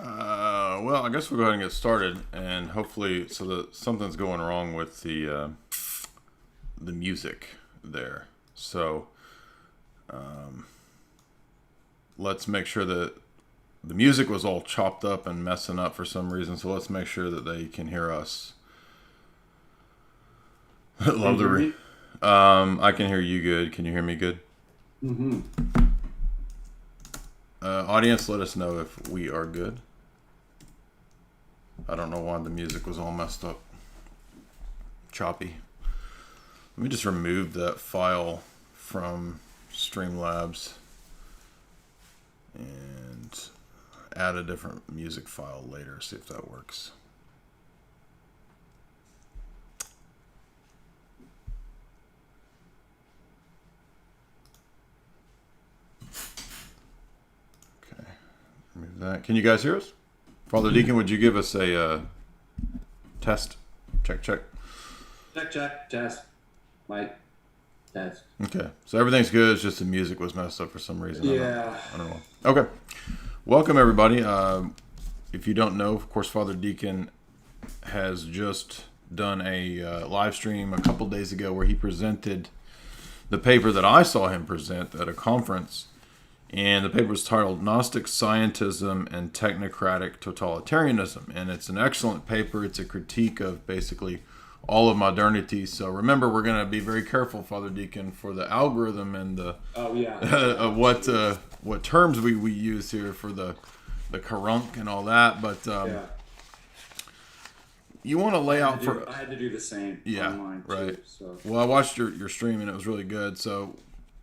Well, I guess we'll go ahead and get started, and hopefully, so that something's going wrong with the music there. So, let's make sure that the music was all chopped up and messing up for some reason. So let's make sure that they can hear us. Love the. I can hear you good. Can you hear me good? Mm-hmm. Audience, let us know if we are good. I don't know why the music was all messed up. Choppy. Let me just remove that file from Streamlabs and add a different music file later, see if that works. Okay, remove that. Can you guys hear us? Father Deacon, would you give us a test? Check. Check, test. Mic, test. Okay, so everything's good. It's just the music was messed up for some reason. Yeah. I don't know. Okay. Welcome, everybody. If you don't know, of course, Father Deacon has just done a live stream a couple days ago where he presented the paper that I saw him present at a conference. And the paper was titled Gnostic, Scientism, and Technocratic Totalitarianism. And it's an excellent paper. It's a critique of basically all of modernity. So remember, we're going to be very careful, Father Deacon, for the algorithm and the what terms we use here for the carunk and all that. But you want to lay out for... I had to do the same online right. too. So. Well, I watched your stream and it was really good. So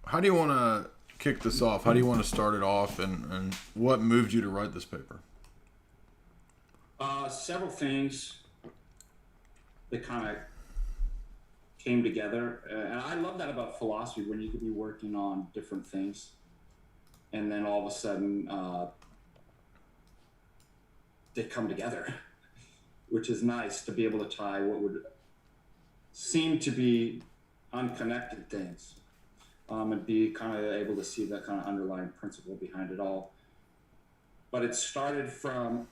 how do you want to kick this off? How do you want to start it off, and what moved you to write this paper? Several things that kind of came together, and I love that about philosophy, when you could be working on different things and then all of a sudden they come together, which is nice to be able to tie what would seem to be unconnected things. And be kind of able to see that kind of underlying principle behind it all. But it started from,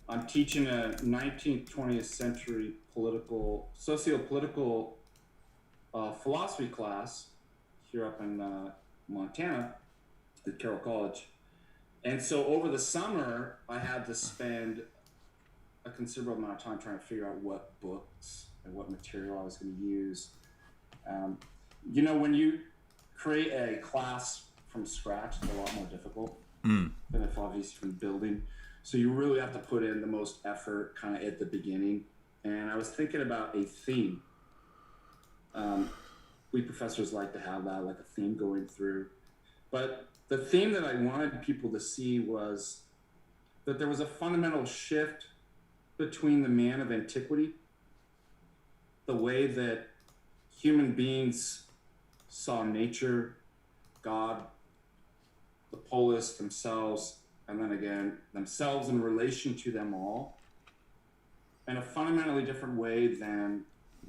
I'm teaching a 19th, 20th century socio-political philosophy class here up in Montana at Carroll College. And so over the summer, I had to spend a considerable amount of time trying to figure out what books and what material I was going to use. When you create a class from scratch, it's a lot more difficult than if obviously from building. So you really have to put in the most effort kind of at the beginning. And I was thinking about a theme. We professors like to have that, like a theme going through. But the theme that I wanted people to see was that there was a fundamental shift between the man of antiquity, the way that human beings saw nature, God, the polis, themselves, and then again, themselves in relation to them all, in a fundamentally different way than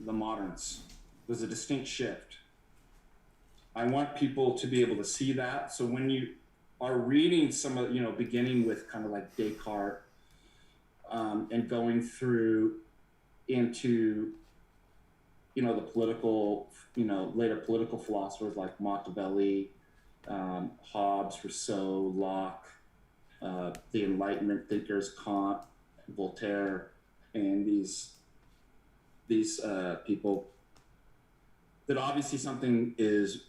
the moderns. There's a distinct shift. I want people to be able to see that. So when you are reading some of, beginning with kind of like Descartes and going through into the political, later political philosophers like Machiavelli, Hobbes, Rousseau, Locke, the Enlightenment thinkers, Kant, Voltaire, and these people, that obviously something is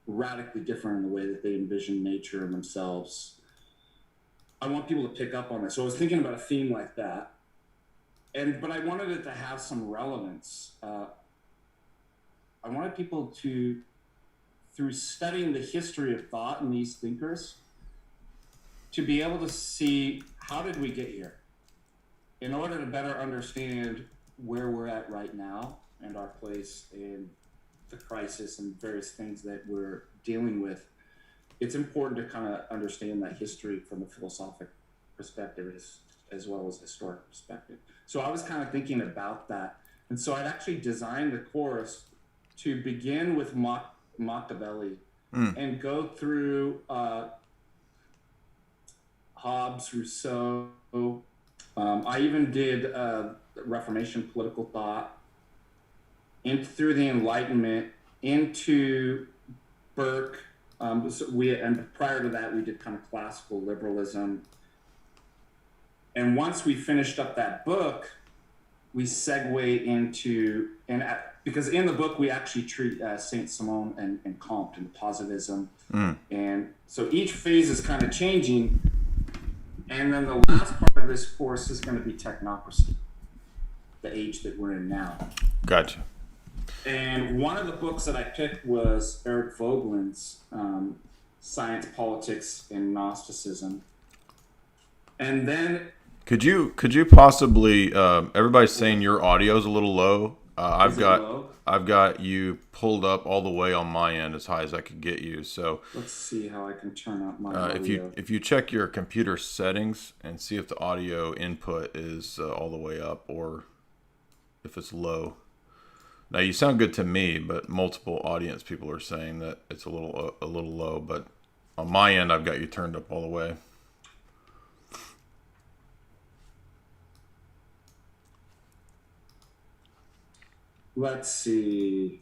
radically different in the way that they envision nature and themselves. I want people to pick up on this. So I was thinking about a theme like that, but I wanted it to have some relevance. I wanted people to, through studying the history of thought in these thinkers, to be able to see, how did we get here? In order to better understand where we're at right now and our place in the crisis and various things that we're dealing with, it's important to kind of understand that history from a philosophic perspective as well as historic perspective. So I was kind of thinking about that. And so I'd actually designed the course to begin with Machiavelli and go through Hobbes, Rousseau. I even did Reformation political thought, through the Enlightenment, into Burke. And prior to that, we did kind of classical liberalism. And once we finished up that book, we segue into, because in the book we actually treat Saint Simon and Comte and positivism. And so each phase is kind of changing. And then the last part of this course is going to be technocracy, the age that we're in now. Gotcha. And one of the books that I picked was Eric Vogelin's Science, Politics, and Gnosticism. And then... Could you possibly, everybody's saying your audio is a little low. I've got you pulled up all the way on my end as high as I could get you. So let's see how I can turn up my audio. If you check your computer settings and see if the audio input is all the way up or if it's low. Now you sound good to me, but multiple audience people are saying that it's a little low. But on my end, I've got you turned up all the way. Let's see.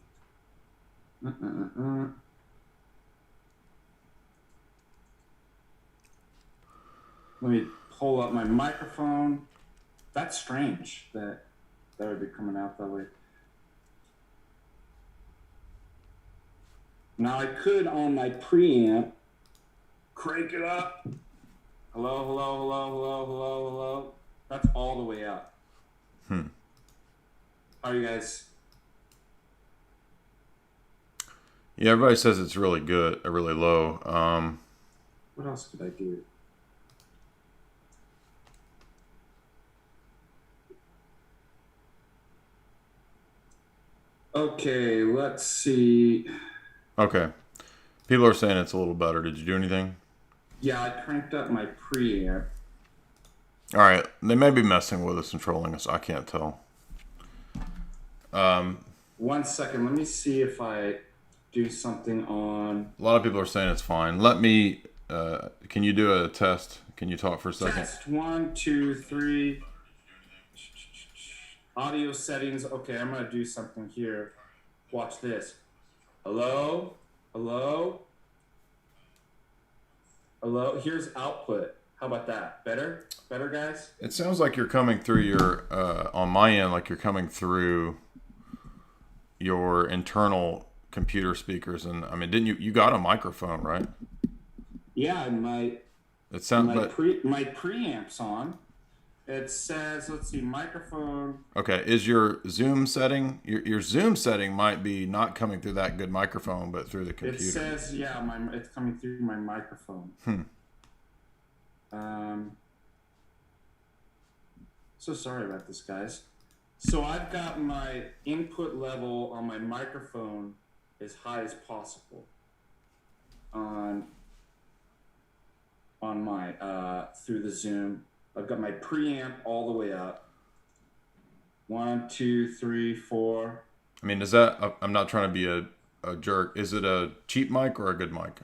Let me pull up my microphone. That's strange that would be coming out that way. Now I could, on my preamp, crank it up. Hello, hello, hello, hello, hello, hello. That's all the way up. How are you guys? Yeah, everybody says it's really good, really low. What else could I do? Okay, let's see. Okay. People are saying it's a little better. Did you do anything? Yeah, I cranked up my preamp. All right. They may be messing with us and trolling us. I can't tell. 1 second. Let me see if I do something on... A lot of people are saying it's fine. Let me... can you do a test? Can you talk for a second? Test 1, 2, 3. Audio settings. Okay, I'm going to do something here. Watch this. Hello? Hello? Hello? Here's output. How about that? Better? Better, guys? It sounds like you're coming through your... on my end, like you're coming through your internal computer speakers. And, I mean, didn't you got a microphone, right? Yeah, my preamp's on. It says, let's see, microphone. Okay, is your Zoom setting, your Zoom setting might be not coming through that good microphone, but through the computer. It says, yeah, it's coming through my microphone. So sorry about this, guys. So I've got my input level on my microphone as high as possible on my through the Zoom. I've got my preamp all the way up. 1, 2, 3, 4. I mean, is that? I'm not trying to be a jerk. Is it a cheap mic or a good mic?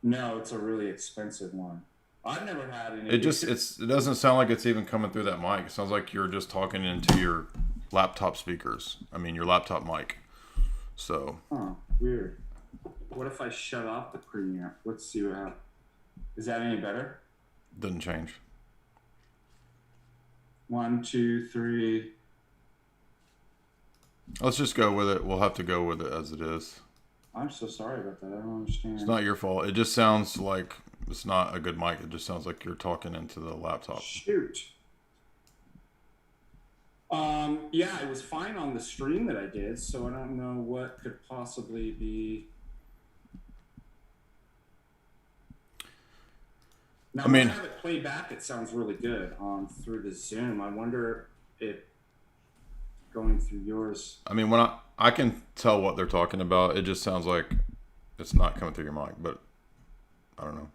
No, it's a really expensive one. I've never had any. It doesn't sound like it's even coming through that mic. It sounds like you're just talking into your laptop speakers. I mean, your laptop mic. So. Oh, weird. What if I shut off the preamp? Let's see what happens. Is that any better? Doesn't change. 1, 2, 3. Let's just go with it. We'll have to go with it as it is. I'm so sorry about that. I don't understand. It's not your fault. It just sounds like it's not a good mic. It just sounds like you're talking into the laptop. Shoot. Yeah, it was fine on the stream that I did, so I don't know what could possibly be. Now, when I have it play back, it sounds really good through the Zoom. I wonder if going through yours. I mean, when I can tell what they're talking about, it just sounds like it's not coming through your mic, but I don't know.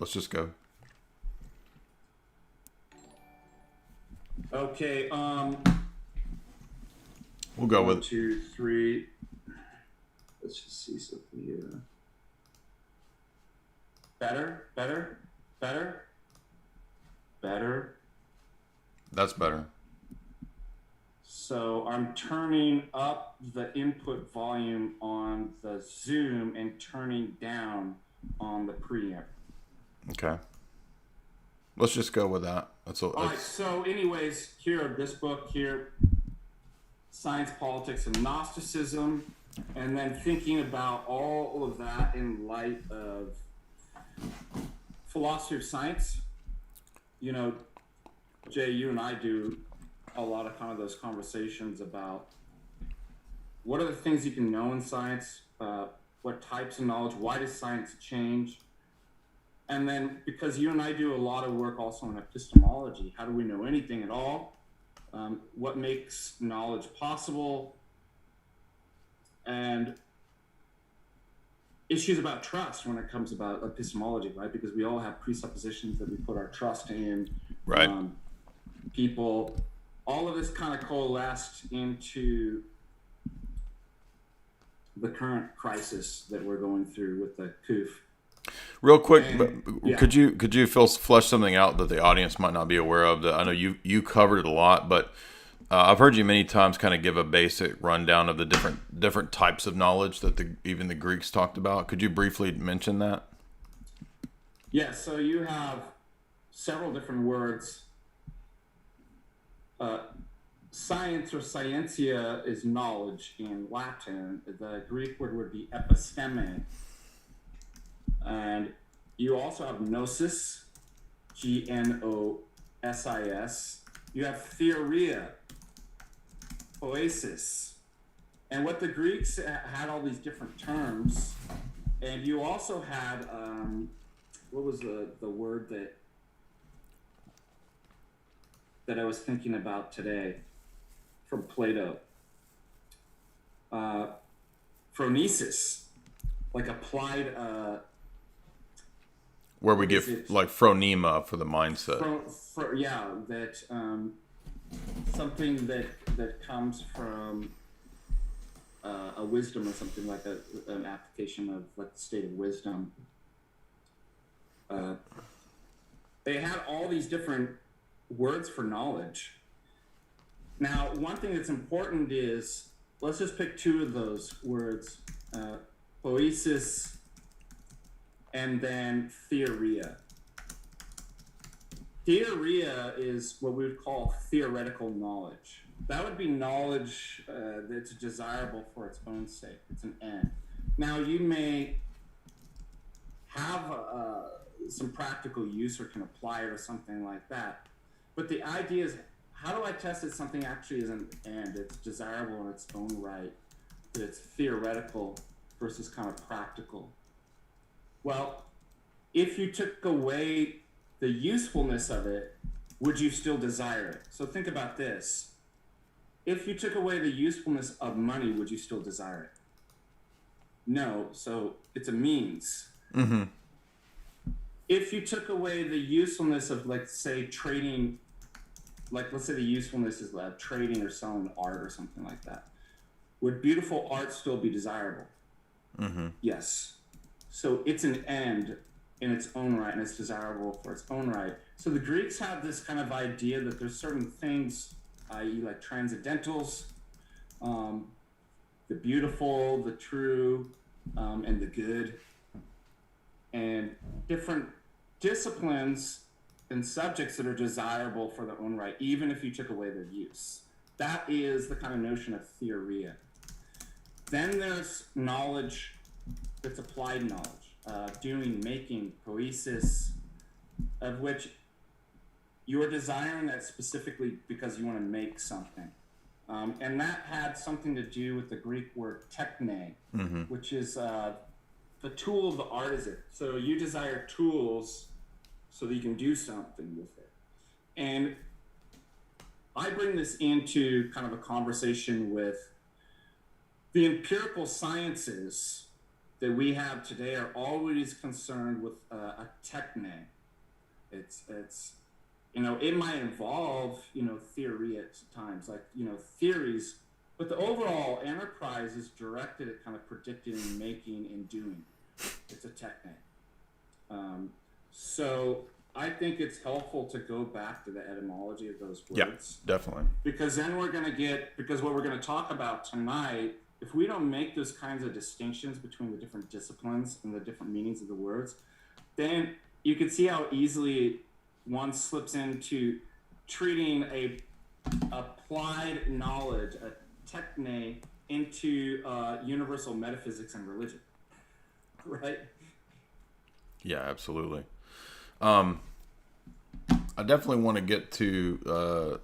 Let's just go. Okay. We'll go with 1, 2, 3. Let's just see something here. better. That's better. So I'm turning up the input volume on the Zoom and turning down on the preamp. Okay. Let's just go with that. All right. So anyways, here, this book here, Science, Politics, and Gnosticism, and then thinking about all of that in light of philosophy of science. You know, Jay, you and I do a lot of kind of those conversations about what are the things you can know in science, what types of knowledge, why does science change? And then because you and I do a lot of work also in epistemology, how do we know anything at all? What makes knowledge possible? And issues about trust when it comes about epistemology, right? Because we all have presuppositions that we put our trust in. Right. People, all of this kind of coalesced into the current crisis that we're going through with the COOF. Real quick, yeah. could you flesh something out that the audience might not be aware of? That I know you covered it a lot, but I've heard you many times kind of give a basic rundown of the different types of knowledge that even the Greeks talked about. Could you briefly mention that? Yeah. So you have several different words. Science or scientia is knowledge in Latin. The Greek word would be episteme. And you also have gnosis, Gnosis. You have theoria, poesis. And what the Greeks had all these different terms. And you also had, what was the word that I was thinking about today from Plato? Phronesis, like applied... where we get like phronema for the mindset. That something that comes from a wisdom or something like an application of like the state of wisdom. They had all these different words for knowledge. Now, one thing that's important is, let's just pick two of those words, poesis and then theoria. Theoria is what we would call theoretical knowledge. That would be knowledge that's desirable for its own sake. It's an end. Now, you may have some practical use or can apply it or something like that. But the idea is, how do I test that something actually is an end? It's desirable in its own right, that it's theoretical versus kind of practical. Well, if you took away the usefulness of it, would you still desire it? So think about this. If you took away the usefulness of money, would you still desire it? No, so it's a means. Mm-hmm. If you took away the usefulness of, like, say, trading, like, let's say the usefulness is trading or selling art or something like that, would beautiful art still be desirable? Mm-hmm. Yes. So it's an end in its own right, and it's desirable for its own right. So the Greeks have this kind of idea that there's certain things, i.e. like transcendentals, the beautiful, the true, and the good, and different disciplines and subjects that are desirable for their own right, even if you took away their use. That is the kind of notion of theoria. Then there's knowledge that's applied knowledge, doing, making, poesis, of which you're desiring that specifically because you want to make something. And that had something to do with the Greek word techne, Mm-hmm. which is the tool of the artisan. So you desire tools so that you can do something with it. And I bring this into kind of a conversation with the empirical sciences that we have today are always concerned with a techne. It's it might involve, theory at times, like, theories, but the overall enterprise is directed at kind of predicting and making and doing. It's a techne. So I think it's helpful to go back to the etymology of those words. Yeah, definitely. Because then we're going to because what we're going to talk about tonight, if we don't make those kinds of distinctions between the different disciplines and the different meanings of the words, then you can see how easily one slips into treating a applied knowledge, a techne, into universal metaphysics and religion, right? Yeah, absolutely. I definitely want to get to,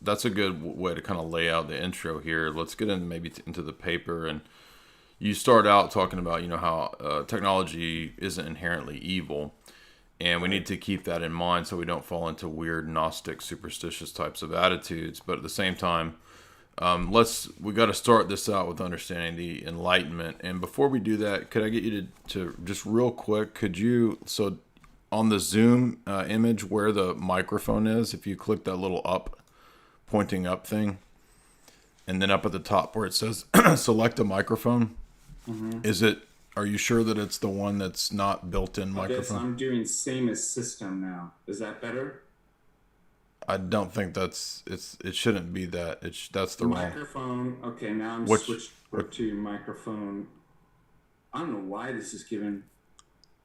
that's a good way to kind of lay out the intro here. Let's get into the paper. And you start out talking about, how technology isn't inherently evil. And we need to keep that in mind so we don't fall into weird Gnostic, superstitious types of attitudes. But at the same time, we got to start this out with understanding the Enlightenment. And before we do that, could I get you to just real quick, so on the Zoom image where the microphone is, if you click that little pointing up thing, and then up at the top where it says select a microphone, are you sure that it's the one that's not built-in microphone? I'm doing same as system now. Is that better? I don't think it shouldn't be that. That's the microphone. Wrong. Okay, now I'm switched to microphone. I don't know why this is given.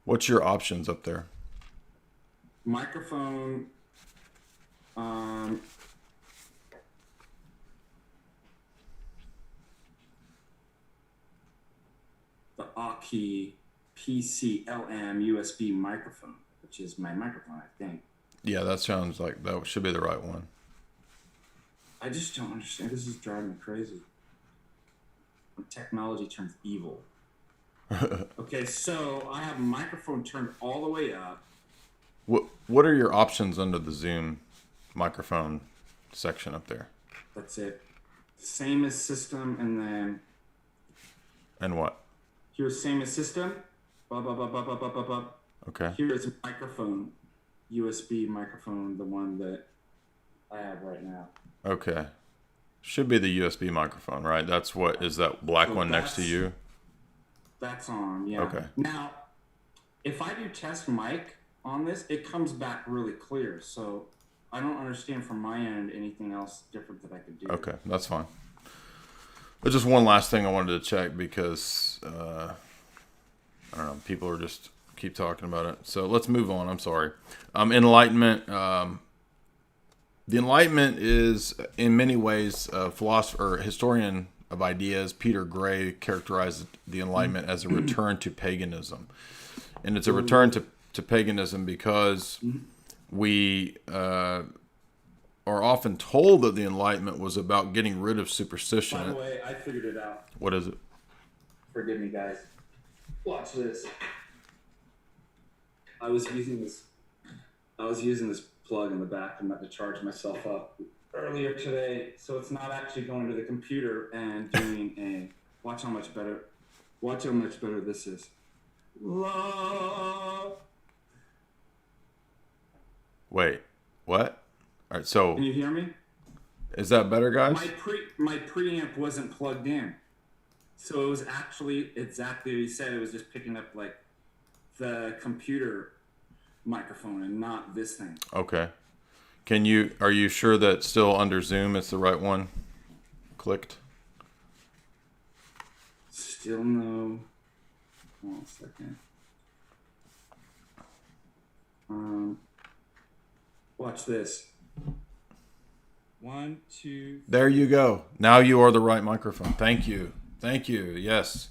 What's your options up there? Microphone. The Aki PCLM USB microphone, which is my microphone, I think. Yeah, that sounds like that should be the right one. I just don't understand. This is driving me crazy. When technology turns evil. Okay, so I have a microphone turned all the way up. What are your options under the Zoom microphone section up there? That's it. Same as system, and then. And what? Here's same as system. Okay. Here is microphone. USB microphone, the one that I have right now. Okay. Should be the USB microphone, right? That's what is that black one next to you? That's on, yeah. Okay. Now, if I do test mic on this, it comes back really clear. So I don't understand from my end anything else different that I could do. Okay, that's fine. But just one last thing I wanted to check because I don't know, people are just keep talking about it. So let's move on. I'm sorry. Enlightenment. The Enlightenment is in many ways a philosopher or historian of ideas. Peter Gray characterized the Enlightenment as a return to paganism. And it's a return to paganism because we are often told that the Enlightenment was about getting rid of superstition. By the way, I figured it out. What is it? Forgive me, guys. Watch this. I was using this plug in the back. I'm about to charge myself up earlier today, so it's not actually going to the computer and doing a. Watch how much better this is. Love. Wait, what? All right, so can you hear me? Is that better, guys? My preamp wasn't plugged in, so it was actually exactly what he said. It was just picking up like the computer microphone and not this thing. Okay. Are you sure that still under Zoom it's the right one? Clicked. Still no. Hold on a second. Watch this. 1, 2. There you go. Now you are the right microphone. Thank you. Yes.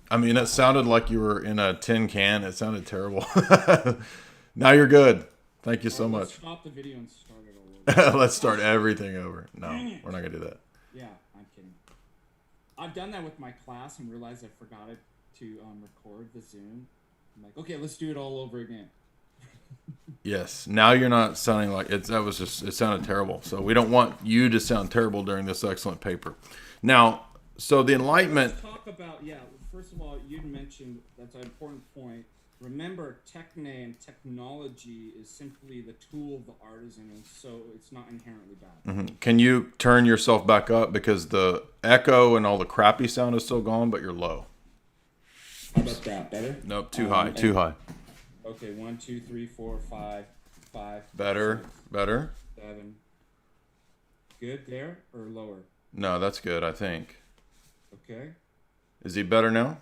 I mean, it sounded like you were in a tin can. It sounded terrible. Now you're good. Thank you so much. Let's stop the video and start it all over. Let's start everything over. No, we're not going to do that. Yeah, I'm kidding. I've done that with my class and realized I forgot to record the Zoom. I'm like, okay, let's do it all over again. Yes. Now you're not sounding like it. It sounded terrible. So we don't want you to sound terrible during this excellent paper. Now, so the Enlightenment. Let's talk about, first of all, you mentioned that's an important point. Remember, techne and technology is simply the tool of the artisan, and so it's not inherently bad. Mm-hmm. Can you turn yourself back up because the echo and all the crappy sound is still gone, but you're low? How about that? Better? Nope, too high. Too high. Okay, 1, 2, 3, 4, 5, 5. Better. 6, Better. 7. Good there or lower? No, that's good, I think. Okay. Is he better now?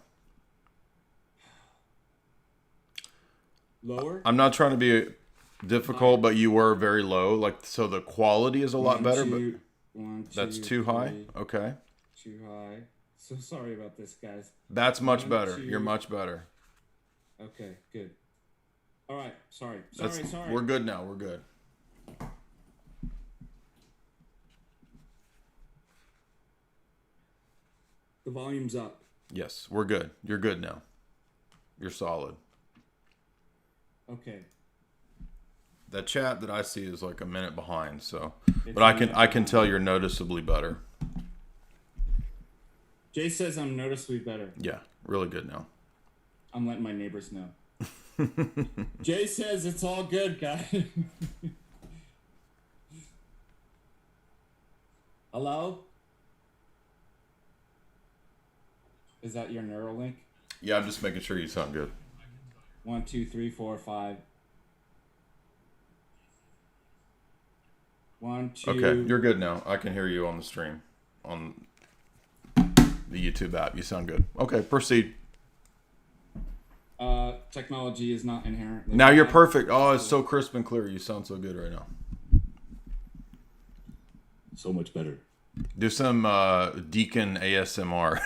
Lower? I'm not trying to be difficult, but you were very low. Like, so the quality is a lot better, but 1, 2, that's too high. Okay. Too high. So sorry about this, guys. That's much 1, better. 2. You're much better. Okay, good. All right, sorry. We're good now. We're good. The volume's up. Yes, we're good. You're good now. You're solid. Okay. The chat that I see is like a minute behind, so but I can tell you're noticeably better. Jay says I'm noticeably better. Yeah, really good now. I'm letting my neighbors know. Jay says it's all good, guys. Hello? Is that your Neuralink? Yeah, I'm just making sure you sound good. 1, 2, 3, 4, 5. 1, 2. Okay, you're good now. I can hear you on the stream, on the YouTube app. You sound good. Okay, proceed. Technology is not inherently Now you're bad. perfect. Oh, it's so crisp and clear. You sound so good right now. So much better. Do some Deacon ASMR.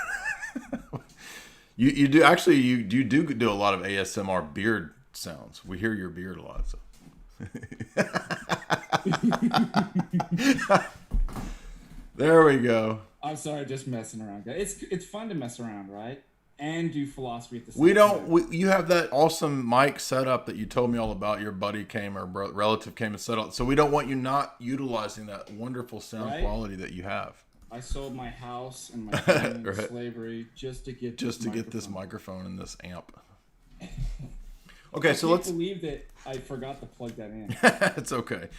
You do actually you do a lot of ASMR beard sounds. We hear your beard a lot. So. There we go. I'm sorry, just messing around, guys. It's fun to mess around, right? And do philosophy at the same We time. don't. You have that awesome mic setup that you told me all about. Your buddy came or relative came and set up. So we don't want you not utilizing that wonderful sound quality that you have. I sold my house and my family Right. in slavery just to get this microphone and this amp. Okay, so I let's. can't believe that I forgot to plug that in. It's okay.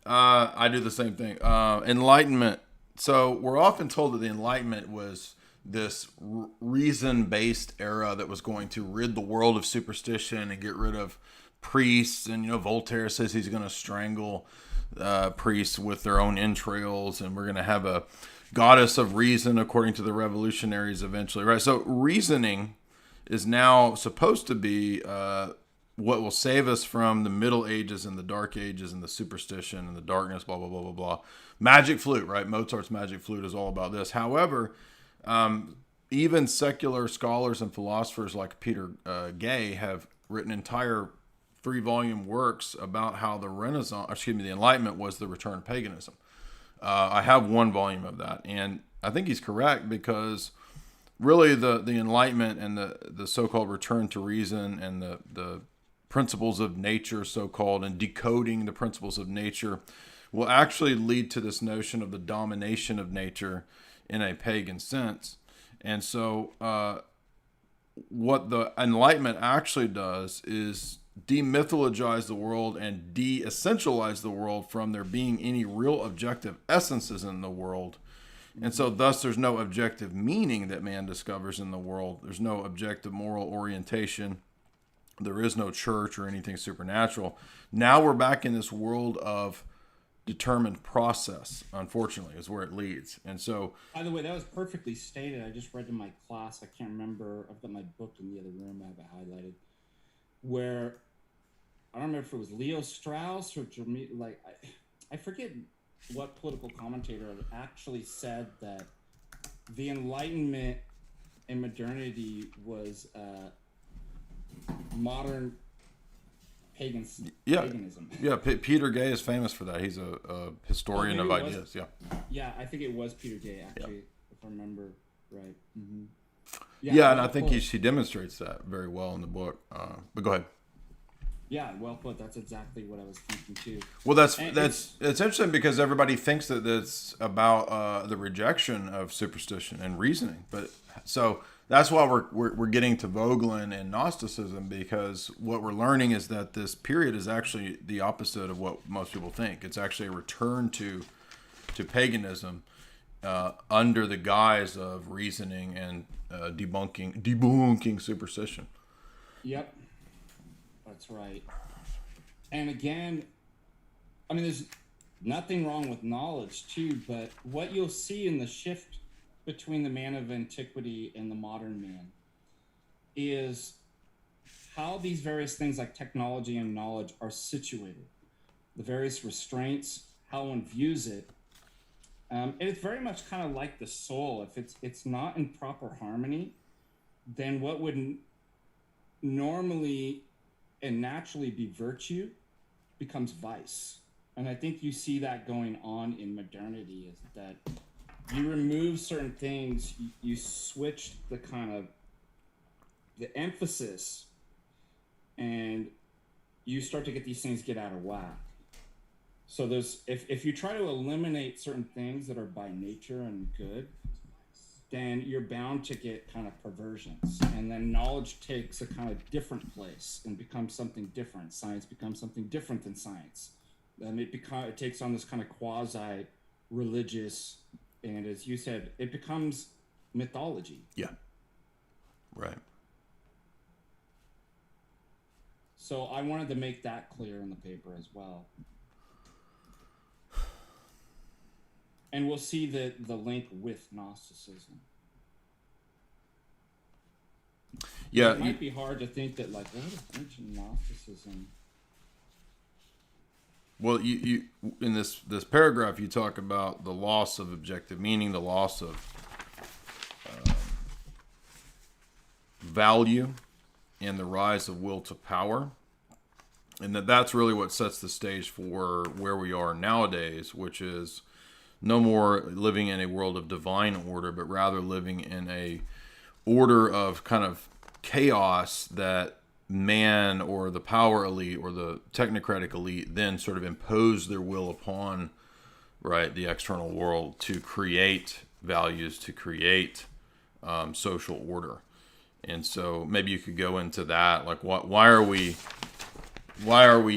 I do the same thing. Enlightenment. So we're often told that the Enlightenment was this reason-based era that was going to rid the world of superstition and get rid of priests. And, Voltaire says he's going to strangle priests with their own entrails. And we're going to have a goddess of reason, according to the revolutionaries eventually, right? So reasoning is now supposed to be what will save us from the Middle Ages and the Dark Ages and the superstition and the darkness, blah, blah, blah, blah, blah. Magic flute, right? Mozart's Magic Flute is all about this. However, even secular scholars and philosophers like Peter Gay have written entire 3-volume works about how the the Enlightenment was the return of paganism. I have 1 volume of that, and I think he's correct because really the Enlightenment and the so-called return to reason and the principles of nature, so-called, and decoding the principles of nature will actually lead to this notion of the domination of nature in a pagan sense. And so what the Enlightenment actually does is demythologize the world and de-essentialize the world from there being any real objective essences in the world. And so thus there's no objective meaning that man discovers in the world. There's no objective moral orientation. There is no church or anything supernatural. Now we're back in this world of determined process, unfortunately, is where it leads. And so, By the way, that was perfectly stated. I just read in my class. I can't remember. I've got my book in the other room. I have it highlighted. Where I don't remember if it was Leo Strauss or I forget what political commentator actually said that the Enlightenment and modernity was modern paganism. Yeah, Peter Gay is famous for that. He's a historian of ideas. Yeah, I think it was Peter Gay, actually, if I remember right. Mm-hmm. Yeah, and I think he demonstrates that very well in the book. But go ahead. Yeah, well put. That's exactly what I was thinking too. Well, it's interesting because everybody thinks that it's about the rejection of superstition and reasoning. But so that's why we're getting to Vogelin and Gnosticism, because what we're learning is that this period is actually the opposite of what most people think. It's actually a return to paganism under the guise of reasoning and debunking superstition. Yep, that's right. And again, I mean, there's nothing wrong with knowledge too, but what you'll see in the shift between the man of antiquity and the modern man is how these various things like technology and knowledge are situated, the various restraints, how one views it. And it's very much kind of like the soul. If it's not in proper harmony, then what would normally and naturally be virtue becomes vice. And I think you see that going on in modernity, is that you remove certain things, you switch the kind of the emphasis, and you start to get these things get out of whack. So there's if you try to eliminate certain things that are by nature and good, then you're bound to get kind of perversions, and then knowledge takes a kind of different place and becomes something different. Science becomes something different than science. And it takes on this kind of quasi religious, and as you said, it becomes mythology. Yeah. Right. So I wanted to make that clear in the paper as well. And we'll see the link with Gnosticism. Yeah. It might be hard to think that, like, what is ancient Gnosticism? Well, you in this paragraph, you talk about the loss of objective meaning, the loss of value, and the rise of will to power. And that's really what sets the stage for where we are nowadays, which is no more living in a world of divine order, but rather living in a order of kind of chaos that man or the power elite or the technocratic elite then sort of impose their will upon, right, the external world to create values, to create social order. And so maybe you could go into that, like why are we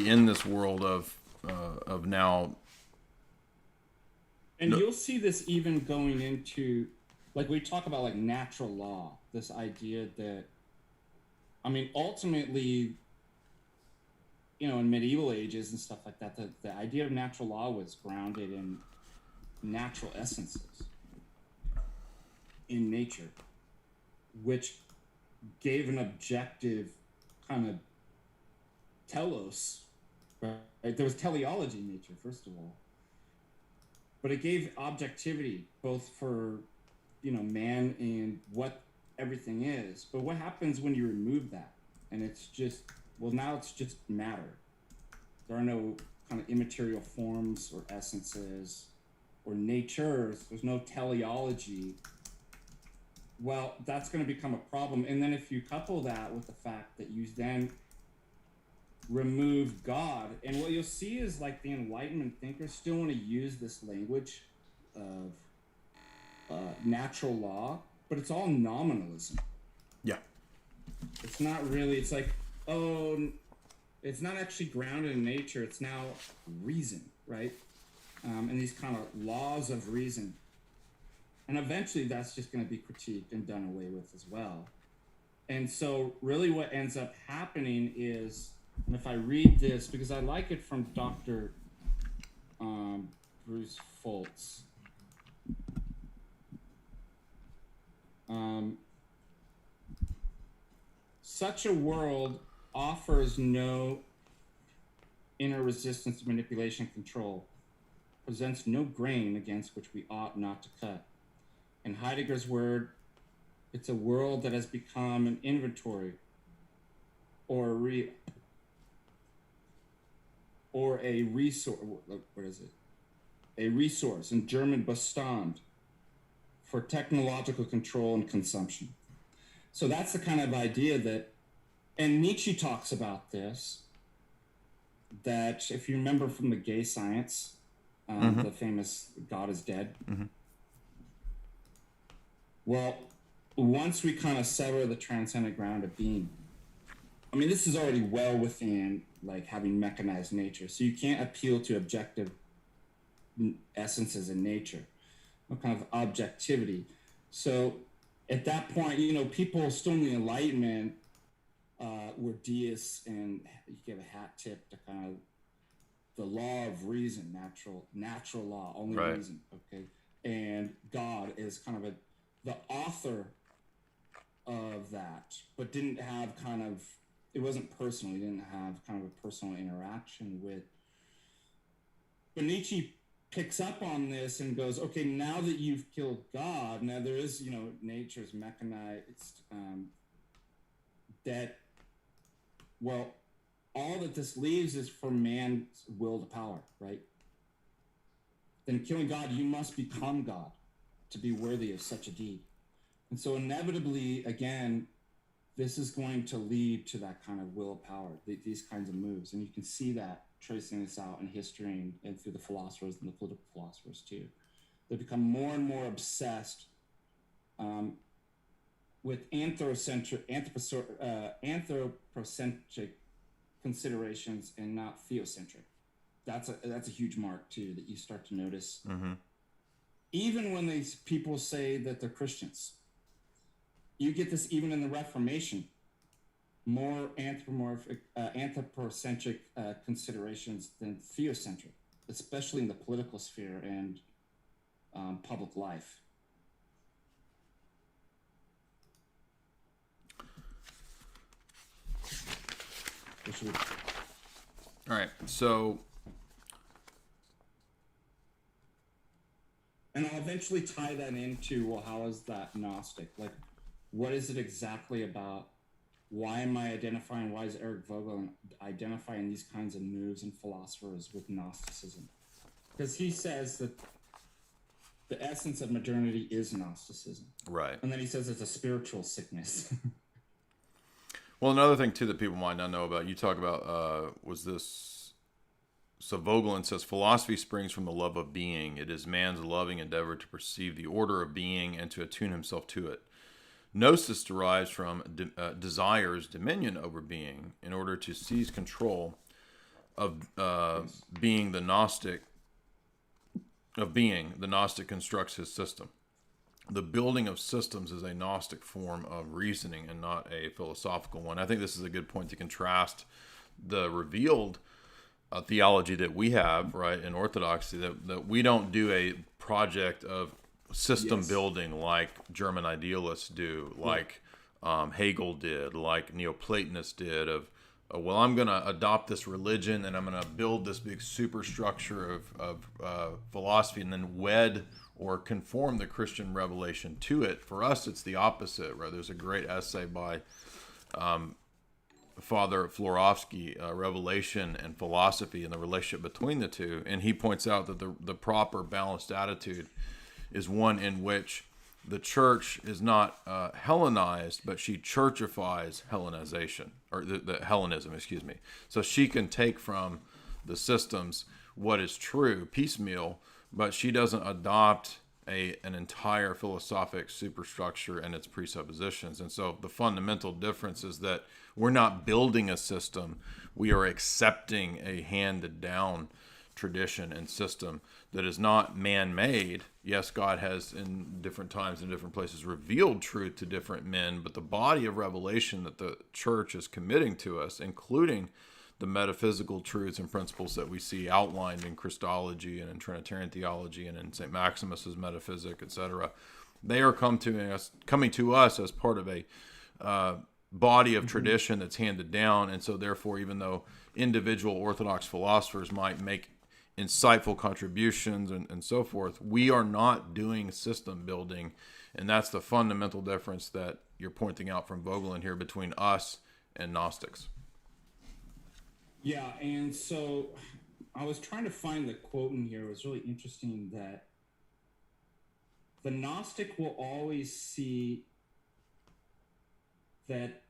in this world of now? And you'll see this even going into, like, we talk about like natural law, this idea that, I mean, ultimately, you know, in medieval ages and stuff like that, the idea of natural law was grounded in natural essences in nature, which gave an objective kind of telos, right? There was teleology in nature, first of all. But it gave objectivity both for, you know, man and what everything is. But what happens when you remove that? And it's just, well, now it's just matter. There are no kind of immaterial forms or essences or natures. There's no teleology. Well, that's going to become a problem. And then if you couple that with the fact that you then remove God, and what you'll see is like the Enlightenment thinkers still want to use this language of natural law, but it's all nominalism. Yeah. It's not really, it's like, oh, it's not actually grounded in nature. It's now reason, right? And these kind of laws of reason. And eventually that's just going to be critiqued and done away with as well. And so really what ends up happening is, and if I read this, because I like it from Dr. Bruce Foltz. Such a world offers no inner resistance to manipulation and control, presents no grain against which we ought not to cut. In Heidegger's word, it's a world that has become an inventory or a resource. What is it? A resource, in German Bestand, for technological control and consumption. So that's the kind of idea that, and Nietzsche talks about this, that if you remember from the Gay Science, the famous God is Dead. Mm-hmm. Well, once we kind of sever the transcendent ground of being, I mean, this is already well within like having mechanized nature. So you can't appeal to objective essences in nature, no kind of objectivity. So at that point, people still in the Enlightenment were deists, and you give a hat tip to kind of the law of reason, natural law, only right. reason, okay? And God is kind of the author of that, but didn't have it wasn't personal. He didn't have kind of a personal interaction with. But Nietzsche picks up on this and goes, okay, now that you've killed God, now there is, nature's mechanized, that, well, all that this leaves is for man's will to power, right? Then killing God, you must become God to be worthy of such a deed. And so inevitably, again, this is going to lead to that kind of will of power, these kinds of moves. And you can see that tracing this out in history and through the philosophers and the political philosophers too. They become more and more obsessed with anthropocentric considerations and not theocentric. That's a huge mark too that you start to notice. Mm-hmm. Even when these people say that they're Christians, you get this even in the Reformation. More anthropocentric considerations than theocentric, especially in the political sphere and public life. All right, so. And I'll eventually tie that into, well, how is that Gnostic? Like, what is it exactly about? Why am I identifying, why is Eric Vogelin identifying these kinds of moves and philosophers with Gnosticism? Because he says that the essence of modernity is Gnosticism. Right. And then he says it's a spiritual sickness. Well, another thing, too, that people might not know about, you talk about, was this... So Vogelin says, philosophy springs from the love of being. It is man's loving endeavor to perceive the order of being and to attune himself to it. Gnosis derives from desire's dominion over being in order to seize control of being. The Gnostic constructs his system. The building of systems is a Gnostic form of reasoning and not a philosophical one. I think this is a good point to contrast the revealed theology that we have, right, in Orthodoxy, that we don't do a project of system building like German idealists do, like Hegel did, like Neoplatonists did, of well, I'm going to adopt this religion and I'm going to build this big superstructure of philosophy and then wed or conform the Christian revelation to it. For us, it's the opposite, right? There's a great essay by Father Florovsky, Revelation and Philosophy and the relationship between the two, and he points out that the proper balanced attitude is one in which the church is not Hellenized, but she churchifies Hellenization, or the Hellenism, excuse me. So she can take from the systems what is true, piecemeal, but she doesn't adopt an entire philosophic superstructure and its presuppositions. And so the fundamental difference is that we're not building a system, we are accepting a handed down tradition and system that is not man-made. Yes, God has in different times and different places revealed truth to different men, but the body of revelation that the church is committing to us, including the metaphysical truths and principles that we see outlined in Christology and in Trinitarian theology and in St. Maximus's metaphysic, etc., they are coming to us as part of a body of tradition that's handed down. And so therefore, even though individual Orthodox philosophers might make insightful contributions and so forth, we are not doing system building. And that's the fundamental difference that you're pointing out from Vogelin here between us and Gnostics. Yeah, and so I was trying to find the quote in here. It was really interesting that the Gnostic will always see that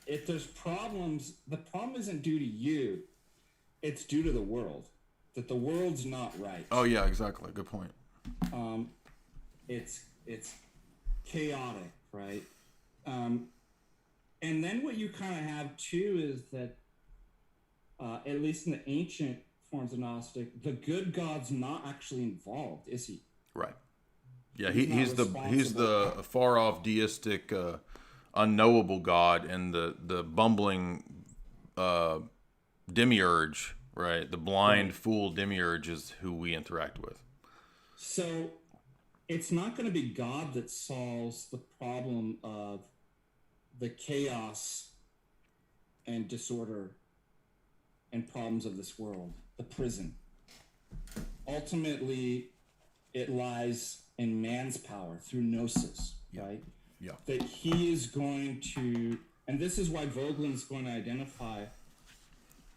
if there's problems, the problem isn't due to you, it's due to the world. That the world's not right. Oh yeah, exactly. Good point. It's chaotic, right? And then what you kind of have too is that, at least in the ancient forms of Gnostic, the good God's not actually involved, is he? Right. Yeah, he's the far off deistic, unknowable God, and the bumbling demiurge, right? The blind fool demiurge is who we interact with. So it's not going to be God that solves the problem of the chaos and disorder and problems of this world, the prison. Ultimately, it lies in man's power through gnosis, right? Yeah. That he is going to, and this is why Vogelin is going to identify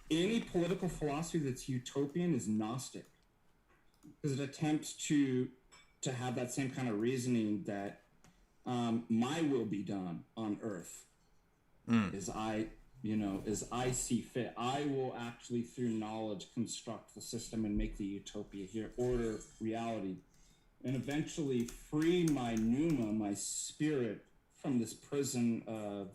any political philosophy that's utopian is Gnostic, because it attempts to have that same kind of reasoning that my will be done on earth as I see fit. I will actually, through knowledge, construct the system and make the utopia here, order reality, and eventually free my pneuma, my spirit, from this prison of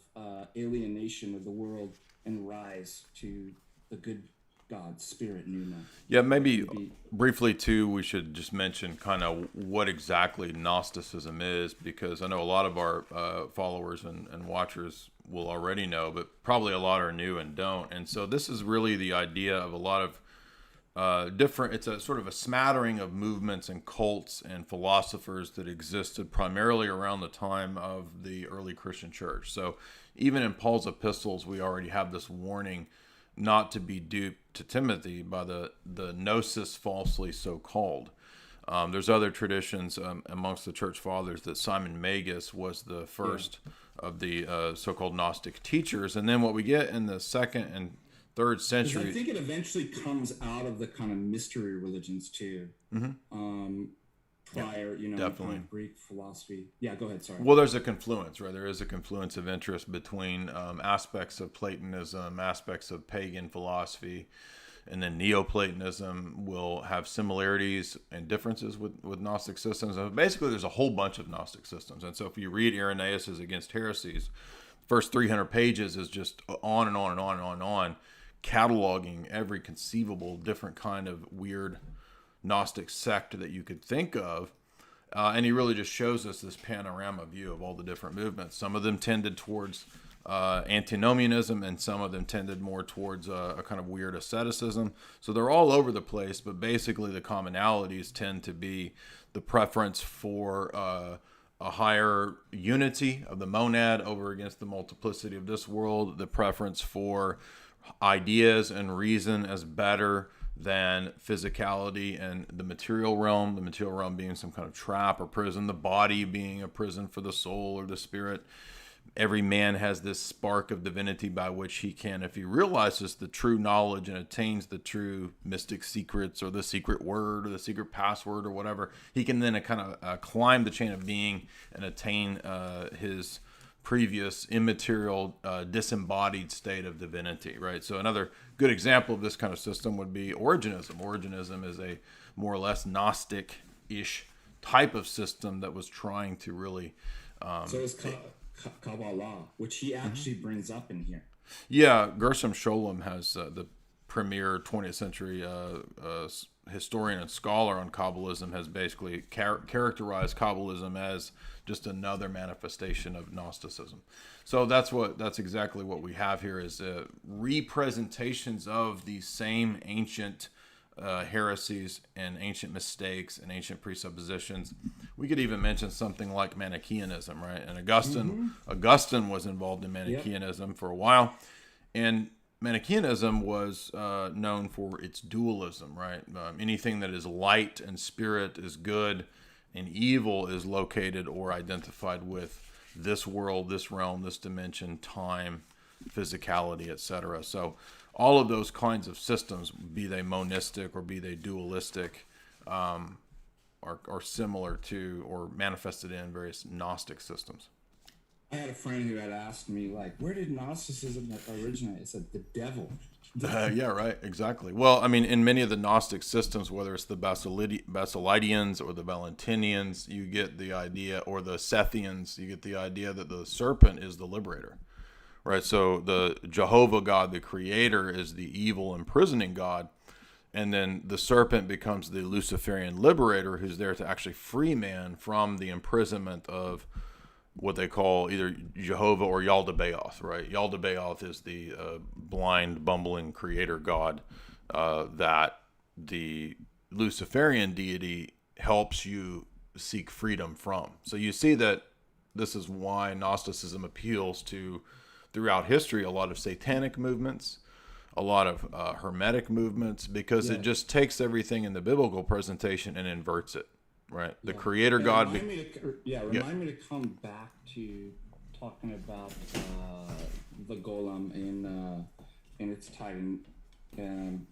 alienation of the world and rise to the good God, spirit, pneuma. Yeah, maybe briefly too, we should just mention kind of what exactly Gnosticism is, because I know a lot of our followers and watchers will already know, but probably a lot are new and don't. And so this is really the idea of a lot of different, it's a sort of a smattering of movements and cults and philosophers that existed primarily around the time of the early Christian church. So even in Paul's epistles, we already have this warning not to be duped to Timothy by the gnosis falsely so called. There's other traditions amongst the church fathers that Simon Magus was the first of the so-called Gnostic teachers. And then what we get in the 2nd and 3rd century. I think it eventually comes out of the kind of mystery religions too. Prior, definitely. Kind of Greek philosophy. Yeah, go ahead. Sorry. Well, there's a confluence, right? There is a confluence of interest between aspects of Platonism, aspects of pagan philosophy, and then Neoplatonism will have similarities and differences with Gnostic systems. And basically, there's a whole bunch of Gnostic systems. And so if you read Ananias' Against Heresies, first 300 pages is just on and on and on and on and on, cataloging every conceivable different kind of weird Gnostic sect that you could think of. And he really just shows us this panorama view of all the different movements. Some of them tended towards antinomianism, and some of them tended more towards a kind of weird asceticism. So they're all over the place, but basically the commonalities tend to be the preference for a higher unity of the monad over against the multiplicity of this world, the preference for ideas and reason as better than physicality and the material realm being some kind of trap or prison, the body being a prison for the soul or the spirit. Every man has this spark of divinity by which he can, if he realizes the true knowledge and attains the true mystic secrets or the secret word or the secret password or whatever, he can then kind of climb the chain of being and attain his previous immaterial disembodied state of divinity, right? So another good example of this kind of system would be Origenism. Origenism is a more or less Gnostic-ish type of system that was trying to really... so it's Kabbalah, which he actually brings up in here. Yeah, Gershom Scholem has the premier 20th century historian and scholar on Kabbalism has basically characterized Kabbalism as just another manifestation of Gnosticism. So that's exactly what we have here is representations of these same ancient heresies and ancient mistakes and ancient presuppositions. We could even mention something like Manichaeanism, right? And Augustine was involved in Manichaeanism for a while, and Manichaeanism was known for its dualism, right? Anything that is light and spirit is good, and evil is located or identified with this world, this realm, this dimension, time, physicality, etc. So all of those kinds of systems, be they monistic or be they dualistic, are similar to or manifested in various Gnostic systems. I had a friend who had asked me, like, where did Gnosticism originate? I said, the devil. Yeah, right, exactly. Well, I mean, in many of the Gnostic systems, whether it's the Basilidians or the Valentinians, you get the idea, or the Sethians, you get the idea that the serpent is the liberator, right? So the Jehovah God, the creator, is the evil imprisoning God, And then the serpent becomes the Luciferian liberator who's there to actually free man from the imprisonment of what they call either Jehovah or Yaldabaoth, right? Yaldabaoth is the blind, bumbling creator god that the Luciferian deity helps you seek freedom from. So you see that this is why Gnosticism appeals to, throughout history, a lot of satanic movements, a lot of hermetic movements, because it just takes everything in the biblical presentation and inverts it, right? The creator And God. Remind me to come back to talking about the golem in its time in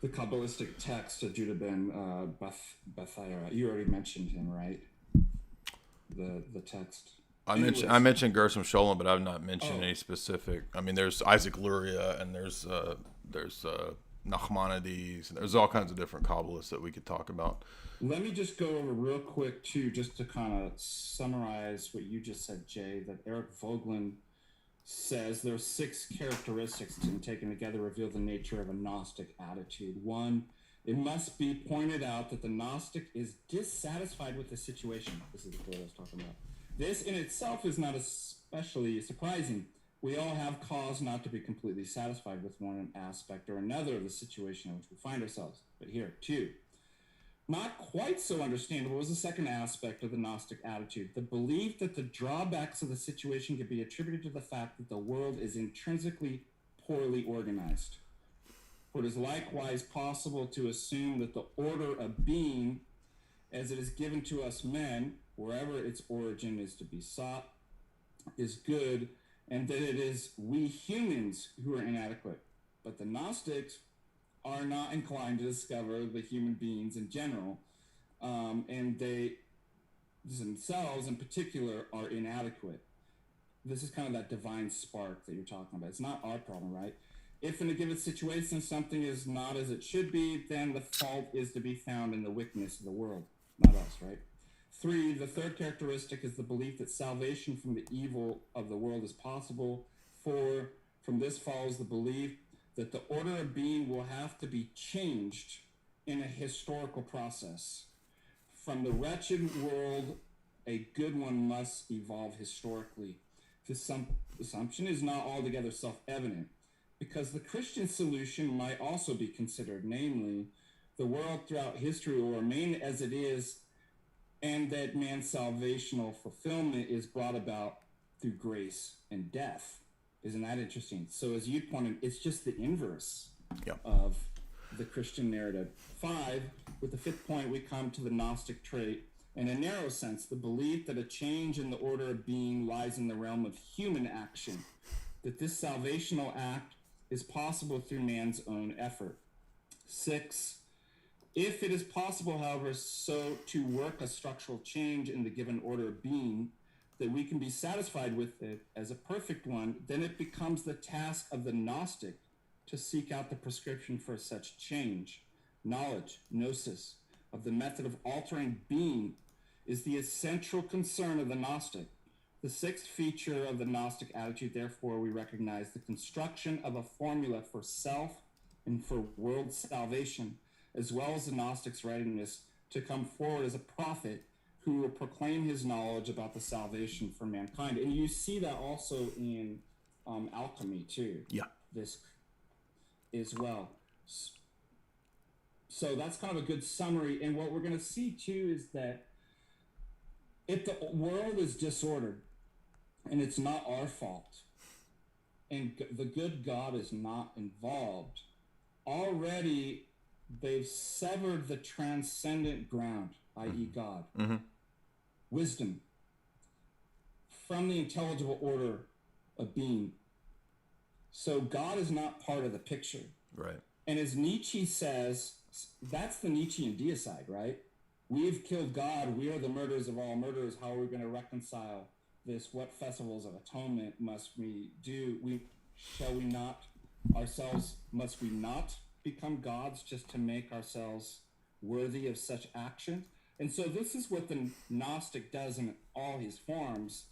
the Kabbalistic text of Judah ben Bethaira. You already mentioned him, right? The text. I mentioned Gershom Scholem, but I've not mentioned any specific. I mean, there's Isaac Luria, and there's Nachmanides, and there's all kinds of different Kabbalists that we could talk about. Let me just go over real quick too, just to kind of summarize what you just said, Jay. That Eric Vogelin says there are 6 characteristics taken together reveal the nature of a Gnostic attitude. 1, it must be pointed out that the Gnostic is dissatisfied with the situation. This is what I was talking about. This in itself is not especially surprising. We all have cause not to be completely satisfied with one aspect or another of the situation in which we find ourselves. But here, 2, not quite so understandable is the second aspect of the Gnostic attitude, the belief that the drawbacks of the situation can be attributed to the fact that the world is intrinsically poorly organized. For it is likewise possible to assume that the order of being, as it is given to us men, wherever its origin is to be sought, is good, and that it is we humans who are inadequate. But the Gnostics are not inclined to discover the human beings in general, and they themselves in particular are inadequate. This is kind of that divine spark that you're talking about. It's not our problem, right? If in a given situation something is not as it should be, then the fault is to be found in the wickedness of the world, not us, right? 3, the third characteristic is the belief that salvation from the evil of the world is possible. 4, from this follows the belief that the order of being will have to be changed in a historical process. From the wretched world, a good one must evolve historically. This assumption is not altogether self-evident, because the Christian solution might also be considered, namely, the world throughout history will remain as it is, and that man's salvational fulfillment is brought about through grace and death. Isn't that interesting? So as you pointed, it's just the inverse of the Christian narrative. 5, with the 5th point, we come to the Gnostic trait. In a narrow sense, the belief that a change in the order of being lies in the realm of human action, that this salvational act is possible through man's own effort. 6, if it is possible, however, so to work a structural change in the given order of being, that we can be satisfied with it as a perfect one, then it becomes the task of the Gnostic to seek out the prescription for such change. Knowledge, gnosis, of the method of altering being is the essential concern of the Gnostic. The 6th feature of the Gnostic attitude, therefore, we recognize the construction of a formula for self and for world salvation, as well as the Gnostic's readiness to come forward as a prophet who will proclaim his knowledge about the salvation for mankind. And you see that also in alchemy, too. Yeah. This as well. So that's kind of a good summary. And what we're going to see, too, is that if the world is disordered, and it's not our fault, and the good God is not involved, already they've severed the transcendent ground, i.e. God, wisdom, from the intelligible order of being. So God is not part of the picture. Right. And as Nietzsche says, that's the Nietzschean deicide, right? We've killed God. We are the murderers of all murderers. How are we going to reconcile this? What festivals of atonement must we do? Must we not become gods just to make ourselves worthy of such action? And so this is what the Gnostic does in all his forms.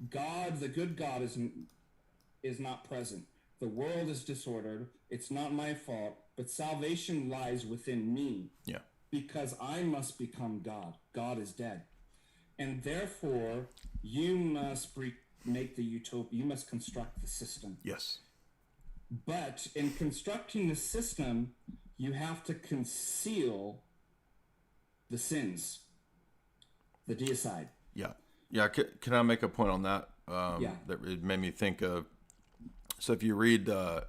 God, the good God, is not present. the world is disordered, it's not my fault, but salvation lies within me. Yeah. Because I must become God. God is dead. And therefore, you must make the utopia, you must construct the system. Yes. But in constructing the system, you have to conceal the sins, the deicide. Yeah. Yeah. Can I make a point on that? Yeah. That it made me think of. So if you read Father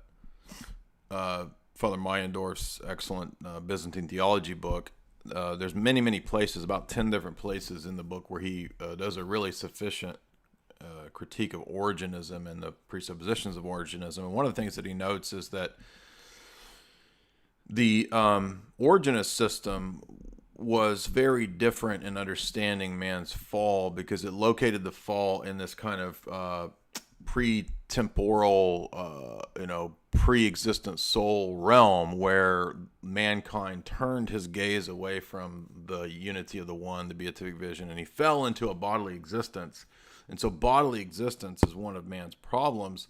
Meyendorff's excellent Byzantine theology book, there's many places, about 10 different places in the book where he does a really sufficient critique of Origenism and the presuppositions of Origenism. And one of the things that he notes is that the Origenist system was very different in understanding man's fall, because it located the fall in this kind of pre-temporal, pre-existent soul realm, where mankind turned his gaze away from the unity of the one, the beatific vision, and he fell into a bodily existence. And so bodily existence is one of man's problems.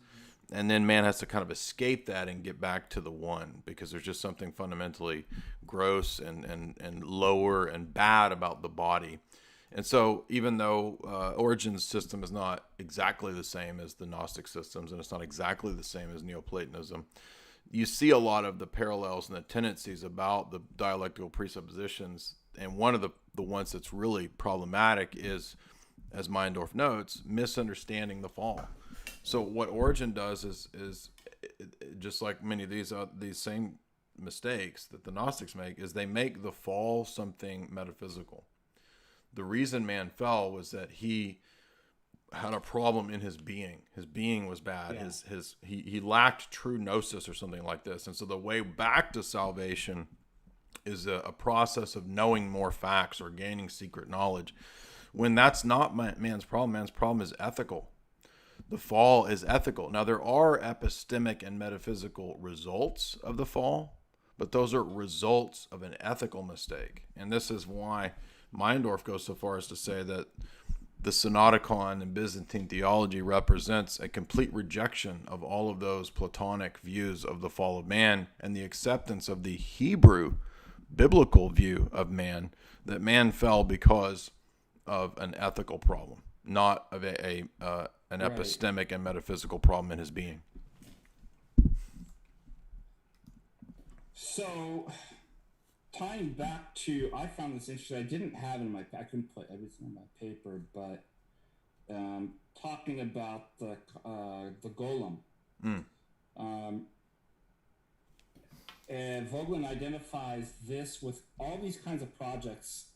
And then man has to kind of escape that and get back to the one, because there's just something fundamentally gross and lower and bad about the body. And so even though Origen's system is not exactly the same as the Gnostic systems, and it's not exactly the same as Neoplatonism, you see a lot of the parallels and the tendencies about the dialectical presuppositions. And one of the ones that's really problematic is, as Meyendorff notes, misunderstanding the fall. So what Origen does is just like many of these same mistakes that the Gnostics make, is they make the fall something metaphysical. The reason man fell was that he had a problem in his being. His being was bad. Yeah. He lacked true gnosis or something like this. And so the way back to salvation is a process of knowing more facts or gaining secret knowledge. When that's not man's problem. Man's problem is ethical. The fall is ethical. Now, there are epistemic and metaphysical results of the fall, but those are results of an ethical mistake. And this is why Meyendorff goes so far as to say that the Synodicon in Byzantine theology represents a complete rejection of all of those Platonic views of the fall of man, and the acceptance of the Hebrew biblical view of man, that man fell because of an ethical problem, not of an epistemic and metaphysical problem in his being. So, tying back to, I found this interesting. I didn't have in my, I couldn't put everything in my paper, but talking about the golem. And Vogelin identifies this with all these kinds of projects.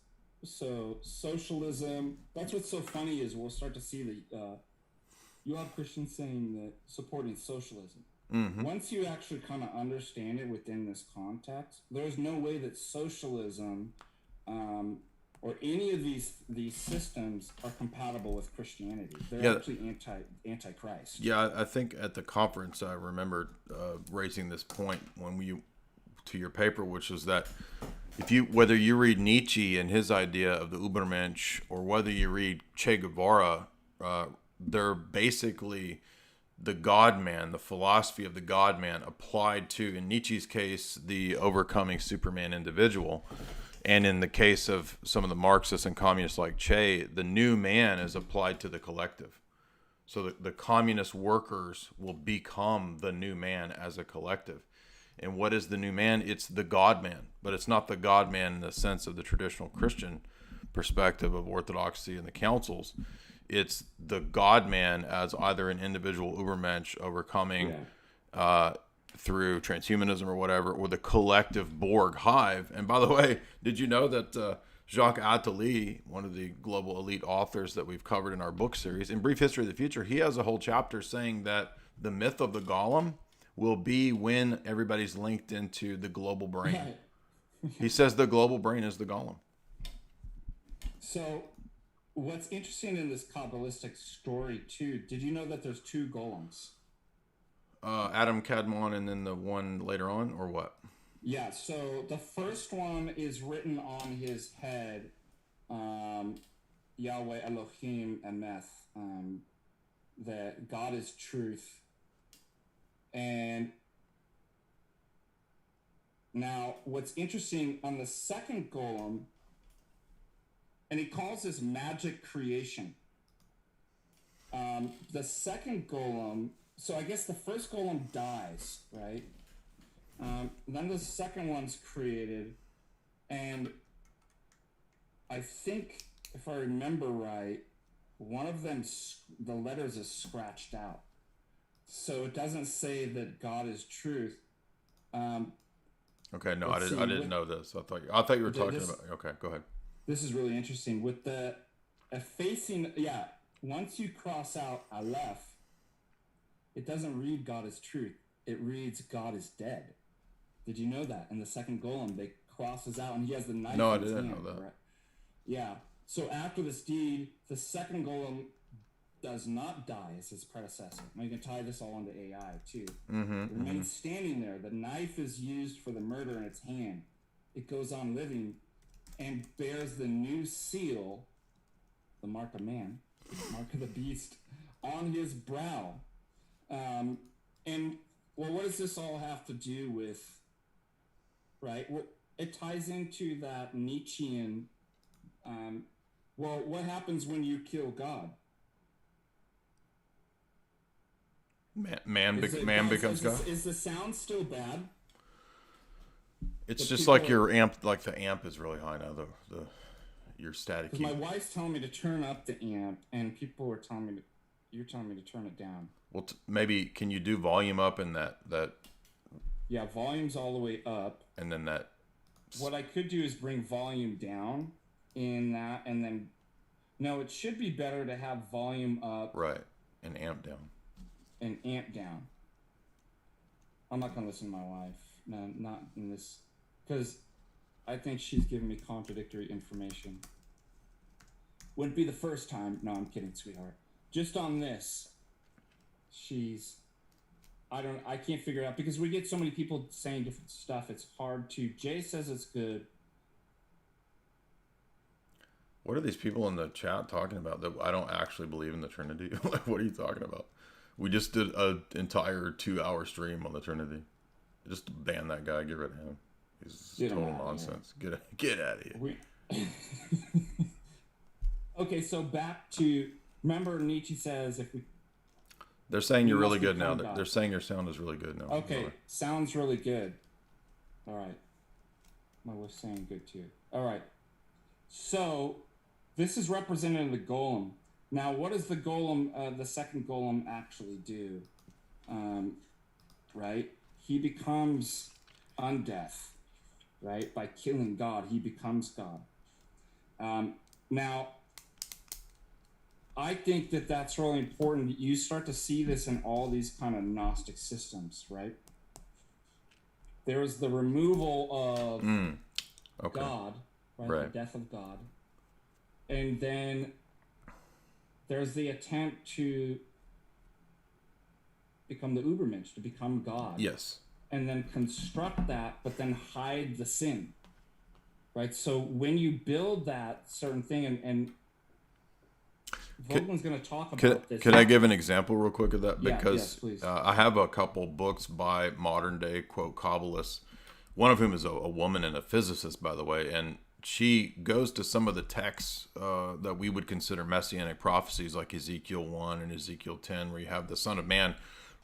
So socialism, that's what's so funny is we'll start to see that you have Christians saying that supporting socialism. Mm-hmm. Once you actually kind of understand it within this context, there's no way that socialism or any of these systems are compatible with Christianity. They're actually anti-Christ. Yeah, I think at the conference I remember raising this point when to your paper, which was that whether you read Nietzsche and his idea of the Übermensch, or whether you read Che Guevara, they're basically the God-man, the philosophy of the God-man applied to, in Nietzsche's case, the overcoming Superman individual. And in the case of some of the Marxists and communists like Che, the new man is applied to the collective. So the communist workers will become the new man as a collective. And what is the new man? It's the God-man. But it's not the God-man in the sense of the traditional Christian perspective of orthodoxy and the councils. It's the God-man as either an individual Übermensch overcoming through transhumanism or whatever, or the collective Borg hive. And by the way, did you know that Jacques Attali, one of the global elite authors that we've covered in our book series, in Brief History of the Future, he has a whole chapter saying that the myth of the golem will be when everybody's linked into the global brain. He says the global brain is the golem. So what's interesting in this Kabbalistic story too, did you know that there's two golems? Adam Kadmon and then the one later on, or what? Yeah, so the first one is written on his head, Yahweh Elohim Emeth, that God is truth. And now what's interesting on the second golem, and he calls this magic creation. The second golem, so I guess the first golem dies, right? Then the second one's created, and I think, if I remember right, one of them, the letters is scratched out. So it doesn't say that God is truth. Okay, no, I didn't know this. I thought you were talking about. Okay, go ahead. This is really interesting. With the effacing, once you cross out Aleph, it doesn't read God is truth. It reads God is dead. Did you know that? In the second golem, they crosses out, and he has the knife. No, I in his didn't hand, know that. right? Yeah. So after this deed, the second golem does not die as his predecessor. Now you can tie this all into AI too. It remains standing there. The knife is used for the murder in its hand. It goes on living and bears the new seal, the mark of man, mark of the beast, on his brow. And well, what does this all have to do with, right? Well, it ties into that Nietzschean, well, what happens when you kill God? Man becomes God. Is the sound still bad? It's just like your amp, like the amp is really high now. Your static. My wife's telling me to turn up the amp, and people were telling me you're telling me to turn it down. Well, maybe can you do volume up in that? Yeah, volume's all the way up. And then that. What I could do is bring volume down in that, and then no, it should be better to have volume up. Right, and amp down. And amp down. I'm not gonna listen to my wife. No, not in this, because I think she's giving me contradictory information. Wouldn't be the first time. No, I'm kidding, sweetheart. Just on this, I can't figure it out because we get so many people saying different stuff. It's hard to. Jay says it's good. What are these people in the chat talking about? That I don't actually believe in the Trinity. Like, what are you talking about? We just did an entire 2-hour stream on the Trinity. Just ban that guy. Get rid of him. He's total nonsense. Get out of here. Okay, so back to, remember Nietzsche says if we. They're saying you're really good now. They're saying your sound is really good now. Okay, sounds really good. All right. My wife's saying good too. All right. So this is represented in the golem. Now, what does the golem, the second golem, actually do? Right? He becomes undeath, right? By killing God, he becomes God. Now, I think that that's really important. You start to see this in all these kind of Gnostic systems, right? There is the removal of God, right? The death of God. And then there's the attempt to become the Ubermensch, to become God. Yes. And then construct that, but then hide the sin. Right? So when you build that certain thing, and Vogelin's going to talk about this. Could I give an example real quick of that? Because yes, please. I have a couple books by modern day, quote, Kabbalists, one of whom is a woman and a physicist, by the way, and she goes to some of the texts that we would consider messianic prophecies, like Ezekiel 1 and Ezekiel 10, where you have the Son of Man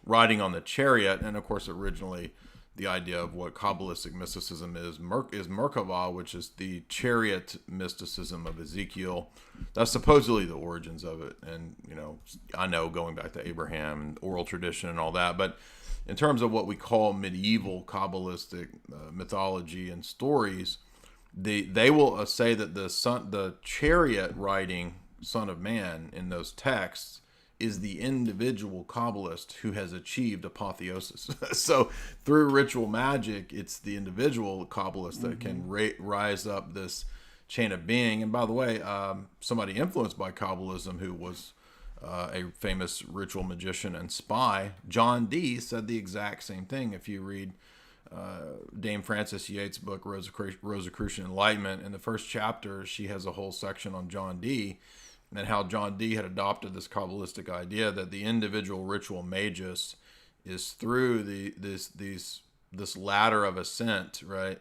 riding on the chariot. And of course, originally, the idea of what Kabbalistic mysticism is Merkavah, which is the chariot mysticism of Ezekiel. That's supposedly the origins of it. And, you know, I know going back to Abraham and oral tradition and all that. But in terms of what we call medieval Kabbalistic mythology and stories, they will say that the chariot riding Son of Man in those texts is the individual Kabbalist who has achieved apotheosis. So through ritual magic, it's the individual Kabbalist that can rise up this chain of being. And by the way, somebody influenced by Kabbalism who was a famous ritual magician and spy, John Dee, said the exact same thing. If you read Dame Frances Yates' book, Rosicrucian Enlightenment, in the first chapter, she has a whole section on John Dee and how John Dee had adopted this Kabbalistic idea that the individual ritual magus is through this ladder of ascent, right?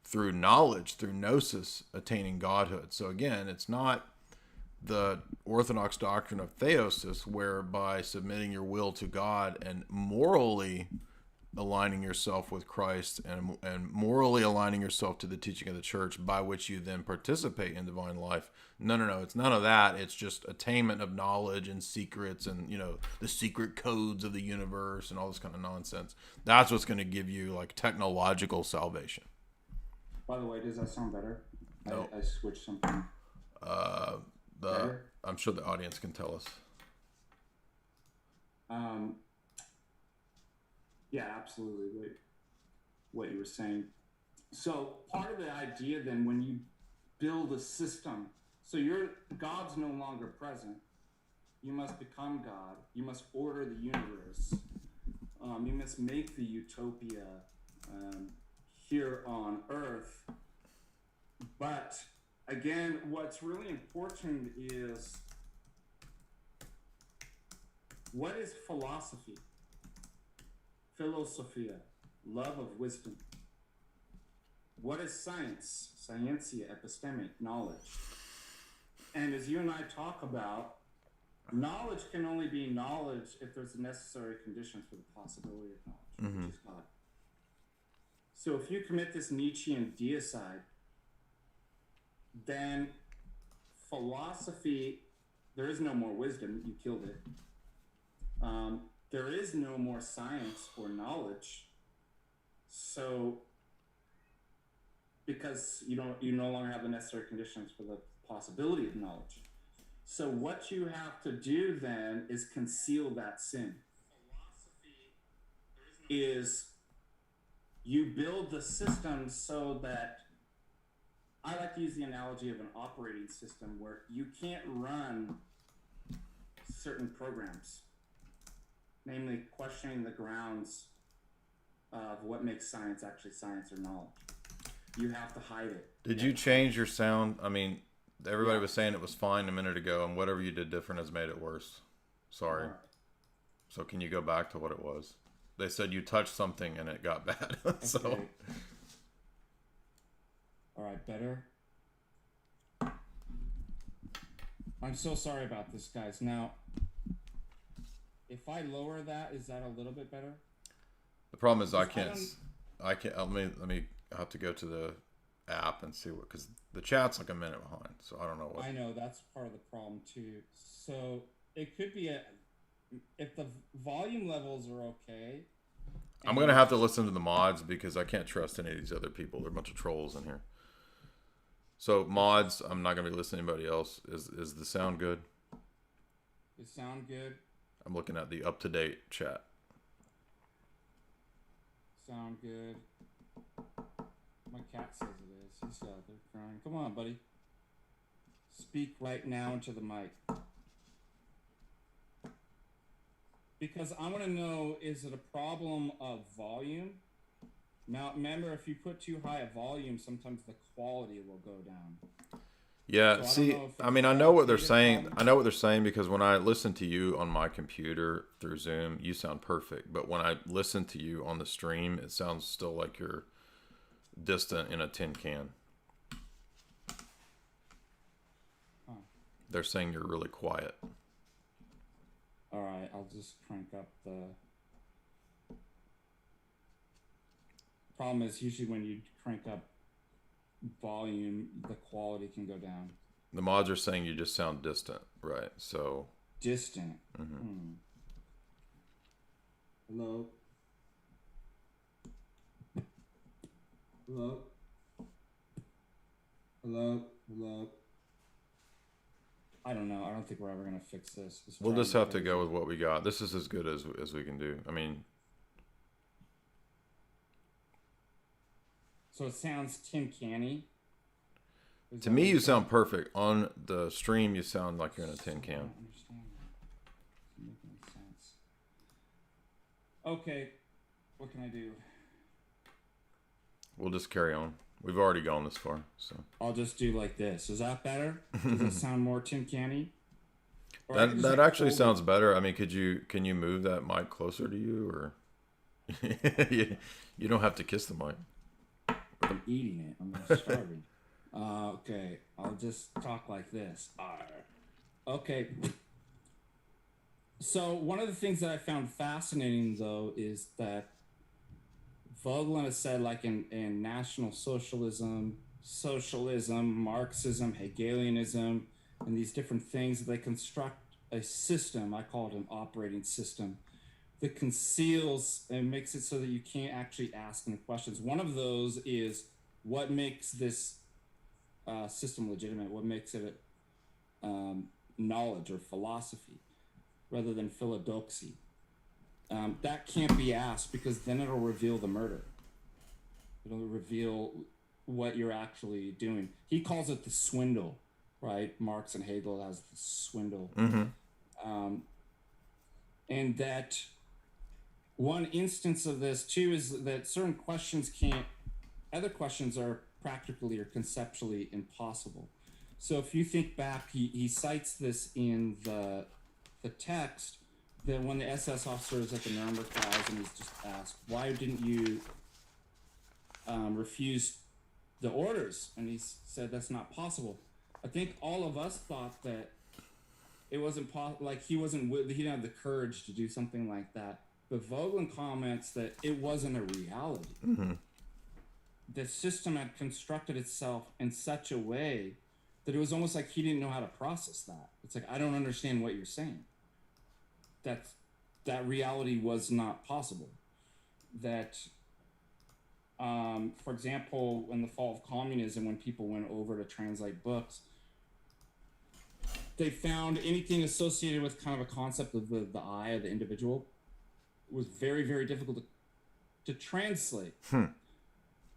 Through knowledge, through gnosis, attaining godhood. So again, it's not the orthodox doctrine of theosis, whereby submitting your will to God and morally aligning yourself with Christ and morally aligning yourself to the teaching of the church, by which you then participate in divine life. No. It's none of that. It's just attainment of knowledge and secrets and, the secret codes of the universe and all this kind of nonsense. That's what's going to give you like technological salvation. By the way, does that sound better? No. I switched something. Better? I'm sure the audience can tell us. Yeah, absolutely. What you were saying. So part of the idea then, when you build a system, so God's no longer present. You must become God. You must order the universe. You must make the utopia here on Earth. But again, what's really important is, what is philosophy? Philosophia, love of wisdom. What is science? Scientia, epistemic, knowledge. And as you and I talk about, knowledge can only be knowledge if there's the necessary conditions for the possibility of knowledge, which is God. So if you commit this Nietzschean deicide, then philosophy, there is no more wisdom, you killed it. There is no more science or knowledge. So, because you no longer have the necessary conditions for the possibility of knowledge. So what you have to do then is conceal that sin. Philosophy is, you build the system so that, I like to use the analogy of an operating system where you can't run certain programs, namely questioning the grounds of what makes science actually science or knowledge. You have to hide it. Did you change your sound? I mean, everybody was saying it was fine a minute ago, and whatever you did different has made it worse. Sorry. Right. So can you go back to what it was? They said you touched something and it got bad. So. Okay. All right, better. I'm so sorry about this, guys. Now, if I lower that, is that a little bit better? The problem is I can't. Let me. I have to go to the app and see what, because the chat's like a minute behind, so I don't know what. I know that's part of the problem too. So it could be if the volume levels are okay. I'm gonna have to listen to the mods because I can't trust any of these other people. They're a bunch of trolls in here. So mods, I'm not gonna be listening to anybody else. Is the sound good? It sound good? I'm looking at the up-to-date chat. Sound good. My cat says it is. He's out there crying. Come on, buddy. Speak right now into the mic. Because I want to know, is it a problem of volume? Now, remember, if you put too high a volume, sometimes the quality will go down. Yeah, So see, I mean, I know what they're saying. problem. I know what they're saying because when I listen to you on my computer through Zoom, you sound perfect. But when I listen to you on the stream, it sounds still like you're distant in a tin can. Huh. They're saying you're really quiet. All right, I'll just crank up the... Problem is, usually when you crank up volume, the quality can go down. The mods are saying you just sound distant, right? So Distant. Hello? Hello? Hello? Hello? I don't know. I don't think we're ever going to fix this. we'll just have to go with what we got. This is as good as we can do. I mean, so it sounds tin canny. to me, you sound perfect. On the stream, you sound like you're in a tin I can. don't understand that. Doesn't make any sense. Okay. What can I do? We'll just carry on. We've already gone this far, so. I'll just do like this. Is that better? Does it sound more tin canny? Or I could just, That like, actually hold sounds better. I mean, can you move that mic closer to you, or you don't have to kiss the mic. I'm eating it. I'm starving. Okay, I'll just talk like this. Okay. So one of the things that I found fascinating, though, is that Vogelin has said, like in National Socialism, Marxism, Hegelianism, and these different things, they construct a system. I call it an operating system that conceals and makes it so that you can't actually ask any questions. One of those is what makes this system legitimate, what makes it knowledge or philosophy rather than philodoxy. That can't be asked, because then it'll reveal the murder. It'll reveal what you're actually doing. He calls it the swindle, right? Marx and Hegel has the swindle. And that one instance of this too is that certain questions other questions are practically or conceptually impossible. So if you think back, he cites this in the text, that when the SS officer is at the Nuremberg and he's just asked, why didn't you refuse the orders? And he said, that's not possible. I think all of us thought that it wasn't like he didn't have the courage to do something like that. But Vogelin comments that it wasn't a reality. The system had constructed itself in such a way that it was almost like he didn't know how to process that. It's like, I don't understand what you're saying. That reality was not possible. That, for example, in the fall of communism, when people went over to translate books, they found anything associated with kind of a concept of the I, of the individual, was very, very difficult to translate.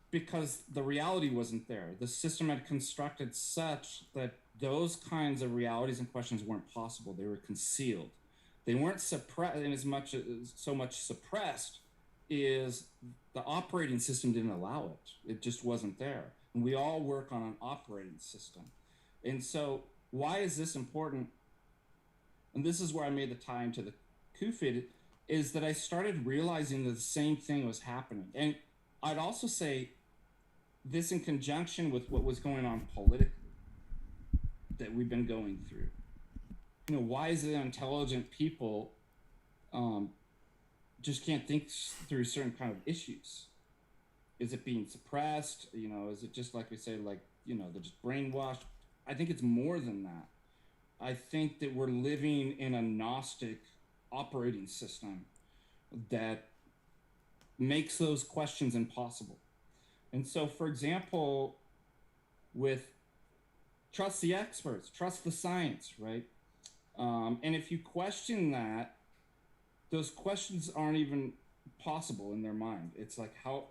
Because the reality wasn't there. The system had constructed such that those kinds of realities and questions weren't possible. They were concealed. They weren't suppressed, in as much so much suppressed is the operating system didn't allow it. It just wasn't there. And we all work on an operating system. And so why is this important? And this is where I made the tie into the Kufid, is that I started realizing that the same thing was happening. And I'd also say this in conjunction with what was going on politically that we've been going through. You know, why is it that intelligent people just can't think through certain kind of issues? Is it being suppressed? You know, is it just like we say, like, you know, they're just brainwashed? I think it's more than that. I think that we're living in a Gnostic operating system that makes those questions impossible. And so, for example, with trust the experts, trust the science, right? And if you question that, those questions aren't even possible in their mind. It's like, how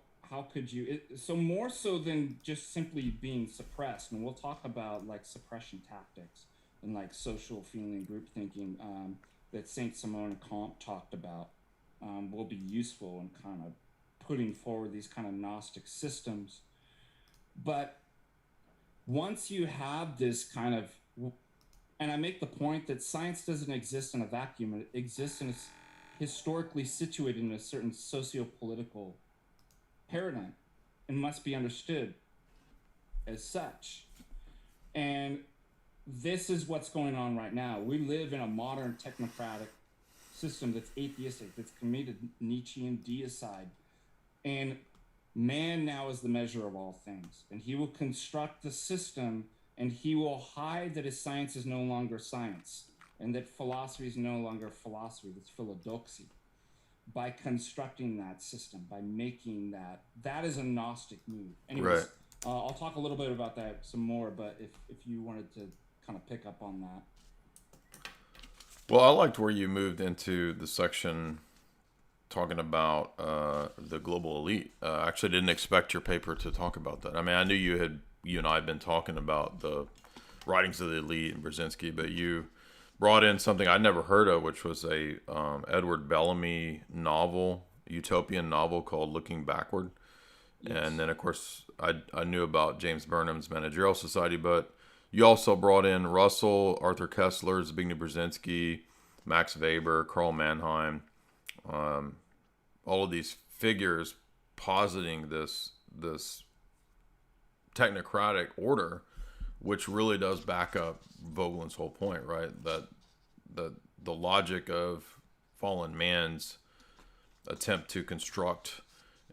could you? So more so than just simply being suppressed. And we'll talk about like suppression tactics and like social feeling, group thinking that Saint Simon and Comte talked about will be useful in kind of putting forward these kind of Gnostic systems. But once you have this kind of, and I make the point that science doesn't exist in a vacuum, it exists in historically situated in a certain socio-political paradigm and must be understood as such. And this is what's going on right now. We live in a modern technocratic system that's atheistic, that's committed Nietzschean deicide. And man now is the measure of all things. And he will construct the system, and he will hide that his science is no longer science, and that philosophy is no longer philosophy, that's philodoxy, by constructing that system, by making that is a Gnostic move. Anyways, Right. I'll talk a little bit about that some more, but if you wanted to kind of pick up on that. Well, I liked where you moved into the section talking about the global elite. I actually didn't expect your paper to talk about that. I mean, I knew you and I had been talking about the writings of the elite and Brzezinski, but you brought in something I'd never heard of, which was a Edward Bellamy novel, utopian novel called Looking Backward. Yes. And then, of course, I knew about James Burnham's Managerial Society, but You also brought in Russell, Arthur Koestler, Zbigniew Brzezinski, Max Weber, Karl Mannheim, all of these figures positing this technocratic order, which really does back up Vogelin's whole point, right? That the logic of fallen man's attempt to construct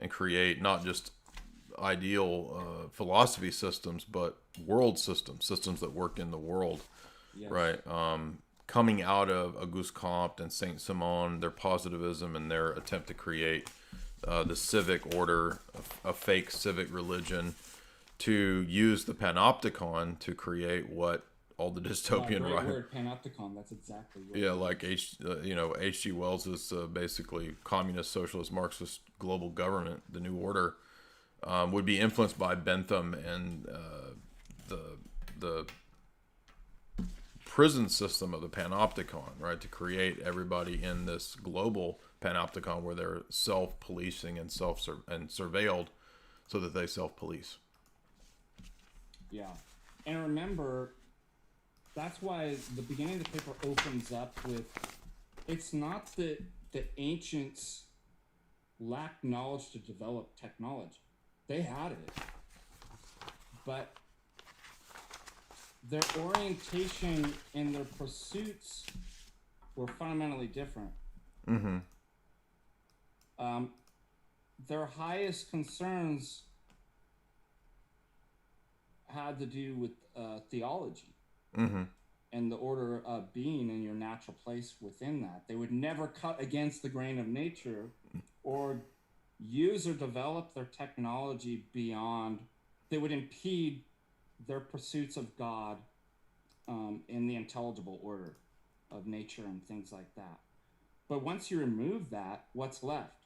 and create not just ideal philosophy systems, but world systems that work in the world, Yes. right? Coming out of Auguste Comte and Saint Simon, their positivism and their attempt to create the civic order, a fake civic religion, to use the panopticon to create what all the dystopian Great writers. word, panopticon. That's exactly what. Yeah, like H.G. Wells is basically communist, socialist, Marxist global government, the new order, would be influenced by Bentham and the prison system of the panopticon, right? To create everybody in this global panopticon where they're self-policing and surveilled, so that they self-police. Yeah, and remember, that's why the beginning of the paper opens up with, it's not that the ancients lacked knowledge to develop technology. They had it. But their orientation and their pursuits were fundamentally different. Mm-hmm. Their highest concerns had to do with theology. Mm-hmm. And the order of being in your natural place within that. They would never cut against the grain of nature or use or develop their technology beyond. They would impede their pursuits of God in the intelligible order of nature and things like that. But once you remove that, what's left?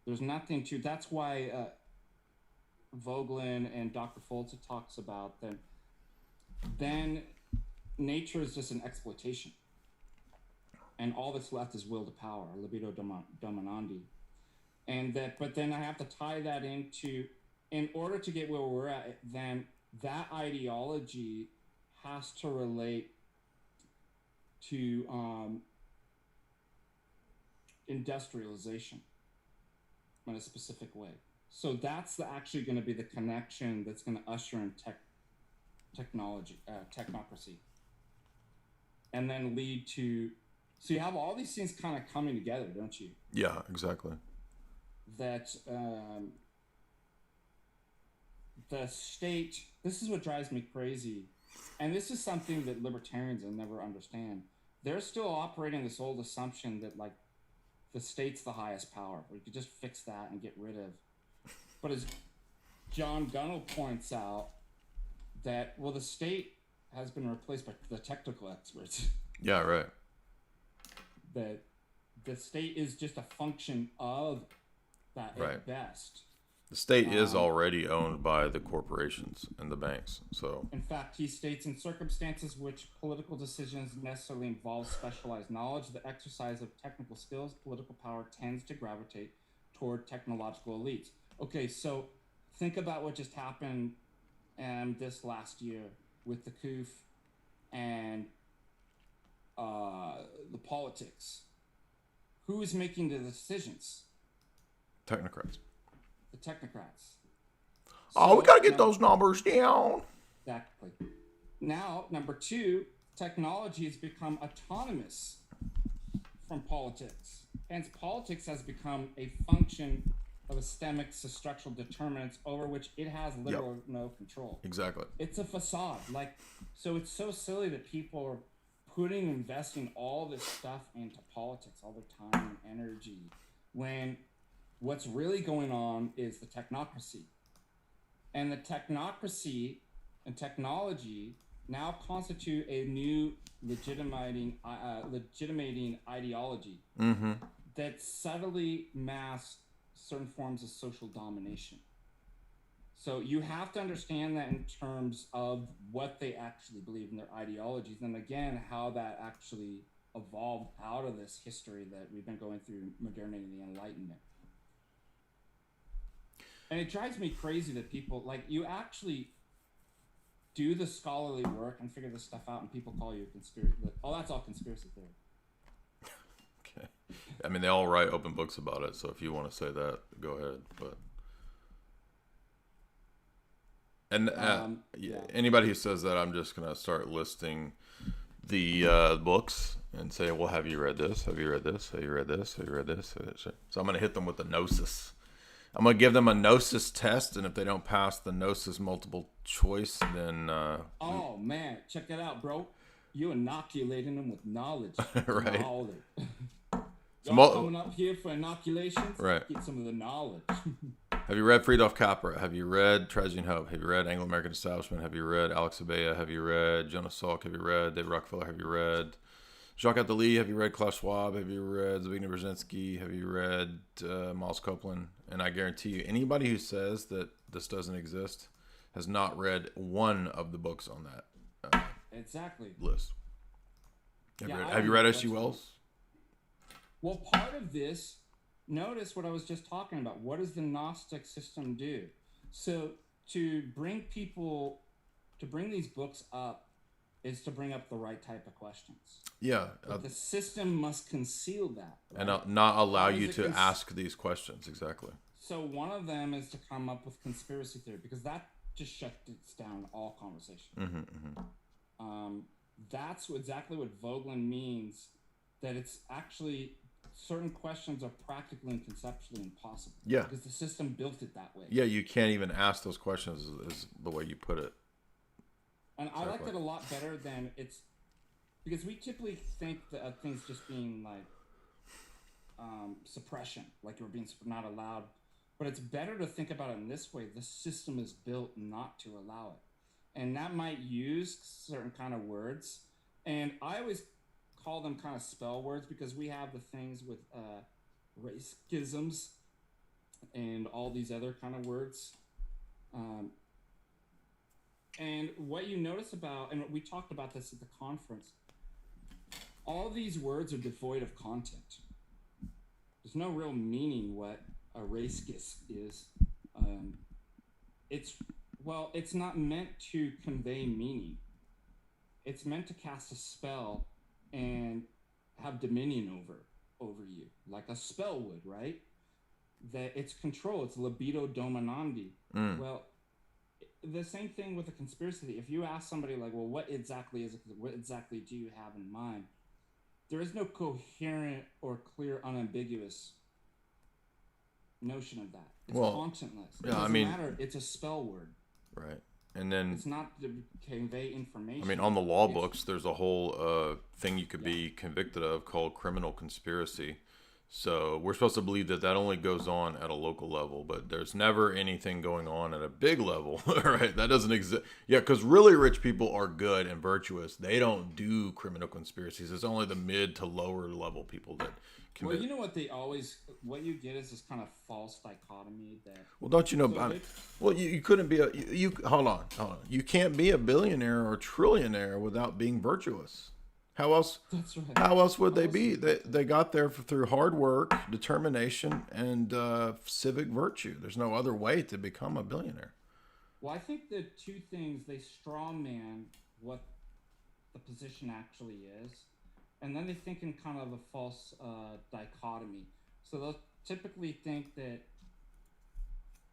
There's nothing to. That's why Vogelin and Dr. Foltz talks about that. Then nature is just an exploitation, and all that's left is will to power, libido dominandi, and that. But then I have to tie that into, in order to get where we're at, then that ideology has to relate to industrialization in a specific way. So that's actually going to be the connection that's going to usher in technology, technocracy, and then lead to. So you have all these things kind of coming together, don't you? Yeah, exactly. That the state. This is what drives me crazy, and this is something that libertarians will never understand. They're still operating this old assumption that like the state's the highest power. We could just fix that and get rid of. But as John Gunnell points out, that, well, the state has been replaced by the technical experts. Yeah, right. That the state is just a function of that Right. at best. The state is already owned by the corporations and the banks. So, In fact, he states, in circumstances which political decisions necessarily involve specialized knowledge, the exercise of technical skills, political power tends to gravitate toward technological elites. Okay, so think about what just happened this last year with the coup and the politics. Who is making the decisions? technocrats. The technocrats. Oh, we So, got to get now- those numbers down. Exactly. Now, number two, technology has become autonomous from politics. Hence, politics has become a function of epistemic structural determinants over which it has little or no control. Exactly. It's a facade. So it's so silly that people are investing all this stuff into politics, all their time and energy, when what's really going on is the technocracy. And the technocracy and technology now constitute a new legitimating ideology Mm-hmm. that subtly masks certain forms of social domination. So you have to understand that in terms of what they actually believe in their ideologies, and again, how that actually evolved out of this history that we've been going through, modernity and the Enlightenment. And it drives me crazy that people, like, you actually, do the scholarly work and figure this stuff out, and people call you a conspiracy. Oh, that's all conspiracy theory. Okay. I mean, they all write open books about it, so if you want to say that, go ahead. But anybody who says that, I'm just gonna start listing the books and say, well, have you read this? Have you read this? Have you read this? Have you read this? So I'm gonna hit them with the gnosis. I'm gonna give them a gnosis test, and if they don't pass the gnosis multiple choice, then oh man, check that out, bro. You inoculating them with knowledge. Right. Knowledge. So Y'all coming up here for inoculations? Right. Get some of the knowledge. Have you read Friedrich Capra? Have you read Tragedy and Hope? Have you read Anglo-American Establishment? Have you read Alex Abaya? Have you read Jonas Salk? Have you read David Rockefeller? Have you read Jacques Attali? Have you read Klaus Schwab? Have you read Zbigniew Brzezinski? Have you read Miles Copeland? And I guarantee you, anybody who says that this doesn't exist has not read one of the books on that exactly list. Have you read S.G. Wells? Well, part of this, notice what I was just talking about. What does the Gnostic system do? So to bring these books up is to bring up the right type of questions. Yeah. But the system must conceal that. Right? And not allow you to ask these questions. Exactly. So one of them is to come up with conspiracy theory, because that just shuts down all conversation. Mm-hmm. That's exactly what Vogelin means, that it's actually certain questions are practically and conceptually impossible. Yeah. Because the system built it that way. Yeah, you can't even ask those questions is the way you put it. And I like that a lot better than it's... Because we typically think that things just being like suppression, like you're being not allowed. But it's better to think about it in this way. The system is built not to allow it. And that might use certain kind of words. And I always call them kind of spell words, because we have the things with race-isms and all these other kind of words. And what you notice about, and we talked about this at the conference, all these words are devoid of content. There's no real meaning what a race-ist is. It's not meant to convey meaning. It's meant to cast a spell and have dominion over you, like a spell would, right? That it's control, it's libido dominandi. Well, the same thing with a conspiracy. If you ask somebody like, well, what exactly is it? What exactly do you have in mind? There is no coherent or clear, unambiguous notion of that. It's contentless. It doesn't matter. It's a spell word. Right. And then it's not to convey information. I mean, on the law books, there's a whole thing you could be convicted of called criminal conspiracy. So we're supposed to believe that only goes on at a local level, but there's never anything going on at a big level, right? That doesn't exist. Yeah, because really rich people are good and virtuous. They don't do criminal conspiracies. It's only the mid to lower level people that commit. Well, you know what you get is this kind of false dichotomy that... Well, don't you know... You couldn't be hold on. You can't be a billionaire or trillionaire without being virtuous. How else? That's right. How else would they be? They got there through hard work, determination, and civic virtue. There's no other way to become a billionaire. Well, I think the two things, they strawman what the position actually is, and then they think in kind of a false dichotomy. So they'll typically think that.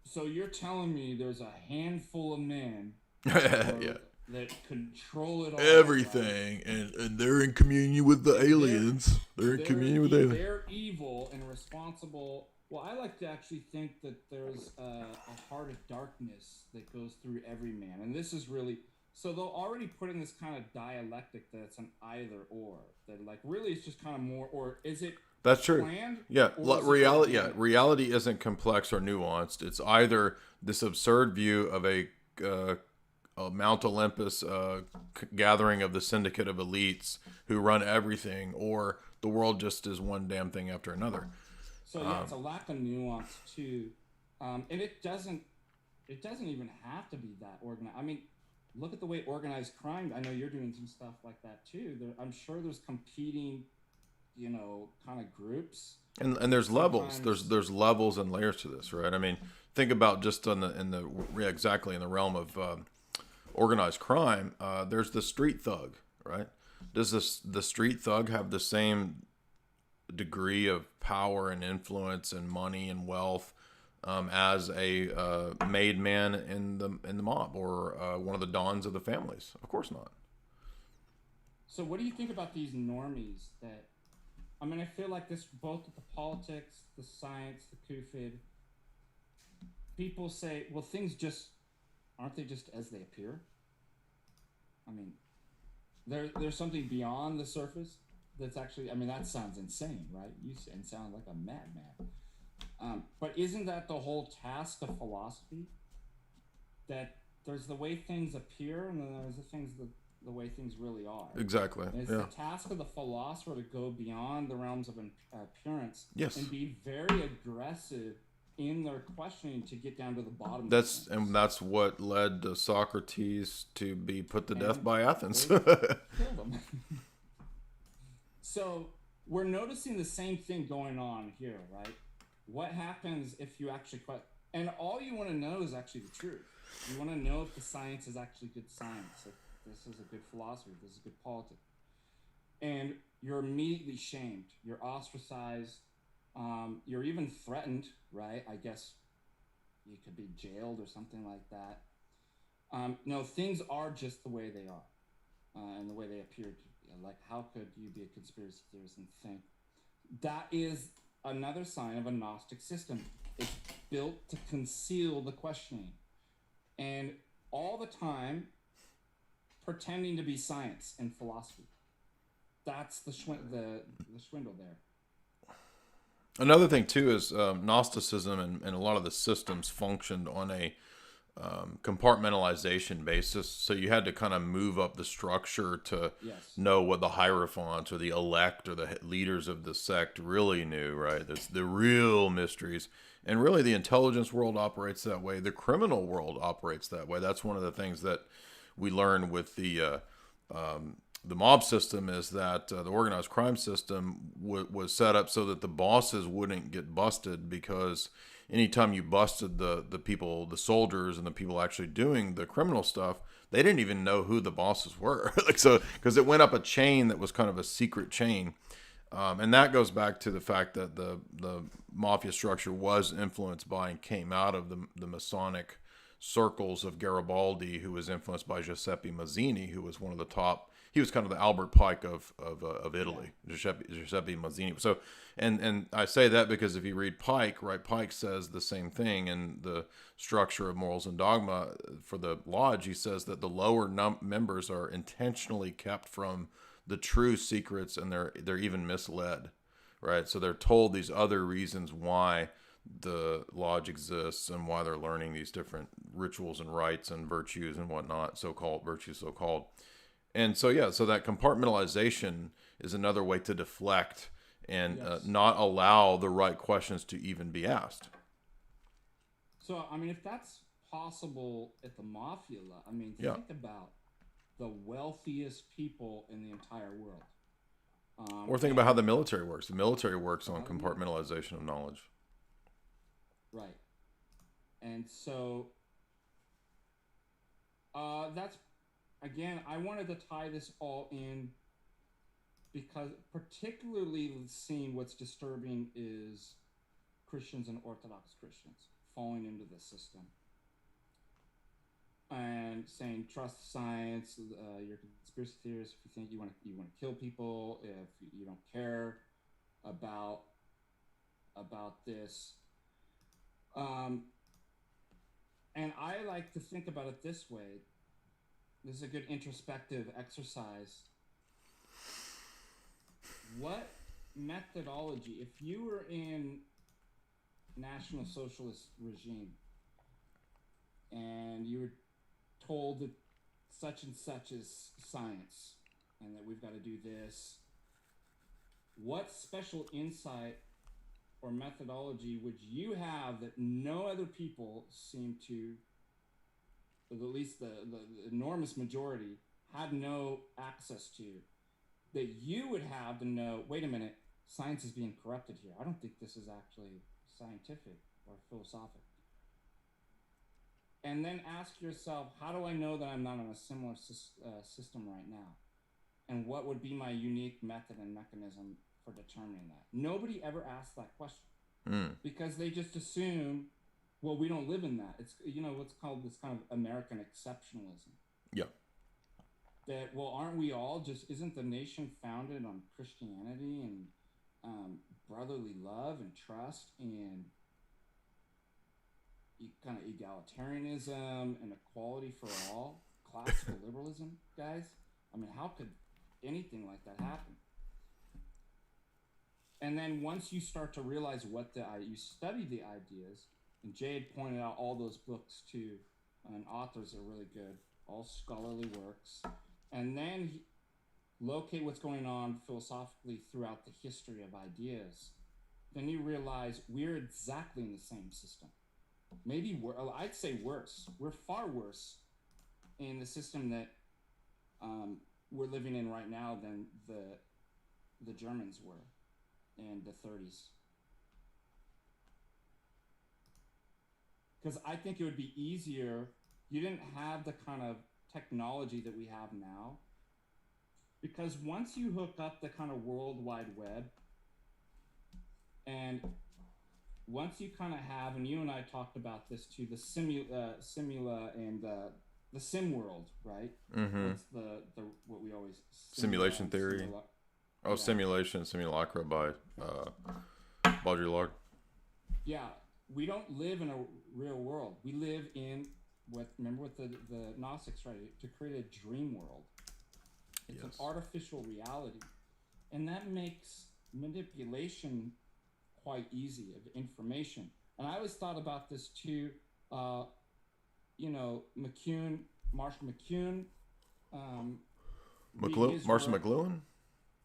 So you're telling me there's a handful of men. Yeah. That control it all. Everything, right? and they're in communion with the aliens. They're in communion with aliens. They're evil and responsible. Well, I like to actually think that there's a heart of darkness that goes through every man. And this is really... So they'll already put in this kind of dialectic that it's an either or. That like really it's just kind of more... Or is it... That's true. Planned, yeah, reality. Yeah, reality isn't complex or nuanced. It's either this absurd view of a Mount Olympus gathering of the syndicate of elites who run everything, or the world just is one damn thing after another. So yeah, it's a lack of nuance too, and it doesn't even have to be that organized. I mean, look at the way organized crime. I know you're doing some stuff like that too. I'm sure there's competing, kind of groups. And there's levels. There's levels and layers to this, right? I mean, think about just in the realm of organized crime, there's the street thug, right? Does the street thug have the same degree of power and influence and money and wealth as a made man in the mob or one of the dons of the families? Of course not. So what do you think about these normies that, I mean, I feel like this, both with the politics, the science, the kufid, people say, well, things just, aren't they just as they appear? I mean, there's something beyond the surface that's actually, I mean, that sounds insane, right? You sound like a madman. But isn't that the whole task of philosophy? That there's the way things appear, and then there's the way things really are. Exactly. And it's the task of the philosopher to go beyond the realms of appearance, yes, and be very aggressive in their questioning to get down to the bottom. That's what led to Socrates to be put to death by Athens. Killed him. So we're noticing the same thing going on here, right? What happens if you actually and all you want to know is actually the truth. You want to know if the science is actually good science, if this is a good philosophy, if this is good politics. And you're immediately shamed. You're ostracized. You're even threatened, right? I guess you could be jailed or something like that. No, things are just the way they are, and the way they appear to be. Like, how could you be a conspiracy theorist and think? That is another sign of a Gnostic system. It's built to conceal the questioning, and all the time pretending to be science and philosophy. That's the swindle there. Another thing too is Gnosticism and a lot of the systems functioned on a compartmentalization basis. So you had to kind of move up the structure to know what the hierophants or the elect or the leaders of the sect really knew, right? That's the real mysteries. And really the intelligence world operates that way. The criminal world operates that way. That's one of the things that we learned with the mob system, is that the organized crime system was set up so that the bosses wouldn't get busted, because anytime you busted the people, the soldiers and the people actually doing the criminal stuff, they didn't even know who the bosses were. Because it went up a chain that was kind of a secret chain. And that goes back to the fact that the mafia structure was influenced by and came out of the Masonic circles of Garibaldi, who was influenced by Giuseppe Mazzini, who was one of the top. He was kind of the Albert Pike of Italy, Giuseppe Mazzini. So, and I say that because if you read Pike, right, Pike says the same thing in the structure of Morals and Dogma for the Lodge. He says that the lower members are intentionally kept from the true secrets, and they're even misled, right? So they're told these other reasons why the lodge exists and why they're learning these different rituals and rites and virtues and whatnot, so-called virtues, so-called. And so, yeah, so that compartmentalization is another way to deflect and not allow the right questions to even be asked. So, I mean, if that's possible at the mafia level, I mean, think about the wealthiest people in the entire world. Or think about how the military works. The military works on compartmentalization of knowledge. Right. And so that's, again, I wanted to tie this all in because particularly seeing what's disturbing is Christians and Orthodox Christians falling into this system and saying trust science. You're a conspiracy theorist if you think you want to kill people, if you don't care about this. And I like to think about it this way. This is a good introspective exercise. What methodology, if you were in National Socialist regime and you were told that such and such is science and that we've got to do this, what special insight or methodology would you have that no other people seem to, or at least the enormous majority, had no access to, that you would have to know, wait a minute, science is being corrupted here. I don't think this is actually scientific or philosophic. and then ask yourself, how do I know that I'm not on a similar system right now? And what would be my unique method and mechanism for determining that? Nobody ever asks that question because they just assume, well, we don't live in that. It's, you know, what's called this kind of American exceptionalism. Yeah. That, well, aren't we all just, isn't the nation founded on Christianity and brotherly love and trust and kind of egalitarianism and equality for all, classical liberalism, guys? I mean, how could anything like that happen? And then once you start to realize you study the ideas, and Jay had pointed out all those books too, and authors are really good, all scholarly works, and then locate what's going on philosophically throughout the history of ideas, then you realize we're exactly in the same system. Maybe I'd say worse. We're far worse in the system that we're living in right now than the Germans were in the 30s. Because I think it would be easier. You didn't have the kind of technology that we have now. Because once you hook up the kind of World Wide Web, and once you kind of have, and you and I talked about this too, the simula and the sim world, right? Mm-hmm. What's the what we always simulation theory? Simulacra by Baudrillard. Yeah, we don't live in a real world. We live in remember what the Gnostics, right? To create a dream world. It's an artificial reality, and that makes manipulation quite easy of information. And I always thought about this too. You know, Marshall McLuhan, Marshall McLuhan.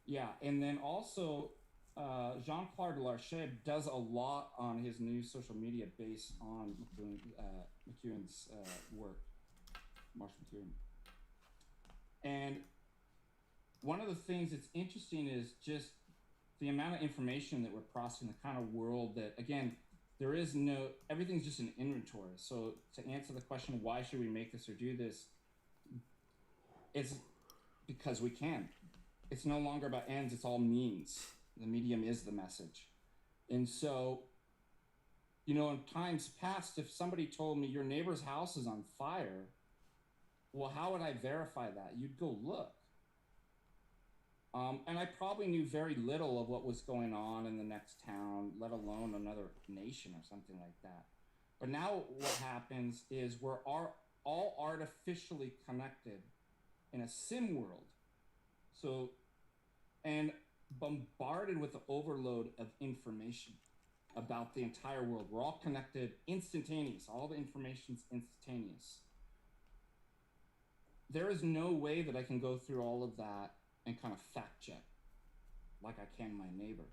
Yeah, and then also Jean-Claude Larcher does a lot on his new social media based on McLuhan's work, Marshall McLuhan. And one of the things that's interesting is just the amount of information that we're processing, the kind of world that, again, everything's just an inventory. So to answer the question, why should we make this or do this? It's because we can. It's no longer about ends, it's all means. The medium is the message. And so, you know, in times past, if somebody told me your neighbor's house is on fire, well, how would I verify that? You'd go look. And I probably knew very little of what was going on in the next town, let alone another nation or something like that. But now what happens is we're all artificially connected in a sim world. So, and bombarded with the overload of information about the entire world. We're all connected, instantaneous. All the information's instantaneous. There is no way that I can go through all of that and kind of fact check like I can my neighbor.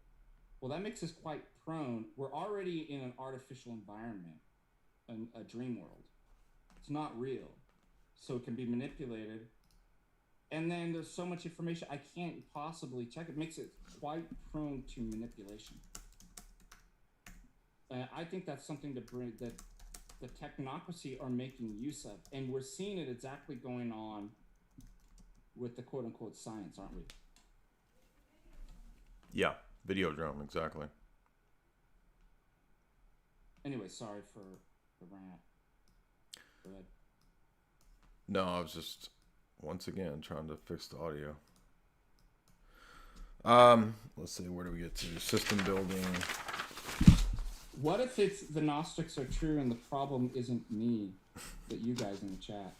Well, that makes us quite prone. We're already in an artificial environment, a dream world. It's not real, so it can be manipulated. And then there's so much information I can't possibly check. It makes it quite prone to manipulation. And I think that's something to bring that the technocracy are making use of, and we're seeing it exactly going on with the quote-unquote science, aren't we? Yeah, Videodrome, exactly. Anyway, sorry for the rant. Go ahead. No, I was just, once again, trying to fix the audio. Let's see, where do we get to? System building. What if it's the Gnostics are true and the problem isn't me, but you guys in the chat?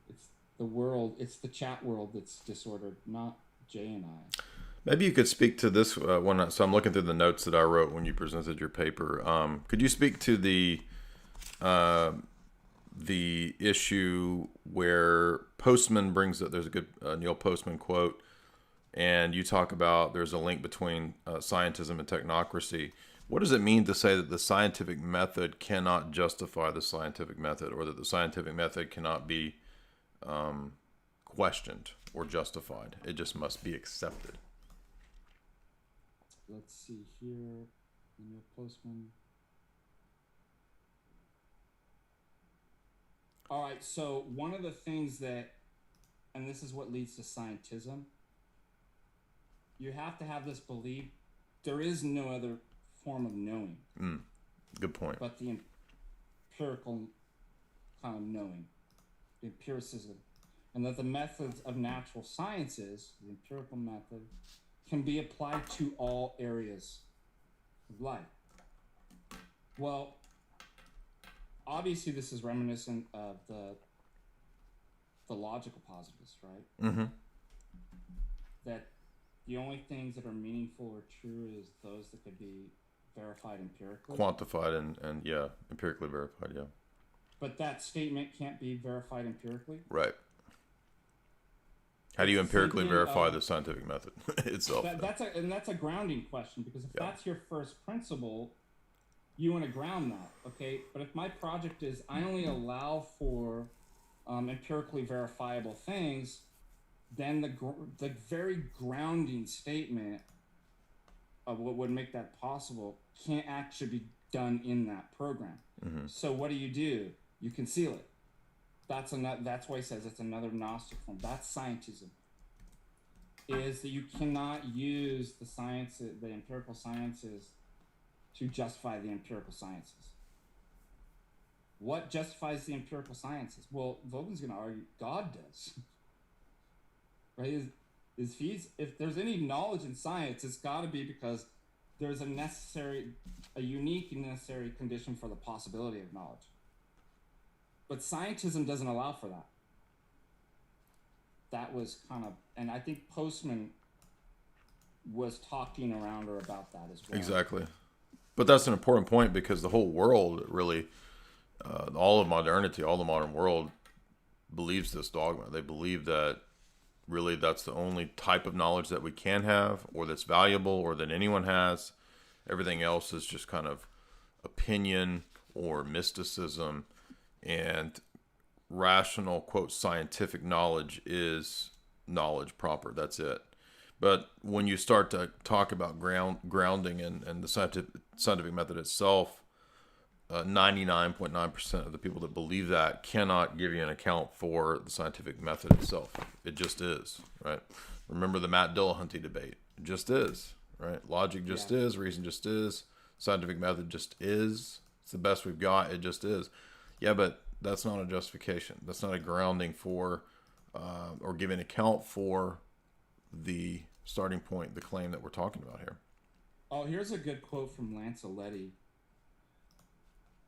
It's the world, it's the chat world that's disordered, not Jay and I. Maybe you could speak to this one. So I'm looking through the notes that I wrote when you presented your paper. Could you speak to the issue where Postman brings up, there's a good Neil Postman quote, and you talk about there's a link between scientism and technocracy. What does it mean to say that the scientific method cannot justify the scientific method, or that the scientific method cannot be questioned or justified? It just must be accepted. Let's see here. Neil Postman. All right, so one of the things that, and this is what leads to scientism, you have to have this belief there is no other form of knowing. Good point. But the empirical kind of knowing, the empiricism, and that the methods of natural sciences, the empirical method, can be applied to all areas of life. Well, obviously this is reminiscent of the logical positivists, right? Mm-hmm. That the only things that are meaningful or true is those that could be verified empirically. Quantified and yeah, empirically verified, yeah. But that statement can't be verified empirically? Right. How do you empirically verify the scientific method itself? That's a grounding question, because if that's your first principle, you want to ground that, okay? But if my project is I only allow for empirically verifiable things, then the very grounding statement of what would make that possible can't actually be done in that program. Mm-hmm. So what do? You conceal it. That's why he says it's another Gnostic form. That's Scientism. Is that you cannot use the empirical sciences to justify the empirical sciences. What justifies the empirical sciences? Well, Vogelin's going to argue God does. Right? If there's any knowledge in science, it's got to be because there's a unique and necessary condition for the possibility of knowledge. But scientism doesn't allow for that. That was kind of, and I think Postman was talking around her about that as well. Exactly. But that's an important point, because the whole world really, all of modernity, all the modern world believes this dogma. They believe that really that's the only type of knowledge that we can have, or that's valuable, or that anyone has. Everything else is just kind of opinion or mysticism, and rational, quote, scientific knowledge is knowledge proper. That's it. But when you start to talk about grounding and the scientific method itself, 99.9% of the people that believe that cannot give you an account for the scientific method itself. It just is, right? Remember the Matt Dillahunty debate. It just is, right? Logic just is. Reason just is. Scientific method just is. It's the best we've got. It just is. Yeah, but that's not a justification. That's not a grounding for or giving account for the starting point, the claim that we're talking about here. Oh, here's a good quote from Lancelletti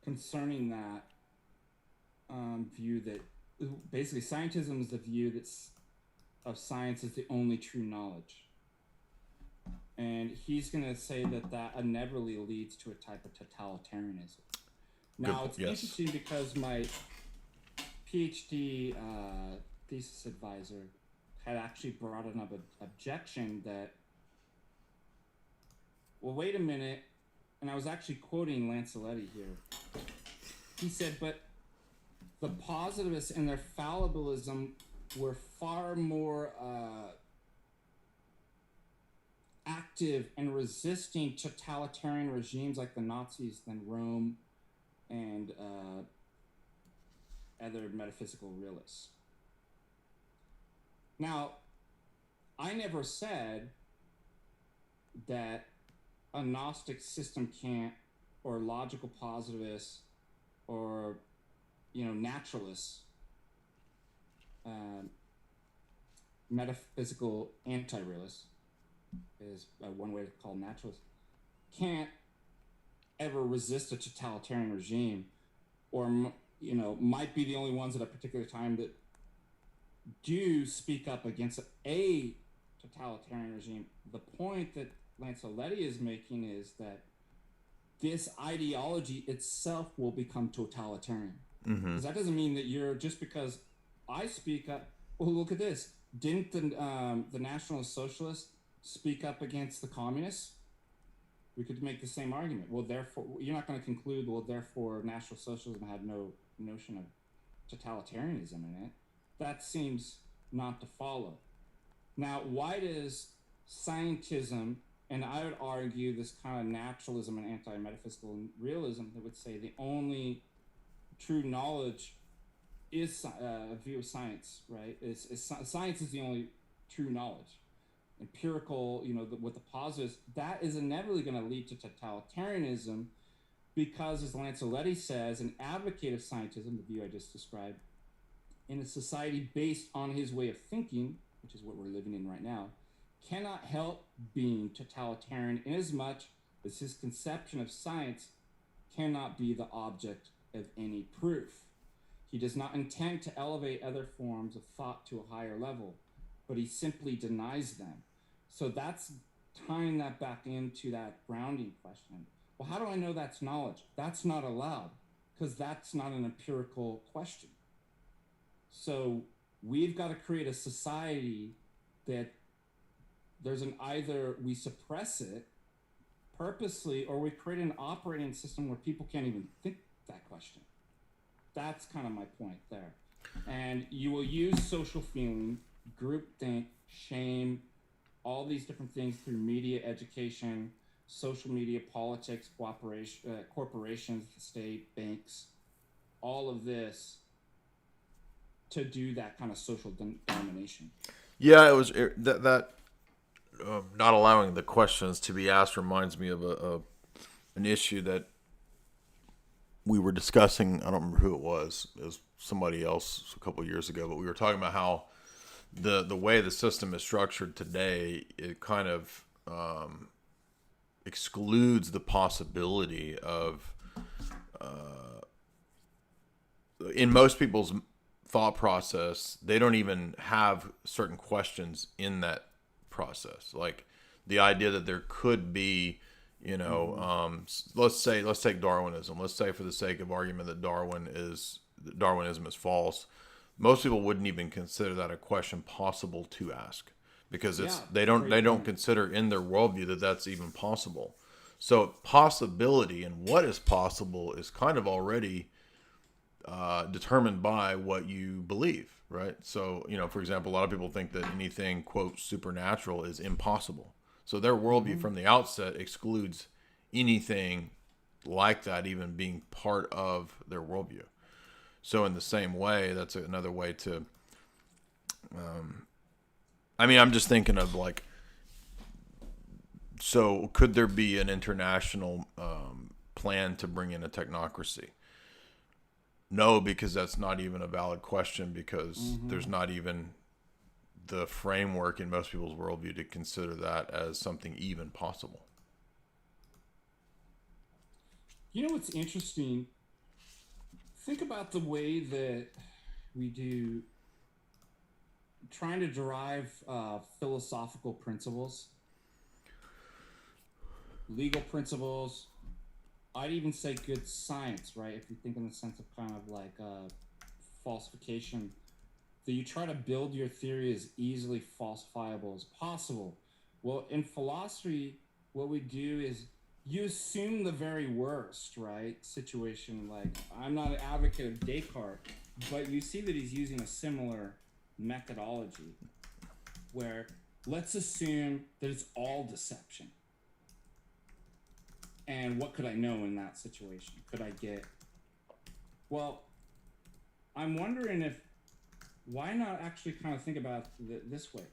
concerning that view that basically scientism is the view of science is the only true knowledge. And he's going to say that inevitably leads to a type of totalitarianism. Now, it's interesting because my PhD thesis advisor had actually brought up an objection that, well, wait a minute, and I was actually quoting Lancelletti here. He said, but the positivists and their fallibilism were far more active in resisting totalitarian regimes like the Nazis than Rome and other metaphysical realists. Now, I never said that a Gnostic system can't, or logical positivists, or naturalists, metaphysical anti-realists is one way to call naturalists, can't ever resist a totalitarian regime, or might be the only ones at a particular time that do speak up against a totalitarian regime. The point that Lancelletti is making is that this ideology itself will become totalitarian. Because that doesn't mean that you're, just because I speak up. Well, look at this. Didn't the National Socialists speak up against the communists? We could make the same argument. Well, therefore, you're not going to conclude, well, therefore, National Socialism had no notion of totalitarianism in it. That seems not to follow. Now, why does scientism, and I would argue this kind of naturalism and anti-metaphysical realism that would say the only true knowledge is a view of science, right? Science is the only true knowledge. Empirical, with the positives, that is inevitably going to lead to totalitarianism, because, as Lancelotti says, an advocate of scientism, the view I just described, in a society based on his way of thinking, which is what we're living in right now, cannot help being totalitarian inasmuch as his conception of science cannot be the object of any proof. He does not intend to elevate other forms of thought to a higher level, but he simply denies them. So that's tying that back into that grounding question. Well, how do I know that's knowledge? That's not allowed, because that's not an empirical question. So we've got to create a society that there's an either we suppress it purposely, or we create an operating system where people can't even think that question. That's kind of my point there. And you will use social feeling, groupthink, shame, all these different things through media education, social media, politics, cooperation, corporations, the state, banks, all of this to do that kind of social domination. Yeah, it was that not allowing the questions to be asked reminds me of an issue that we were discussing. I don't remember who it was. It was somebody else a couple of years ago, but we were talking about how the way the system is structured today, it kind of excludes the possibility of, in most people's thought process, they don't even have certain questions in that process. Like the idea that there could be, let's take Darwinism. Let's say, for the sake of argument, that Darwinism is false. Most people wouldn't even consider that a question possible to ask, because they don't consider in their worldview that that's even possible. So possibility and what is possible is kind of already determined by what you believe, right? So, for example, a lot of people think that anything, quote, supernatural is impossible. So their worldview from the outset excludes anything like that even being part of their worldview. So in the same way, that's another way to, I'm just thinking of like, so could there be an international plan to bring in a technocracy? No, because that's not even a valid question, because there's not even the framework in most people's worldview to consider that as something even possible. You know what's interesting? Think about the way that we do trying to derive philosophical principles, legal principles. I'd even say good science, right? If you think in the sense of kind of like falsification, that you try to build your theory as easily falsifiable as possible. Well, in philosophy, what we do is you assume the very worst, right? Situation, like, I'm not an advocate of Descartes, but you see that he's using a similar methodology where let's assume that it's all deception. And what could I know in that situation? Could I get... Well, I'm wondering why not actually kind of think about this way?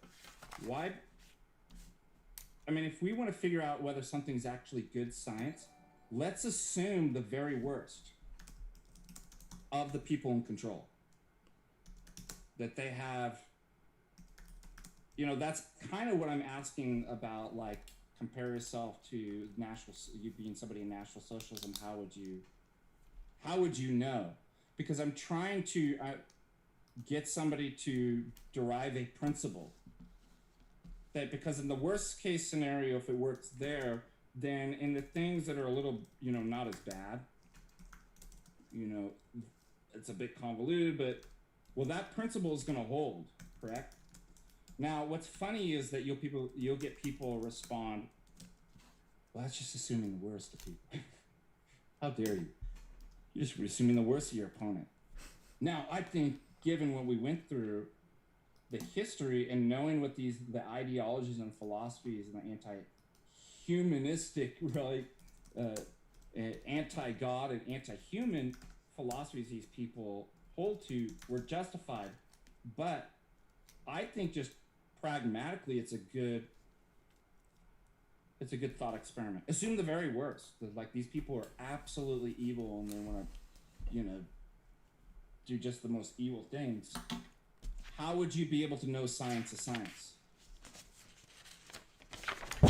Why... if we want to figure out whether something's actually good science, let's assume the very worst of the people in control. That they have... that's kind of what I'm asking about, like, compare yourself to you being somebody in National Socialism. How would you know? Because I'm trying to get somebody to derive a principle that, because in the worst case scenario, if it works there, then in the things that are a little, not as bad, it's a bit convoluted, but that principle is going to hold, correct? Now, what's funny is that you'll get people respond, well, that's just assuming the worst of people. How dare you? You're just assuming the worst of your opponent. Now, I think, given what we went through, the history, and knowing what the ideologies and philosophies and the anti-humanistic, really, anti-God and anti-human philosophies these people hold to were justified. But I think just pragmatically, it's a good thought experiment. Assume the very worst. That, like, these people are absolutely evil and they want to, do just the most evil things. How would you be able to know science is science?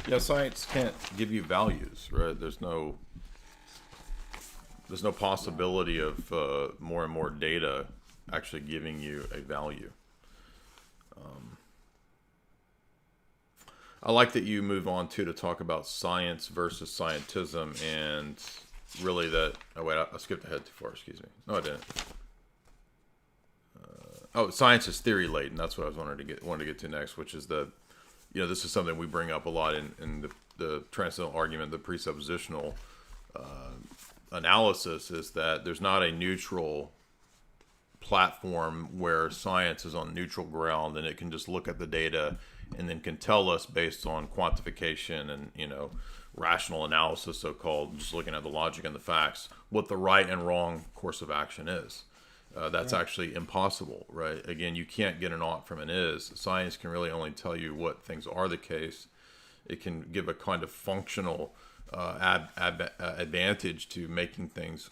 Yeah, science can't give you values, right? There's no possibility of more and more data actually giving you a value. I like that you move on to talk about science versus scientism, and really that. Oh wait, I skipped ahead too far. Excuse me. No, I didn't. Science is theory-laden. That's what I was wanted to get to next, which is the, this is something we bring up a lot in the transcendental argument, the presuppositional analysis, is that there's not a neutral platform where science is on neutral ground and it can just look at the data and then can tell us based on quantification and rational analysis, so-called, just looking at the logic and the facts, what the right and wrong course of action is. That's right. Actually impossible, right? Again, you can't get an ought from an is. Science can really only tell you what things are the case. It can give a kind of functional advantage to making things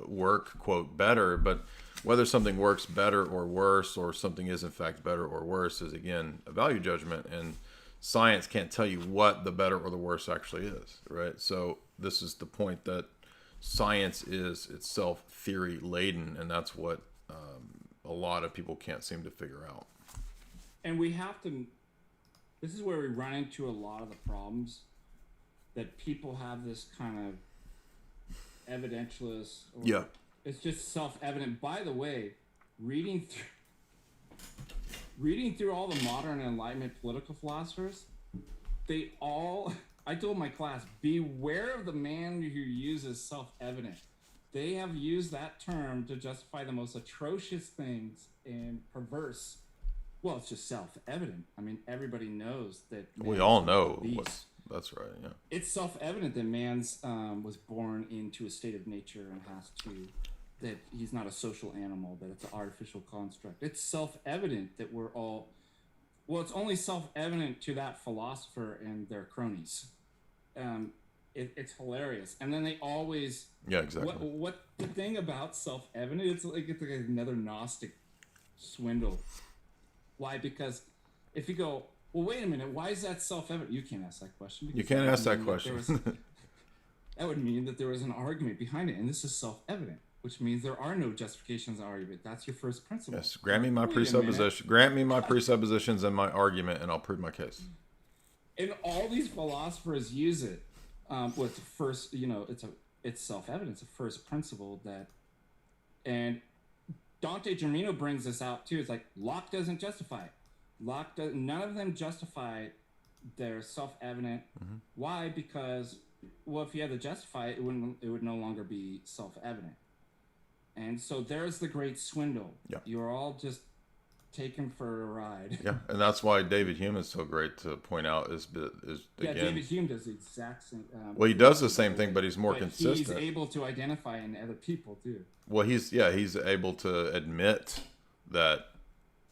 work, quote, better. But whether something works better or worse, or something is in fact better or worse, is again a value judgment. And science can't tell you what the better or the worse actually is, right? So this is the point, that science is itself theory-laden, and that's what a lot of people can't seem to figure out. And we have to, this is where we run into a lot of the problems, that people have this kind of evidentialist, or it's just self-evident. By the way, reading through all the modern Enlightenment political philosophers, I told my class, beware of the man who uses self-evident. They have used that term to justify the most atrocious things and perverse. Well, it's just self-evident. I mean, everybody knows that. We all know. That's right, yeah. It's self-evident that man's was born into a state of nature and that he's not a social animal, that it's an artificial construct. It's self-evident that we're all, it's only self-evident to that philosopher and their cronies. It's hilarious. And then they always... Yeah, exactly. What the thing about self-evident, it's like another Gnostic swindle. Why? Because if you go, well, wait a minute, why is that self-evident? You can't ask that question. You can't ask that question. That would mean that there was an argument behind it, and this is self-evident, which means there are no justifications of argument. That's your first principle. Yes, grant me my presupposition. Grant me my presuppositions and my argument, and I'll prove my case. And all these philosophers use it. It's first, it's self-evident. It's a first principle that, and Dante Germino brings this out too. It's like Locke doesn't justify it. None of them justify their self-evident. Mm-hmm. Why? Because, if you had to justify it, it would no longer be self-evident. And so there's the great swindle. Yeah. You're all just taken for a ride. Yeah, and that's why David Hume is so great to point out. Is again, David Hume does the exact same. He does the same thing, but he's more consistent. He's able to identify in other people too. Well, he's able to admit that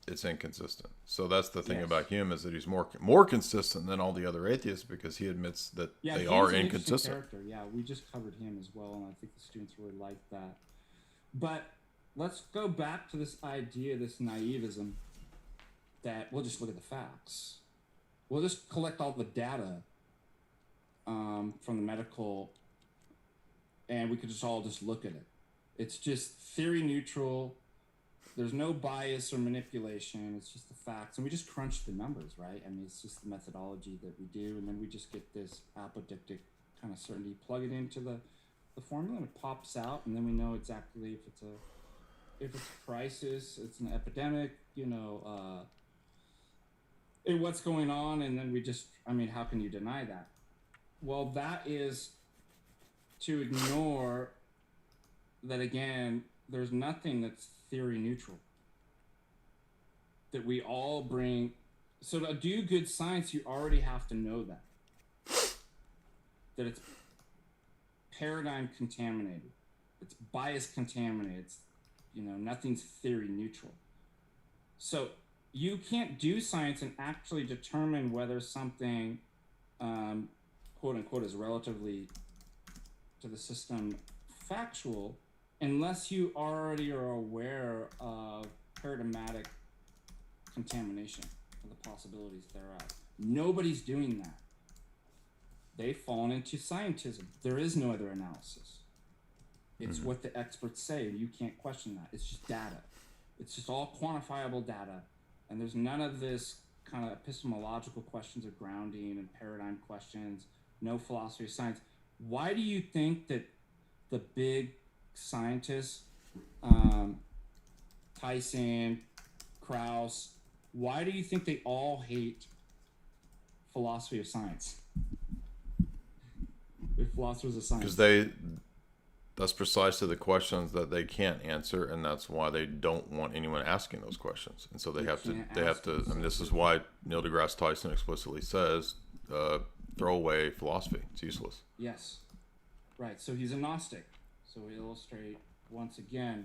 it's inconsistent. So that's the thing about Hume, is that he's more consistent than all the other atheists, because he admits that they are inconsistent. Character. Yeah, we just covered him as well, and I think the students really like that. But let's go back to this idea, this naivism, that we'll just look at the facts. We'll just collect all the data from the medical, and we could just all just look at it. It's just theory neutral. There's no bias or manipulation. It's just the facts. And we just crunch the numbers, right? I mean, it's just the methodology that we do, and then we just get this apodictic kind of certainty, plug it into the formula, and it pops out, and then we know exactly if it's a crisis, it's an epidemic, and what's going on, and then how can you deny that? Well, that is to ignore that, again, there's nothing that's theory neutral. That we all bring, so to do good science, you already have to know that it's paradigm contaminated, it's bias contaminated, nothing's theory neutral. So you can't do science and actually determine whether something, quote unquote, is relatively to the system factual unless you already are aware of paradigmatic contamination of the possibilities thereof. Nobody's doing that. They've fallen into scientism. There is no other analysis. It's what the experts say, and you can't question that. It's just data. It's just all quantifiable data, and there's none of this kind of epistemological questions of grounding and paradigm questions, no philosophy of science. Why do you think that the big scientists, Tyson, Krauss, why do you think they all hate philosophy of science? They're philosophers of science. Because that's precisely the questions that they can't answer, and that's why they don't want anyone asking those questions. And so they have to. I mean, this is why Neil deGrasse Tyson explicitly says, "Throw away philosophy; it's useless." Yes, right. So he's a Gnostic. So we illustrate once again.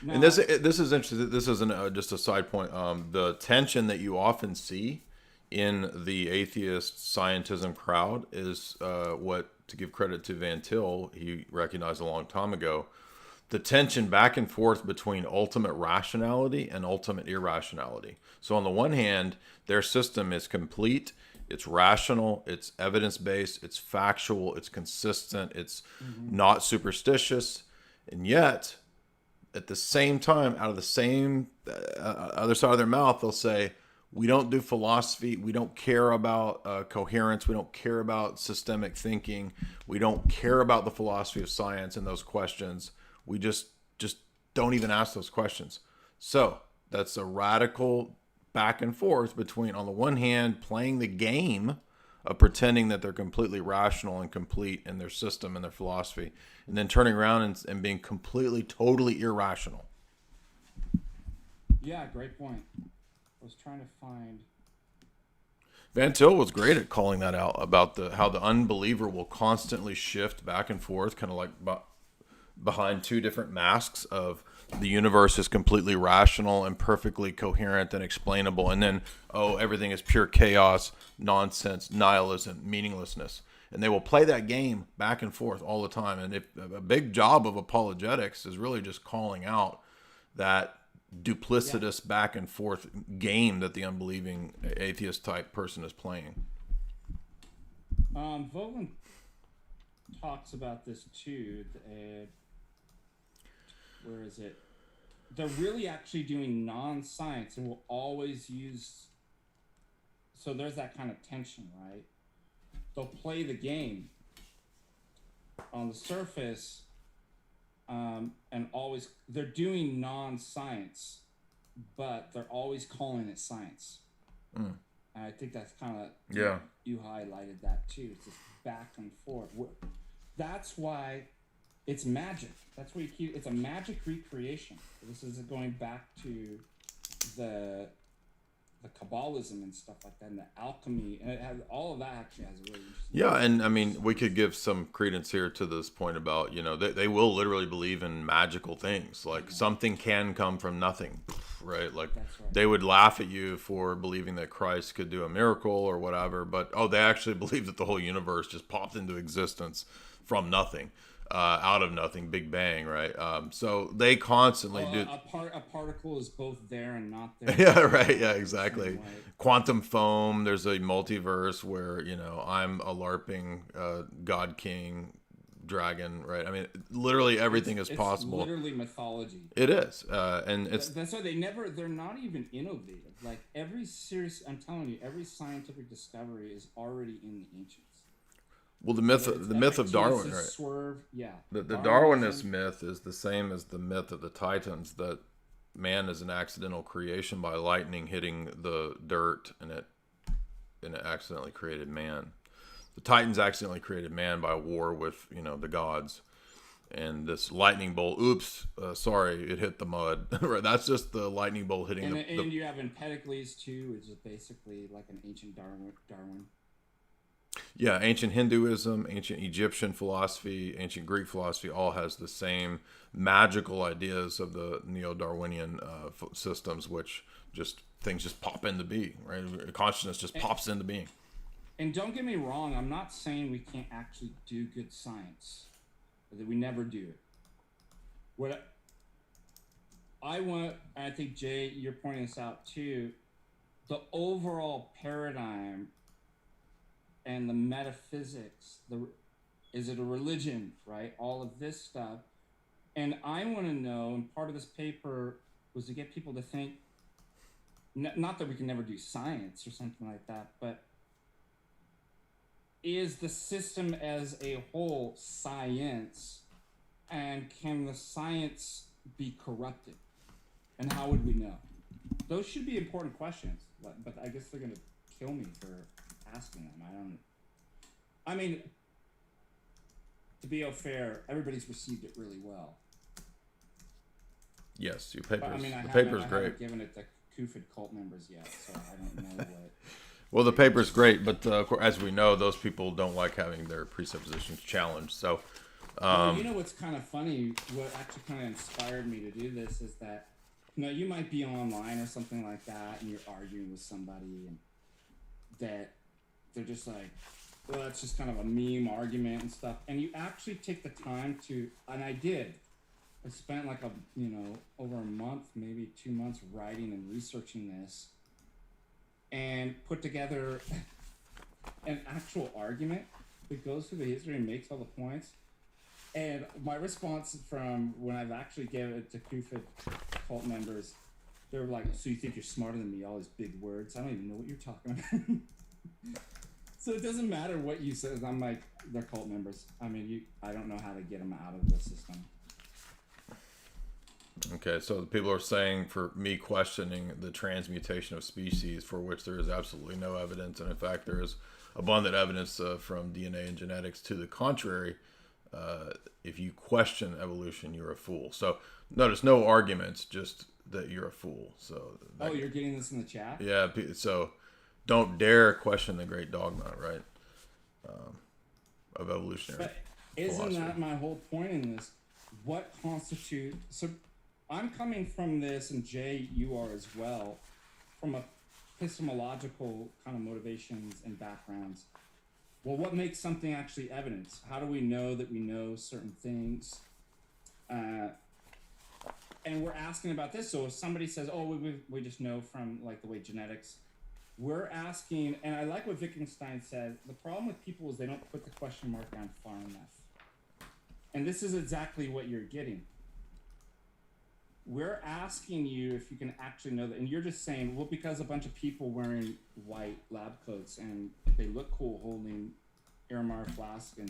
Now, And this is interesting. This isn't just a side point. The tension that you often see in the atheist scientism crowd is what, to give credit to Van Til, he recognized a long time ago, the tension back and forth between ultimate rationality and ultimate irrationality. So on the one hand, their system is complete, it's rational, it's evidence-based, it's factual, it's consistent, it's not superstitious, and yet at the same time, out of the same other side of their mouth, they'll say, we don't do philosophy. We don't care about coherence. We don't care about systemic thinking. We don't care about the philosophy of science and those questions. We just don't even ask those questions. So that's a radical back and forth between, on the one hand, playing the game of pretending that they're completely rational and complete in their system and their philosophy, and then turning around and being completely, totally irrational. Yeah, great point. I was trying to find. Van Til was great at calling that out about how the unbeliever will constantly shift back and forth, kind of like behind two different masks of the universe is completely rational and perfectly coherent and explainable, and then everything is pure chaos, nonsense, nihilism, meaninglessness, and they will play that game back and forth all the time. And a big job of apologetics is really just calling out that duplicitous back and forth game that the unbelieving atheist type person is playing. Vogelin talks about this too. Where is it? They're really actually doing non-science and will always use. So there's that kind of tension, right? They'll play the game on the surface. And always, they're doing non-science, but they're always calling it science. And I think that's kind of, you highlighted that too. It's this back and forth. That's why it's magic. That's why it's a magic recreation. This is going back to the Kabbalism and stuff like that, and the alchemy, and it has all of that. Actually has a really interesting. Yeah, and I mean, we could give some credence here to this point about, they will literally believe in magical things, like something can come from nothing, right? Like they would laugh at you for believing that Christ could do a miracle or whatever, but they actually believe that the whole universe just popped into existence from nothing. Out of nothing, Big Bang, right? So they constantly do. A particle is both there and not there. Yeah, right. Yeah, exactly. Quantum foam. There's a multiverse where I'm a LARPing God King dragon, right? I mean, literally everything is possible. It's literally mythology. It is, and that's why they're not even innovative. Like I'm telling you, every scientific discovery is already in the ancients. Well, the myth of Darwin, right? Swerve, yeah. The Darwinist myth is the same as the myth of the Titans, that man is an accidental creation by lightning hitting the dirt, and it accidentally created man. The Titans accidentally created man by war with the gods, and this lightning bolt. Oops, sorry, it hit the mud. Right, that's just the lightning bolt hitting. And you have Empedocles too, which is basically like an ancient Darwin. Yeah, ancient Hinduism, ancient Egyptian philosophy, ancient Greek philosophy all has the same magical ideas of the neo-Darwinian systems, which just things just pop into being, right? Consciousness just pops into being. And don't get me wrong, I'm not saying we can't actually do good science, or that we never do it. What I want, I think, Jay, you're pointing this out too, the overall paradigm and the metaphysics, is it a religion, right? All of this stuff. And I want to know, and part of this paper was to get people to think, not that we can never do science or something like that, but is the system as a whole science, and can the science be corrupted? And how would we know? Those should be important questions, but I guess they're going to kill me for asking them. I mean, to be fair, everybody's received it really well. Yes, your paper. The paper's great. I haven't given it to Kufid cult members yet, so I don't know what. Well, the paper's great, but as we know, those people don't like having their presuppositions challenged. So, well, you know what's kind of funny? What actually kind of inspired me to do this is that, you might be online or something like that, and you're arguing with somebody, and that they're just like, well, it's just kind of a meme argument and stuff, and you actually take the time to, and I did. I spent like over a month, maybe 2 months, writing and researching this, and put together an actual argument that goes through the history and makes all the points. And my response from when I've actually given it to Kufid cult members, they were like, so you think you're smarter than me, all these big words? I don't even know what you're talking about. So it doesn't matter what you said. I'm like, they're cult members. I mean, I don't know how to get them out of the system. Okay, so the people are saying for me questioning the transmutation of species, for which there is absolutely no evidence, and in fact there is abundant evidence from DNA and genetics to the contrary. If you question evolution, you're a fool. So notice no arguments, just that you're a fool. So you're getting this in the chat? Yeah, so don't dare question the great dogma, right? Of evolutionary But isn't philosophy. That my whole point in this? What constitutes... So I'm coming from this, and Jay, you are as well, from a epistemological kind of motivations and backgrounds. Well, what makes something actually evidence? How do we know that we know certain things? And we're asking about this. So if somebody says, oh, we just know from like the way genetics, we're asking, and I like what Wittgenstein said, the problem with people is they don't put the question mark down far enough. And this is exactly what you're getting. We're asking you if you can actually know that, and you're just saying, well, because a bunch of people wearing white lab coats and they look cool holding Aramar flask and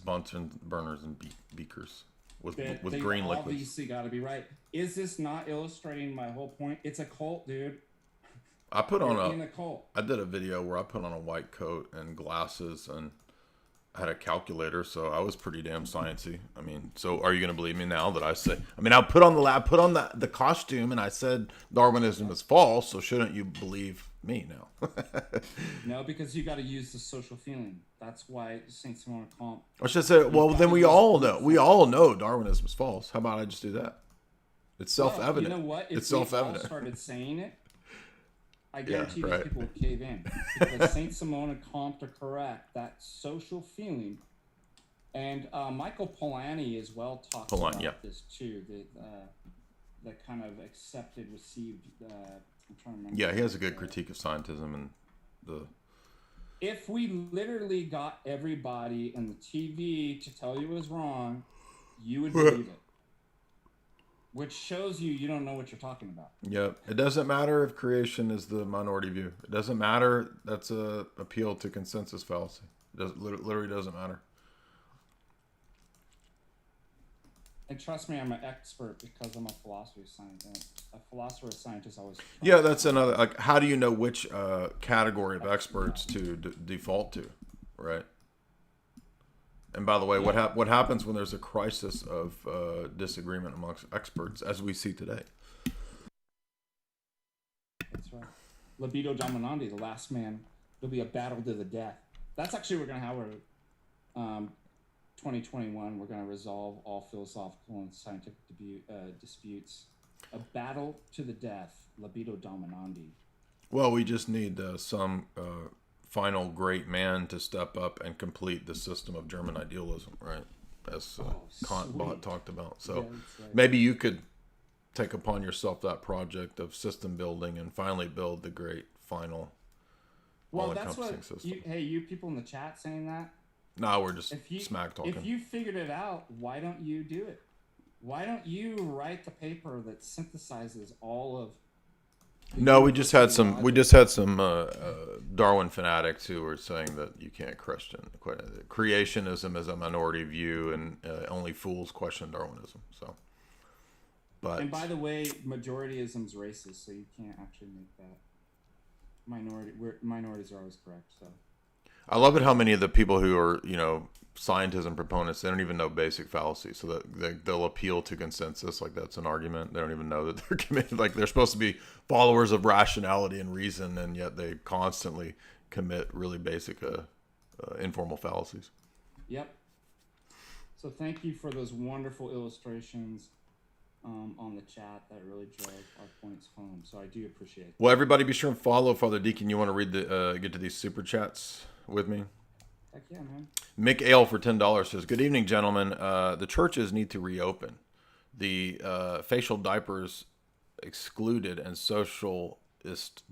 Bunsen burners and beakers with they green liquids. Obviously got to be right. Is this not illustrating my whole point? It's a cult, dude. I put on in a cult. I did a video where I put on a white coat and glasses and I had a calculator, so I was pretty damn sciencey. I mean, so are you going to believe me now that I say? I mean, I put on the costume, and I said Darwinism is false. So shouldn't you believe me now? No, because you got to use the social feeling. That's why Saint Simon Comte. I should say, well, then we all know. We all know Darwinism is false. How about I just do that? It's self-evident. You know what? If it's self-evident. All started saying it, I guarantee right. these people would cave in. Because Saint Simon and Comte are correct. That social feeling. And Michael Polanyi as well talks about this too. The kind of accepted, received. I'm trying to remember. Yeah, he has a good critique of scientism and the. If we literally got everybody in the TV to tell you it was wrong, you would believe it. Which shows you don't know what you're talking about. Yep. It doesn't matter if creation is the minority view. It doesn't matter. That's a appeal to consensus fallacy. It literally doesn't matter. And trust me, I'm an expert because I'm a philosopher of science. A philosopher of scientists always. Yeah, that's another. Like, how do you know which category of experts to default to, right? And by the way, what happens when there's a crisis of disagreement amongst experts, as we see today? That's right. Libido dominandi, the last man. There'll be a battle to the death. That's actually we're gonna have our 2021. We're gonna resolve all philosophical and scientific disputes. A battle to the death, libido dominandi. Well, we just need some final great man to step up and complete the system of German idealism, right? As Kant talked about. So Yeah, that's right. maybe you could take upon yourself that project of system building and finally build the great final all-encompassing system. You people in the chat saying that. No, we're just smack talking. If you figured it out, why don't you do it? Why don't you write the paper that synthesizes all of? No, we just had some Darwin fanatics who were saying that you can't question creationism is a minority view and only fools question Darwinism. So, and by the way, majorityism's racist, so you can't actually make that minorities are always correct. So, I love it how many of the people who are scientism proponents, they don't even know basic fallacy, so that they'll appeal to consensus like that's an argument. They don't even know that they're committed, like they're supposed to be followers of rationality and reason, and yet they constantly commit really basic informal fallacies. Yep. So thank you for those wonderful illustrations on the chat. That really drove our points home, so I do appreciate it. Well, everybody be sure and follow Father Deacon. You want to read get to these super chats with me? Heck yeah, man. Mick Ale for $10 says, "Good evening, gentlemen. The churches need to reopen. The facial diapers excluded and social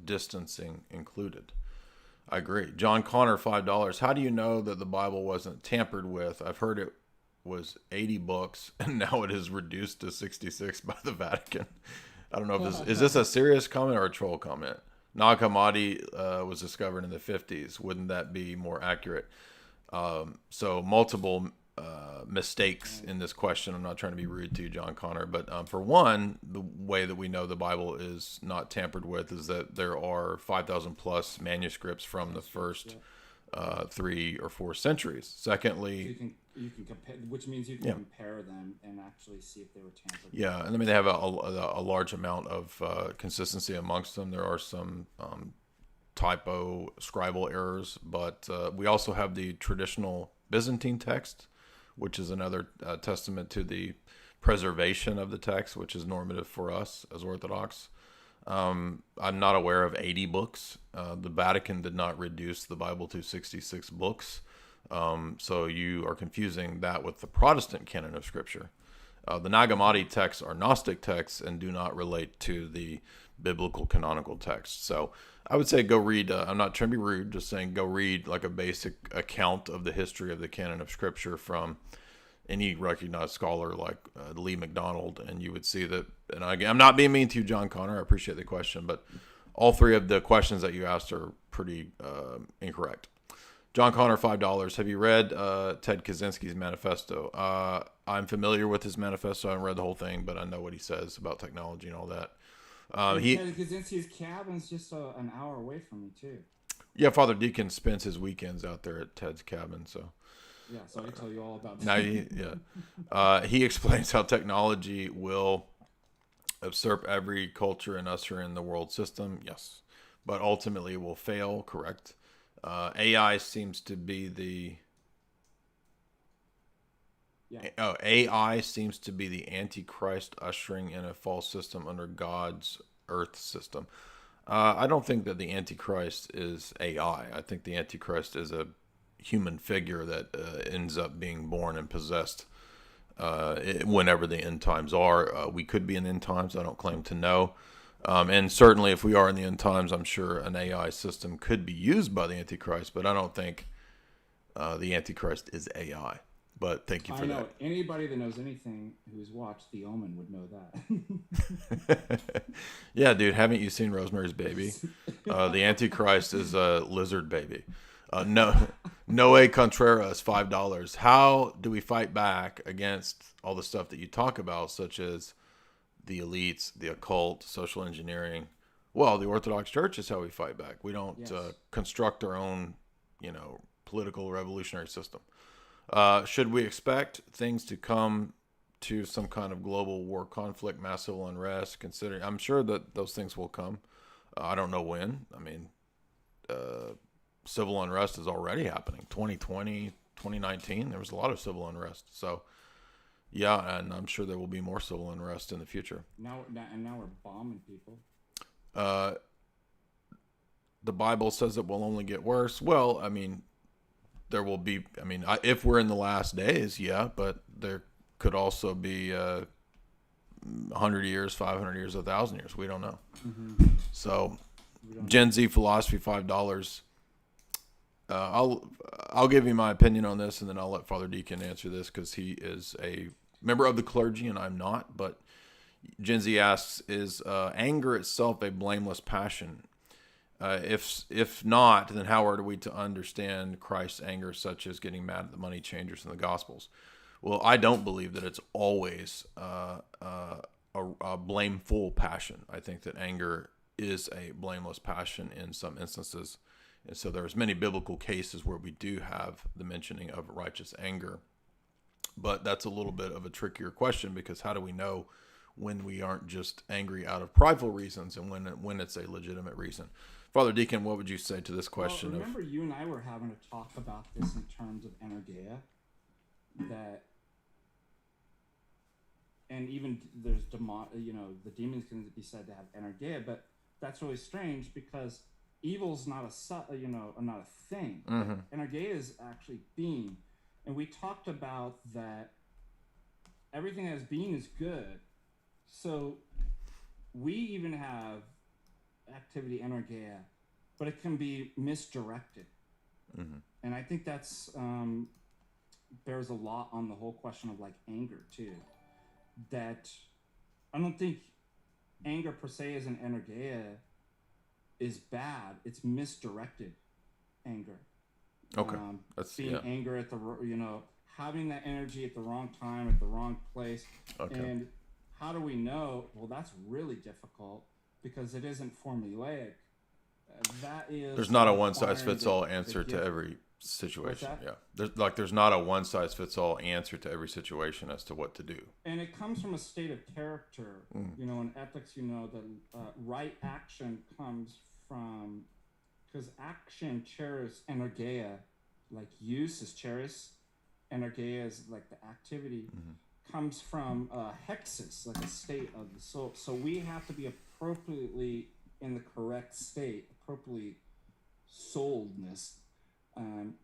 distancing included." I agree. John Connor, $5. "How do you know that the Bible wasn't tampered with? I've heard it was 80 books, and now it is reduced to 66 by the Vatican." I don't know if is this a serious comment or a troll comment. Nag Hammadi was discovered in the 50s. Wouldn't that be more accurate? So multiple mistakes in this question. I'm not trying to be rude to you, John Connor, but for one, the way that we know the Bible is not tampered with is that there are 5,000 plus manuscripts from the first 3 or 4 centuries. Secondly, so you can compare, which means you can compare them and actually see if they were tampered with. Yeah, and I mean they have a large amount of consistency amongst them. There are some typo, scribal errors, but we also have the traditional Byzantine text, which is another testament to the preservation of the text, which is normative for us as Orthodox. I'm not aware of 80 books. The Vatican did not reduce the Bible to 66 books. So you are confusing that with the Protestant canon of Scripture. The Nag Hammadi texts are Gnostic texts and do not relate to the biblical canonical text. So I would say go read, I'm not trying to be rude, just saying go read like a basic account of the history of the canon of Scripture from any recognized scholar like Lee McDonald, and you would see that, and I'm not being mean to you, John Connor, I appreciate the question, but all 3 of the questions that you asked are pretty incorrect. John Connor, $5. "Have you read Ted Kaczynski's manifesto?" I'm familiar with his manifesto. I haven't read the whole thing, but I know what he says about technology and all that. Ted Kaczynski's cabin's just an hour away from me, too. Yeah, Father Deacon spends his weekends out there at Ted's cabin, so... Yeah, so I can tell you all about that. Now, he explains how technology will usurp every culture and usher in the world system. Yes, but ultimately it will fail. Correct. AI seems to be the AI seems to be the Antichrist ushering in a false system under God's earth system. I don't think that the Antichrist is AI. I think the Antichrist is a human figure that ends up being born and possessed whenever the end times are. We could be in end times. I don't claim to know. And certainly if we are in the end times, I'm sure an AI system could be used by the Antichrist, but I don't think the Antichrist is AI. But thank you for that. I know anybody that knows anything who's watched The Omen would know that. Yeah, dude, haven't you seen Rosemary's Baby? The Antichrist is a lizard baby. Noé Contreras, $5. "How do we fight back against all the stuff that you talk about, such as the elites, the occult, social engineering?" Well, the Orthodox Church is how we fight back. We don't construct our own, political revolutionary system. Should we expect things to come to some kind of global war conflict, mass civil unrest? Considering, I'm sure that those things will come. I don't know when. I mean, civil unrest is already happening. 2020, 2019, there was a lot of civil unrest. So, yeah, and I'm sure there will be more civil unrest in the future. Now we're bombing people. The Bible says it will only get worse. Well, I mean, there will be, if we're in the last days, yeah, but there could also be 100 years, 500 years, 1,000 years. We don't know. Mm-hmm. So, Gen Z Philosophy, $5. I'll give you my opinion on this, and then I'll let Father Deacon answer this because he is a member of the clergy and I'm not. But Gen Z asks, is anger itself a blameless passion? If not, then how are we to understand Christ's anger, such as getting mad at the money changers in the Gospels? Well, I don't believe that it's always a blameful passion. I think that anger is a blameless passion in some instances. And so there's many biblical cases where we do have the mentioning of righteous anger. But that's a little bit of a trickier question, because how do we know when we aren't just angry out of prideful reasons and when it's a legitimate reason? Father Deacon, what would you say to this question? Well, remember you and I were having a talk about this in terms of energeia, that, and even there's the demons can be said to have energeia, but that's really strange because evil's not not a thing. Mm-hmm. Energeia is actually being, and we talked about that everything as being is good. So we even have activity energeia, but it can be misdirected. Mm-hmm. And I think that's bears a lot on the whole question of like anger too. That I don't think anger per se as an energeia is bad. It's misdirected anger. Okay, that's being anger at the having that energy at the wrong time at the wrong place. Okay. And how do we know? Well, that's really difficult because it isn't formulaic. That is. There's not a one-size-fits-all answer to every situation. Yeah, there's not a one-size-fits-all answer to every situation as to what to do. And it comes from a state of character. In ethics, the right action comes from, because action charis energeia, like use is charis, energeia is like the activity, comes from hexis, like a state of the soul. So we have to be appropriately in the correct state, appropriately souledness, and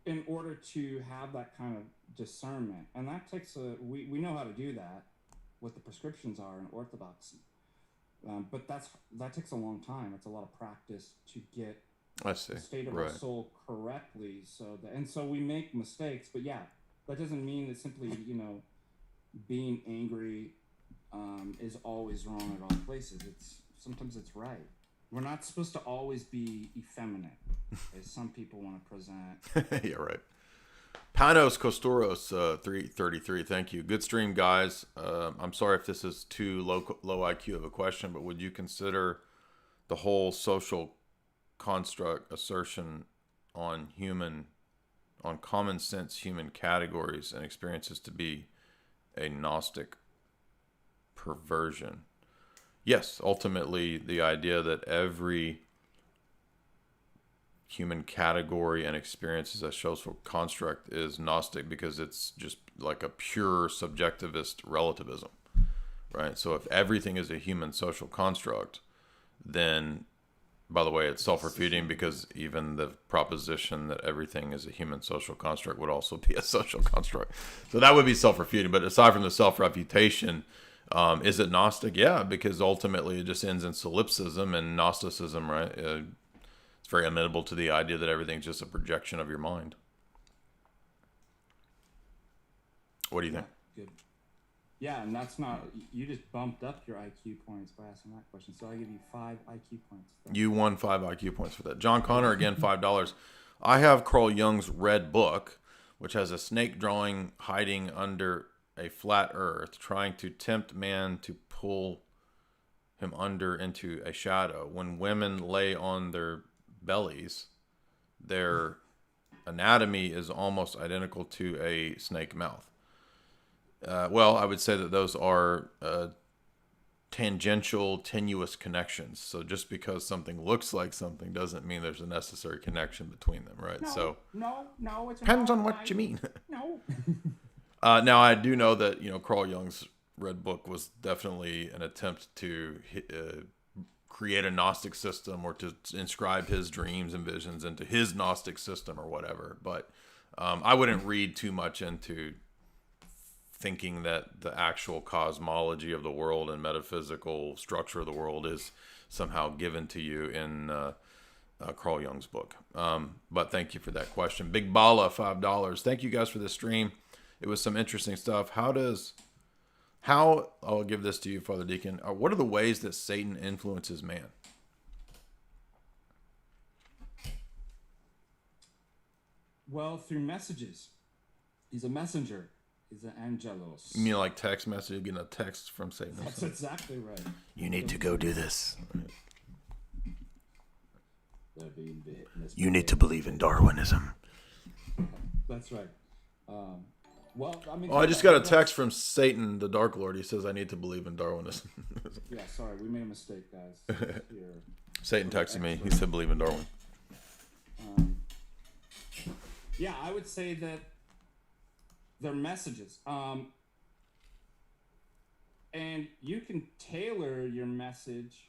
in order to have that kind of discernment. And that takes we know how to do that, what the prescriptions are in orthodoxy. But that takes a long time. It's a lot of practice to get the state of our soul correctly. So we make mistakes, but yeah, that doesn't mean that simply being angry is always wrong at all places. Sometimes it's right. We're not supposed to always be effeminate, as some people want to present. Yeah, right. Panos Kostoros 333. Thank you. Good stream, guys. I'm sorry if this is too low IQ of a question, but would you consider the whole social construct assertion on common sense human categories and experiences to be a Gnostic perversion? Yes, ultimately the idea that every human category and experience as a social construct is Gnostic, because it's just like a pure subjectivist relativism, right? So if everything is a human social construct, then, by the way, it's self-refuting, because even the proposition that everything is a human social construct would also be a social construct. So that would be self-refuting. But aside from the self-refutation, is it Gnostic? Yeah, because ultimately it just ends in solipsism and Gnosticism, right? It's very amenable to the idea that everything's just a projection of your mind. What do you think? Good. Yeah, and that's not, you just bumped up your IQ points by asking that question. So I give you 5 IQ points. You won 5 IQ points for that. John Connor, again, $5. I have Carl Jung's Red Book, which has a snake drawing hiding under a flat earth, trying to tempt man to pull him under into a shadow. When women lay on their bellies, their anatomy is almost identical to a snake mouth. Well, I would say that those are tangential, tenuous connections. So just because something looks like something doesn't mean there's a necessary connection between them, right? No, it's Depends on what you mean. No. Now, I do know that, Carl Jung's Red Book was definitely an attempt to create a Gnostic system, or to inscribe his dreams and visions into his Gnostic system or whatever. But I wouldn't read too much into thinking that the actual cosmology of the world and metaphysical structure of the world is somehow given to you in Carl Jung's book. But thank you for that question. Big Bala, $5. Thank you guys for this stream. It was some interesting stuff. I'll give this to you, Father Deacon. What are the ways that Satan influences man? Well, through messages. He's a messenger. He's an angelos. You mean like text message? You're getting a text from Satan? That's exactly right. You need to go do this. You need to believe in Darwinism. That's right. Well, I mean... I just got a text from Satan, the Dark Lord. He says I need to believe in Darwinism. Yeah, sorry. We made a mistake, guys. Satan texted me. He said believe in Darwin. Yeah, I would say that they're messages. And you can tailor your message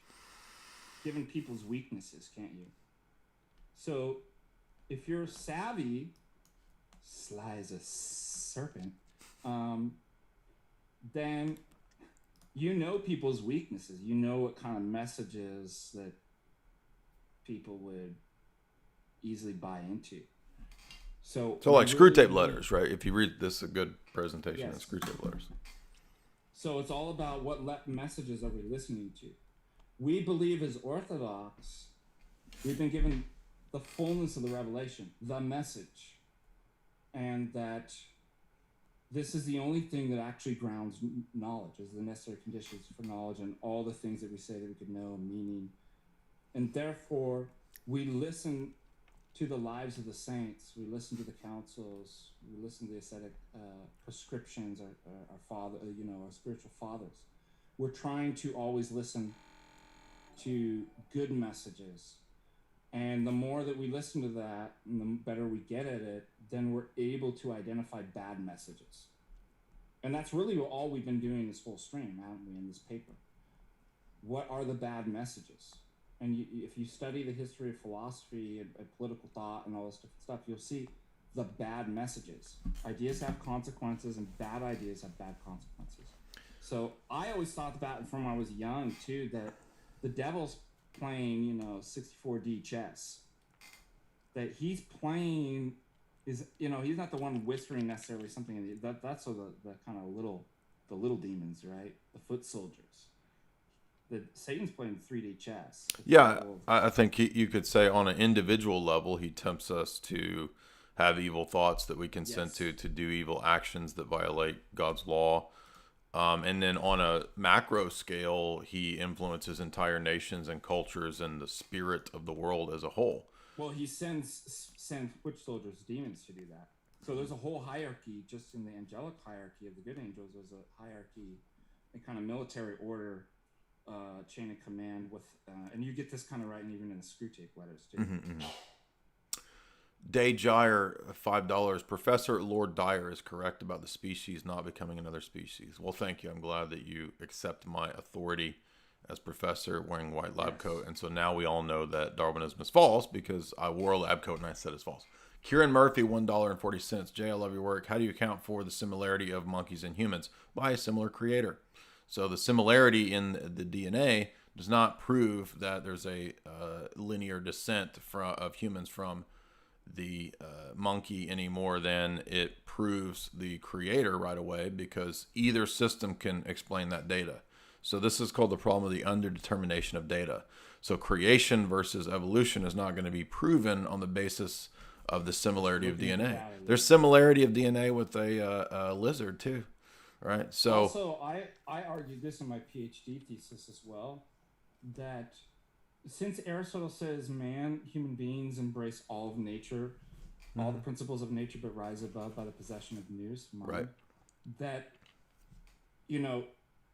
given people's weaknesses, can't you? So if you're savvy, sly as a serpent, then you know people's weaknesses. You know what kind of messages that people would easily buy into. So like screw tape letters, right? If you read this, a good presentation of screw tape letters. So it's all about what messages are we listening to. We believe as Orthodox, we've been given the fullness of the revelation, the message, and that this is the only thing that actually grounds knowledge, is the necessary conditions for knowledge and all the things that we say that we could know, meaning. And therefore, we listen to the lives of the saints, we listen to the councils, we listen to the ascetic prescriptions, our father, our spiritual fathers. We're trying to always listen to good messages, and the more that we listen to that, and the better we get at it, then we're able to identify bad messages. And that's really all we've been doing this whole stream, haven't we, in this paper? What are the bad messages? And if you study the history of philosophy and political thought and all this different stuff, you'll see the bad messages. Ideas have consequences, and bad ideas have bad consequences. So I always thought about, from when I was young too, that the devil's playing, 64D chess. That he's playing is, he's not the one whispering necessarily something in that's the kind of the little demons, right? The foot soldiers. Satan's playing 3D chess. Yeah, I think you could say on an individual level, he tempts us to have evil thoughts that we consent to do evil actions that violate God's law. And then on a macro scale, he influences entire nations and cultures and the spirit of the world as a whole. Well, he sends foot soldiers, demons, to do that. So there's a whole hierarchy, just in the angelic hierarchy of the good angels. There's a hierarchy, a kind of military order, chain of command with, and you get this kind of right even in the screw tape letters too. Dyer, $5. Professor Lord Dyer is correct about the species not becoming another species. Well, thank you. I'm glad that you accept my authority as professor wearing white lab coat. And so now we all know that Darwinism is false because I wore a lab coat and I said it's false. Kieran Murphy, $1.40. Jay, I love your work. How do you account for the similarity of monkeys and humans? By a similar creator. So the similarity in the DNA does not prove that there's a linear descent of humans from the monkey any more than it proves the creator right away, because either system can explain that data. So this is called the problem of the underdetermination of data. So creation versus evolution is not going to be proven on the basis of the similarity of DNA. There's similarity of DNA with a lizard too. Right. So also, I argued this in my PhD thesis as well, that since Aristotle says human beings embrace all of nature, all the principles of nature, but rise above by the possession of nous, mind, right, that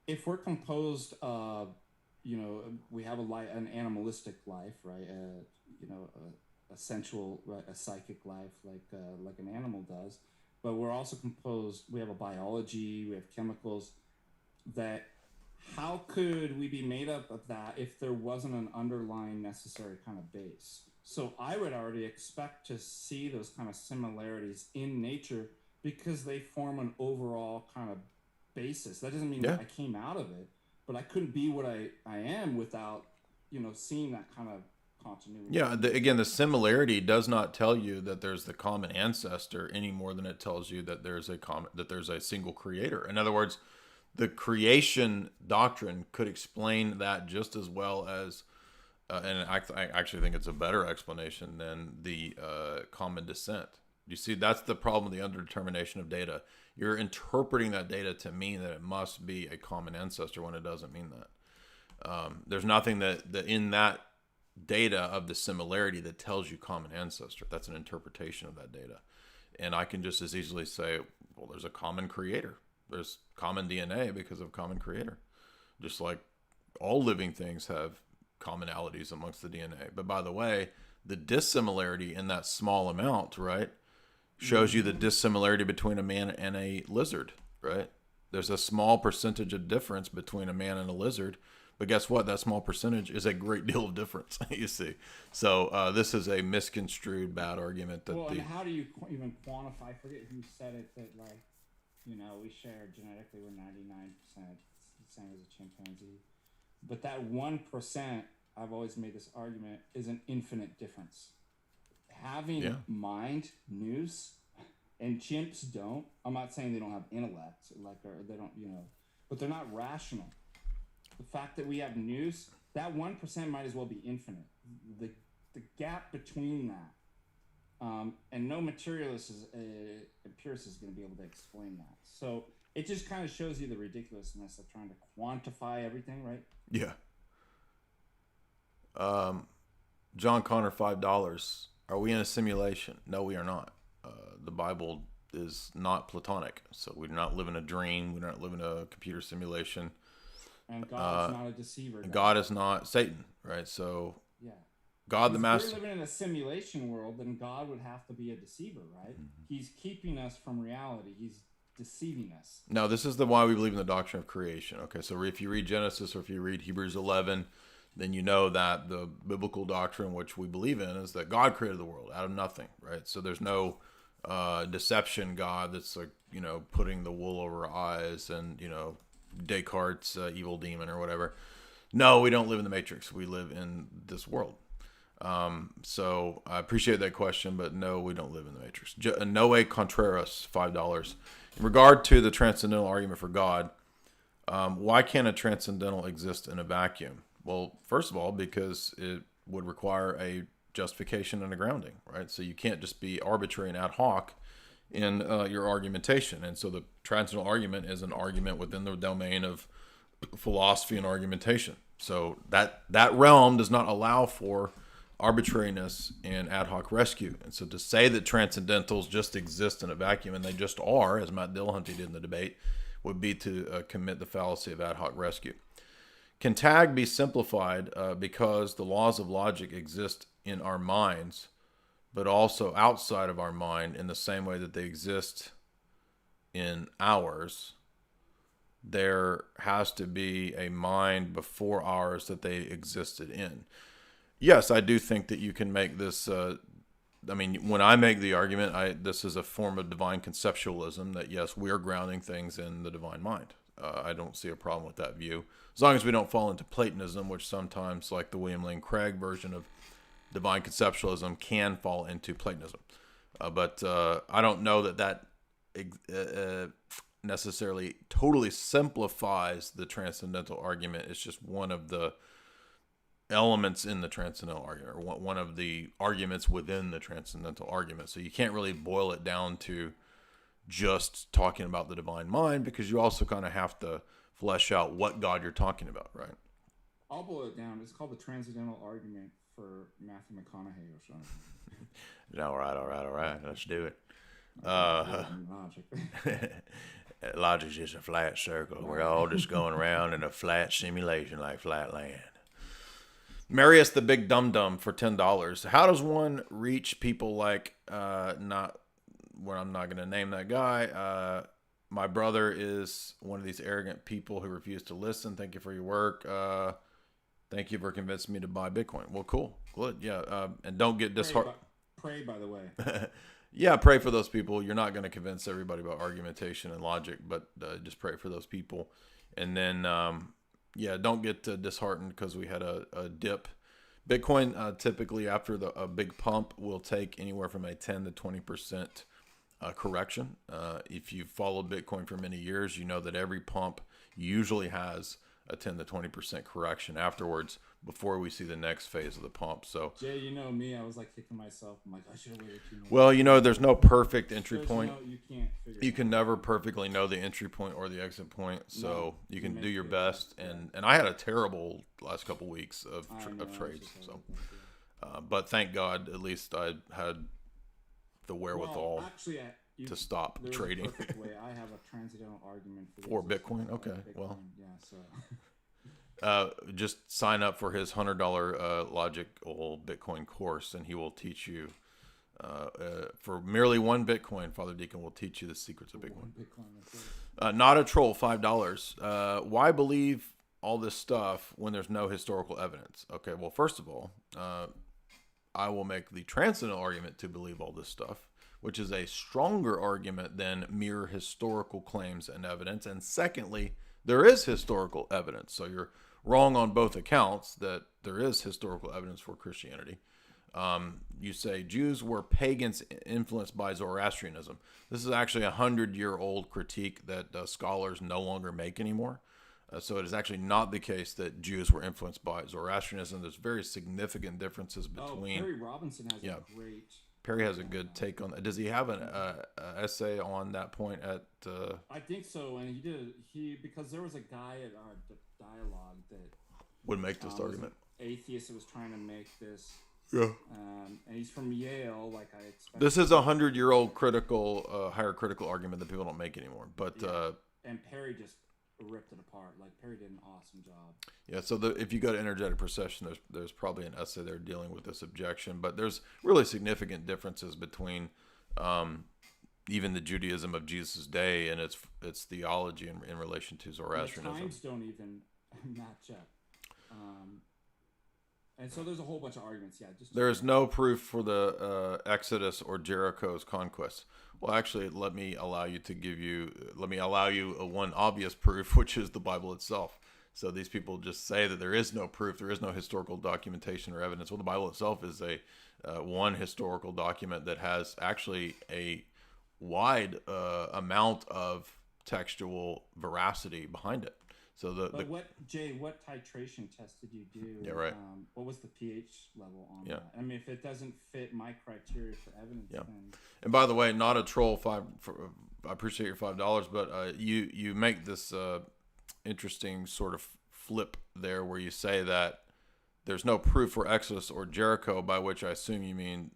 if we're composed of, we have an animalistic life, right? A sensual, right? A psychic life, like an animal does. But we're also composed. We have a biology. We have chemicals. That how could we be made up of that if there wasn't an underlying necessary kind of base? So I would already expect to see those kind of similarities in nature because they form an overall kind of basis. That doesn't mean I came out of it, but I couldn't be what I am without, seeing that kind of continuity. Yeah, again, the similarity does not tell you that there's the common ancestor any more than it tells you that there's a single creator. In other words, the creation doctrine could explain that just as well as, and I actually think it's a better explanation than the common descent. You see, that's the problem with the underdetermination of data. You're interpreting that data to mean that it must be a common ancestor when it doesn't mean that. There's nothing that in that data of the similarity that tells you common ancestor. That's an interpretation of that data. And I can just as easily say, well, there's a common creator. There's common DNA because of common creator. Just like all living things have commonalities amongst the DNA. But by the way, the dissimilarity in that small amount, right, shows you the dissimilarity between a man and a lizard, right? There's a small percentage of difference between a man and a lizard. But guess what? That small percentage is a great deal of difference, you see. So this is a misconstrued bad argument. And how do you even quantify? I forget who said it, that we share genetically, we're 99%, the same as a chimpanzee. But that 1%, I've always made this argument, is an infinite difference. Having mind, nous, and chimps don't. I'm not saying they don't have intellect, or they don't, but they're not rational. The fact that we have nous, that 1% might as well be infinite. The gap between that, and no materialist empiricist is going to be able to explain that. So it just kind of shows you the ridiculousness of trying to quantify everything, right? Yeah. John Connor, $5. Are we in a simulation? No, we are not. The Bible is not Platonic, so we do not live in a dream. We do not live in a computer simulation. And God's not a deceiver. God is not Satan, right? So yeah, God the Master. If we're living in a simulation world, then God would have to be a deceiver, right? Mm-hmm. He's keeping us from reality. He's deceiving us. No, this is why we believe in the doctrine of creation. Okay, so if you read Genesis or if you read Hebrews 11, then you know that the biblical doctrine, which we believe in, is that God created the world out of nothing, right? So there's no deception God that's like, putting the wool over our eyes and, Descartes' evil demon or whatever. No, we don't live in the Matrix. We live in this world. So I appreciate that question, but no, we don't live in the Matrix. Noe Contreras, $5. In regard to the transcendental argument for God, why can't a transcendental exist in a vacuum? Well, first of all, because it would require a justification and a grounding, right? So you can't just be arbitrary and ad hoc in your argumentation. And so the transcendental argument is an argument within the domain of philosophy and argumentation. So that realm does not allow for arbitrariness and ad hoc rescue. And so to say that transcendentals just exist in a vacuum, and they just are, as Matt Dillahunty did in the debate, would be to commit the fallacy of ad hoc rescue. Can tag be simplified because the laws of logic exist in our minds, but also outside of our mind in the same way that they exist in ours? There has to be a mind before ours that they existed in. Yes, I do think that you can make this. When I make the argument, this is a form of divine conceptualism that, yes, we are grounding things in the divine mind. I don't see a problem with that view, as long as we don't fall into Platonism, which sometimes, like the William Lane Craig version of divine conceptualism, can fall into Platonism. But I don't know that necessarily totally simplifies the transcendental argument. It's just one of the elements in the transcendental argument, or one of the arguments within the transcendental argument. So you can't really boil it down to just talking about the divine mind, because you also kind of have to flesh out what God you're talking about, right? I'll boil it down. It's called the transcendental argument for Matthew McConaughey or something. All right. Let's do it. Logic's just a flat circle. We're all just going around in a flat simulation like flat land. Marius the Big Dum Dum for $10. How does one reach people like I'm not going to name that guy. My brother is one of these arrogant people who refuse to listen. Thank you for your work. Thank you for convincing me to buy Bitcoin. Well, cool, good, yeah. And don't get disheartened. Pray, by the way. Yeah, pray for those people. You're not going to convince everybody about argumentation and logic, but just pray for those people. And then, don't get disheartened because we had a dip. Bitcoin typically after a big pump will take anywhere from a 10 to 20% correction. If you've followed Bitcoin for many years, you know that every pump usually has a 10 to 20% correction afterwards before we see the next phase of the pump. So Jay, you know me, I was like kicking myself. I'm like, I should have waited 2 minutes. Well, there's no perfect entry point. You can't figure You can never perfectly know the entry point or the exit point, so No, you can you do your make it, best. And I had a terrible last couple weeks of trades. So, but thank God, at least I had the wherewithal to stop trading. Perfect way. I have a transcendental argument for Bitcoin. Okay, Bitcoin. well, Yeah, so. Just sign up for his $100 logical Bitcoin course, and he will teach you. For merely one Bitcoin, Father Deacon will teach you the secrets of Bitcoin. Not a troll, $5. Why believe all this stuff when there's no historical evidence? Okay, well, first of all, I will make the transcendental argument to believe all this stuff, which is a stronger argument than mere historical claims and evidence. And secondly, there is historical evidence. So you're wrong on both accounts that there is historical evidence for Christianity. You say Jews were pagans influenced by Zoroastrianism. This is actually a 100-year-old critique that scholars no longer make anymore. So it is actually not the case that Jews were influenced by Zoroastrianism. There's very significant differenes between. Perry Robinson has a great. Perry has a good take on that. Does he have an essay on that point at? I think so, and because there was a guy at our dialogue that would make this argument. An atheist that was trying to make this. Yeah. And he's from Yale, like I expected. This is a 100-year-old higher critical argument that people don't make anymore. But and Perry just ripped it apart. Like Perry did an awesome job. Yeah. So if you go to Energetic Procession, there's probably an essay there dealing with this objection. But there's really significant differences between even the Judaism of Jesus' day and its theology in relation to Zoroastrianism. The times don't even match up. And so there's a whole bunch of arguments. Yeah, there is no proof for the Exodus or Jericho's conquest. Well, actually, let me allow you one obvious proof, which is the Bible itself. So these people just say that there is no proof, there is no historical documentation or evidence. Well, the Bible itself is a one historical document that has actually a wide amount of textual veracity behind it. So what titration test did you do? Yeah, right. What was the pH level on that? I mean, if it doesn't fit my criteria for evidence, then... And by the way, not a troll. I appreciate your $5, but you make this interesting sort of flip there, where you say that there's no proof for Exodus or Jericho, by which I assume you mean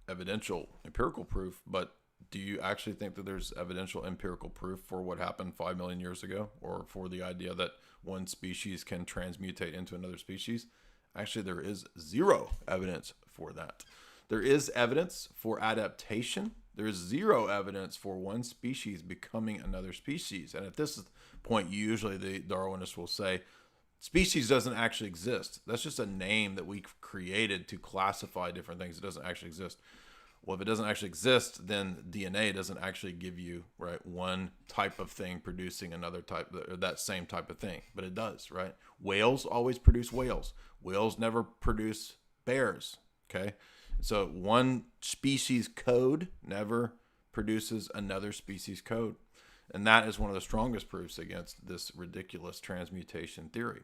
evidential, empirical proof, but do you actually think that there's evidential empirical proof for what happened 5 million years ago, or for the idea that one species can transmutate into another species? Actually, there is zero evidence for that. There is evidence for adaptation. There is zero evidence for one species becoming another species. And at this point, usually the Darwinists will say, species doesn't actually exist. That's just a name that we created to classify different things. It doesn't actually exist. Well, if it doesn't actually exist, then DNA doesn't actually give you, right, one type of thing producing another type, or that same type of thing. But it does, right? Whales always produce whales. Whales never produce bears, okay? So one species code never produces another species code. And that is one of the strongest proofs against this ridiculous transmutation theory.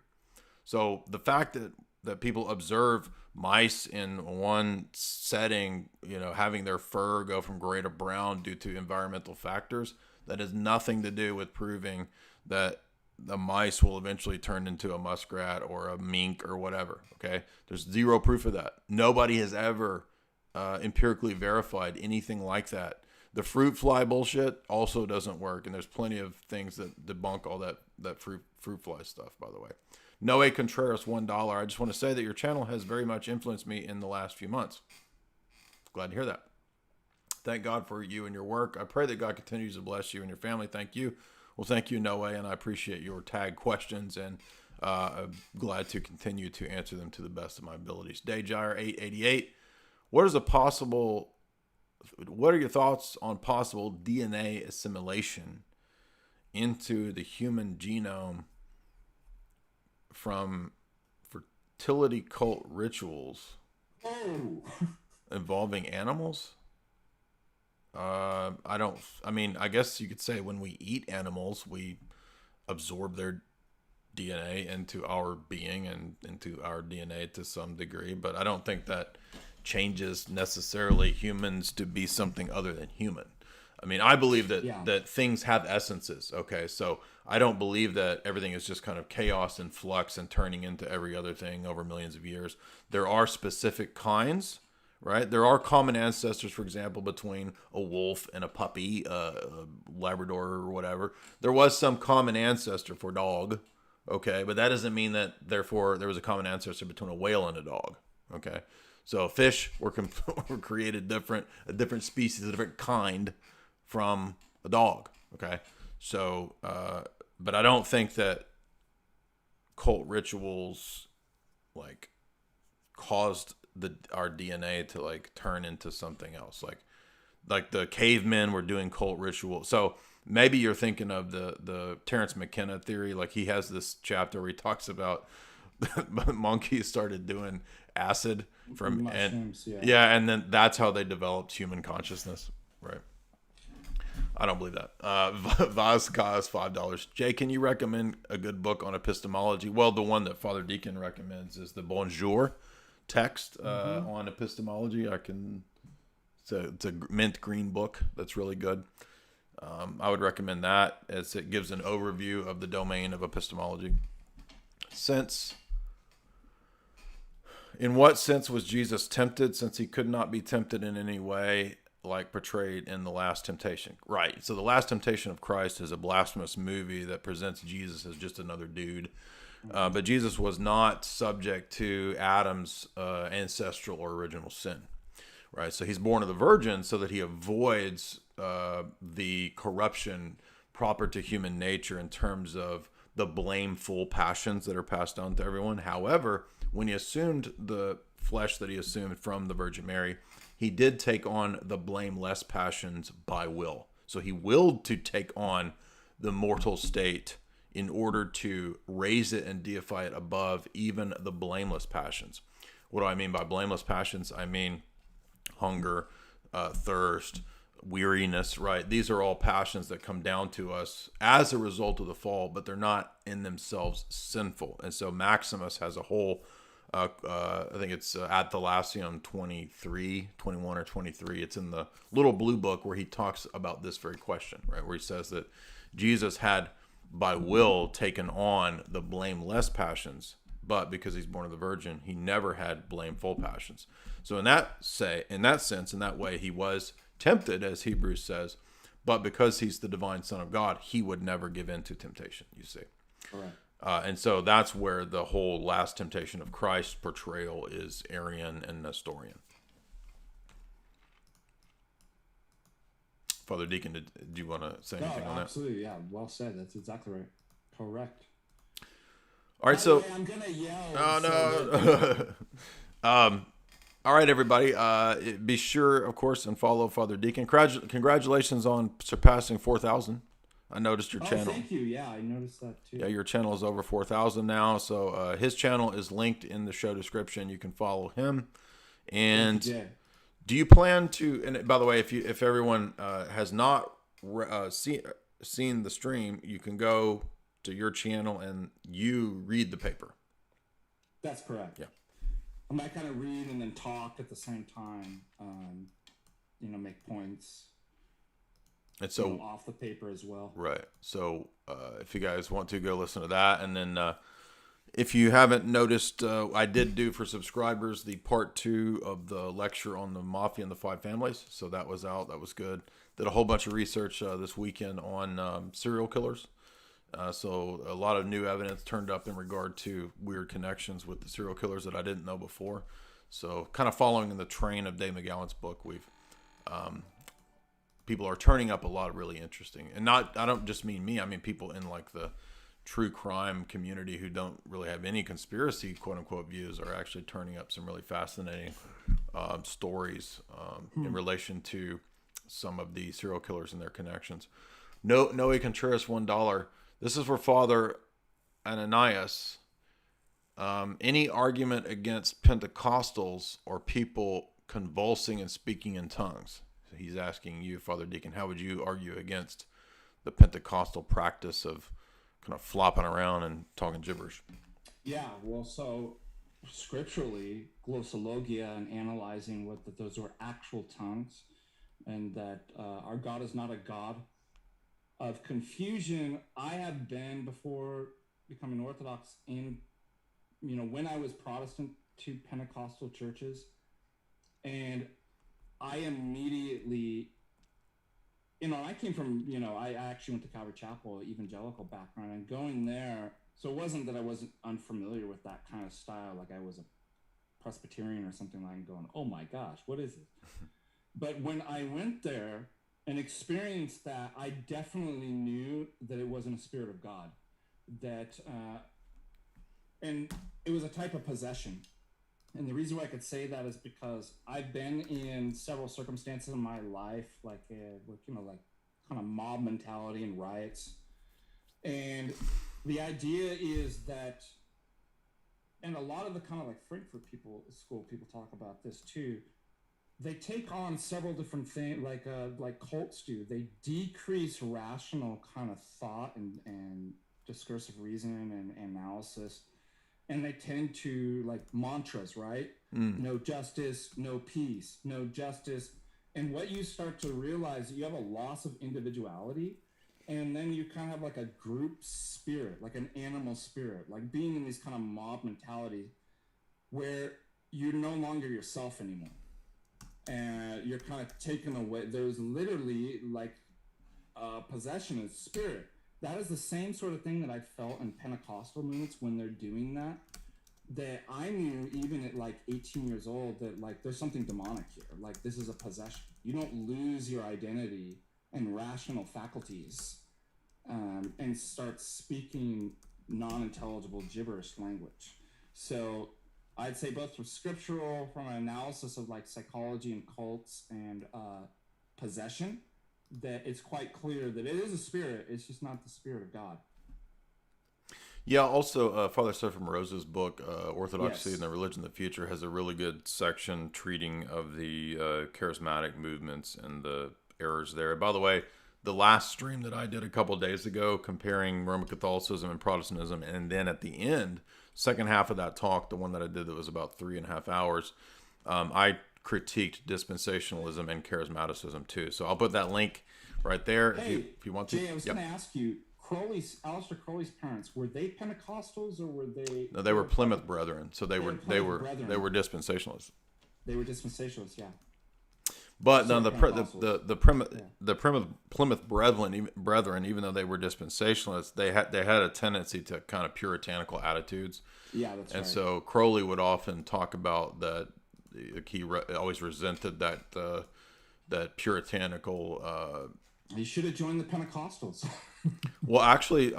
So the fact that people observe mice in one setting, having their fur go from gray to brown due to environmental factors, that has nothing to do with proving that the mice will eventually turn into a muskrat or a mink or whatever. Okay. There's zero proof of that. Nobody has ever empirically verified anything like that. The fruit fly bullshit also doesn't work, and there's plenty of things that debunk all that fruit fly stuff, by the way. Noe Contreras, $1. I just want to say that your channel has very much influenced me in the last few months. Glad to hear that. Thank God for you and your work. I pray that God continues to bless you and your family. Thank you. Well, thank you, Noe, and I appreciate your tag questions, and I'm glad to continue to answer them to the best of my abilities. Dyer 888, what are your thoughts on possible DNA assimilation into the human genome from fertility cult rituals involving animals? I guess you could say when we eat animals, we absorb their DNA into our being and into our DNA to some degree, but I don't think that changes necessarily humans to be something other than human. I mean, I believe that things have essences. Okay. So I don't believe that everything is just kind of chaos and flux and turning into every other thing over millions of years. There are specific kinds, right? There are common ancestors, for example, between a wolf and a puppy, a Labrador or whatever. There was some common ancestor for dog. Okay. But that doesn't mean that therefore there was a common ancestor between a whale and a dog. Okay. So fish were created a different species, a different kind from a dog. Okay. So, but I don't think that cult rituals like caused our DNA to like turn into something else. Like the cavemen were doing cult rituals. So maybe you're thinking of the Terrence McKenna theory. Like he has this chapter where he talks about monkeys started doing acid from mushrooms, and then that's how they developed human consciousness, right? I don't believe that. Vazcaz, $5. Jay, can you recommend a good book on epistemology? Well, the one that Father Deacon recommends is the Bonjour text on epistemology. It's a mint green book that's really good. I would recommend that as it gives an overview of the domain of epistemology. In what sense was Jesus tempted, since he could not be tempted in any way like portrayed in The Last Temptation? Right. So The Last Temptation of Christ is a blasphemous movie that presents Jesus as just another dude. But Jesus was not subject to Adam's ancestral or original sin. Right. So he's born of the virgin so that he avoids the corruption proper to human nature in terms of the blameful passions that are passed on to everyone. However, when he assumed the flesh that he assumed from the Virgin Mary, he did take on the blameless passions by will. So he willed to take on the mortal state in order to raise it and deify it above even the blameless passions. What do I mean by blameless passions? I mean hunger, thirst, weariness, right? These are all passions that come down to us as a result of the fall, but they're not in themselves sinful. And so Maximus has a whole, I think it's Ad Thalassium 21 or 23. It's in the little blue book where he talks about this very question, right? Where he says that Jesus had by will taken on the blameless passions, but because he's born of the Virgin, he never had blameful passions. So in that sense, in that way, he was tempted, as Hebrews says, but because he's the divine Son of God, he would never give in to temptation, you see. Correct. And so that's where the whole Last Temptation of Christ portrayal is Arian and Nestorian. Father Deacon, do you want to say anything on that? Absolutely, yeah. Well said. That's exactly right. Correct. All right, so... I'm going to yell. Oh, no. All right, everybody. Be sure, of course, and follow Father Deacon. Congratulations on surpassing 4,000. I noticed your channel. Thank you. Yeah, I noticed that too. Yeah, your channel is over 4,000 now. So his channel is linked in the show description. You can follow him. And do you plan to? And by the way, if everyone has not seen the stream, you can go to your channel and you read the paper. That's correct. Yeah. I might kind of read and then talk at the same time. Make points. And so off the paper as well. Right. So if you guys want to go listen to that, and then If you haven't noticed, I did do for subscribers the part 2 of the lecture on the Mafia and the Five Families. So that was out. That was good. Did a whole bunch of research this weekend on serial killers. So a lot of new evidence turned up in regard to weird connections with the serial killers that I didn't know before. So kind of following in the train of Dave McGowan's book, people are turning up a lot of really interesting, and I don't just mean me. I mean people in like the true crime community who don't really have any conspiracy quote unquote views are actually turning up some really fascinating stories in relation to some of the serial killers and their connections. Noe Contreras, $1. This is for Father Ananias. Any argument against Pentecostals or people convulsing and speaking in tongues? So he's asking you, Father Deacon, how would you argue against the Pentecostal practice of kind of flopping around and talking gibberish? Yeah, well, so scripturally, glossologia and analyzing those were actual tongues, and that our God is not a God of confusion. I have been, before becoming Orthodox, when I was Protestant, to Pentecostal churches, and I immediately, I came from, I actually went to Calvary Chapel, evangelical background, and going there, so it wasn't that I wasn't unfamiliar with that kind of style, like I was a Presbyterian or something like that, going, oh my gosh, what is it? But when I went there and experienced that, I definitely knew that it wasn't a spirit of God, and it was a type of possession. And the reason why I could say that is because I've been in several circumstances in my life, like kind of mob mentality and riots. And the idea is that, and a lot of the kind of like Frankfurt school people talk about this too. They take on several different things, like cults do. They decrease rational kind of thought and discursive reasoning and analysis. And they tend to like mantras, right? No justice, no peace, no justice. And what you start to realize, you have a loss of individuality. And then you kind of have like a group spirit, like an animal spirit, like being in this kind of mob mentality where you're no longer yourself anymore. And you're kind of taken away. There's literally like possession of spirit. That is the same sort of thing that I felt in Pentecostal movements when they're doing that. That I knew even at like 18 years old that like there's something demonic here. Like this is a possession. You don't lose your identity and rational faculties and start speaking non-intelligible gibberish language. So I'd say both from scriptural, from an analysis of like psychology and cults and possession, that it's quite clear that it is a spirit. It's just not the spirit of God. Yeah, also Father Stephen Rose's book, Orthodoxy and the Religion of the Future, has a really good section treating of the charismatic movements and the errors there. By the way, the last stream that I did a couple of days ago comparing Roman Catholicism and Protestantism, and then at the end, second half of that talk, the one that I did that was about 3.5 hours, I critiqued dispensationalism and charismaticism too. So I'll put that link right there if you want to. Jay, I was going to ask you, Aleister Crowley's parents, were they Pentecostals or were they? No, they were Plymouth Brethren. So they were dispensationalists. They were dispensationalists, yeah. But no, the Plymouth Brethren, even though they were dispensationalists, they had a tendency to kind of puritanical attitudes. Yeah, that's right. And so Crowley would often talk about that. He always resented that puritanical. He should have joined the Pentecostals. Well, actually,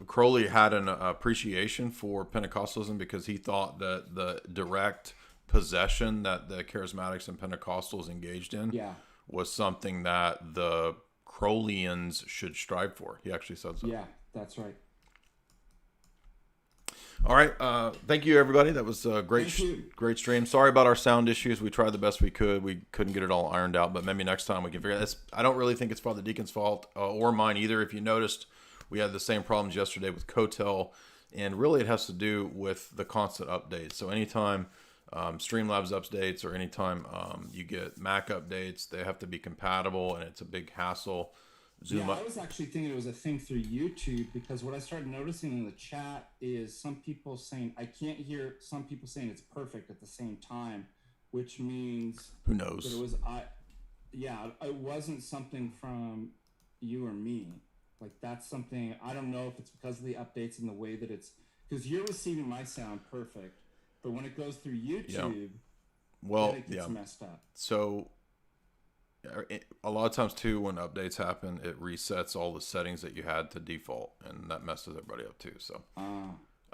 Crowley had an appreciation for Pentecostalism because he thought that the direct possession that the charismatics and Pentecostals engaged in was something that the Crowleyans should strive for. He actually said so. Yeah, that's right. All right. Thank you, everybody. That was a great stream. Sorry about our sound issues. We tried the best we could. We couldn't get it all ironed out, but maybe next time we can figure it out. I don't really think it's Father Deacon's fault or mine either. If you noticed, we had the same problems yesterday with Cotel, and really it has to do with the constant updates. So anytime Streamlabs updates or anytime you get Mac updates, they have to be compatible, and it's a big hassle. zoom Yeah, up. I was actually thinking it was a thing through YouTube, because what I started noticing in the chat is some people saying, I can't hear some people saying it's perfect at the same time, which means Who that knows? it was, it wasn't something from you or me. Like, that's something, I don't know if it's because of the updates and the way that it's, because you're receiving my sound perfect, but when it goes through YouTube, Well, then it gets messed up. So a lot of times too, when updates happen, it resets all the settings that you had to default, and that messes everybody up too. So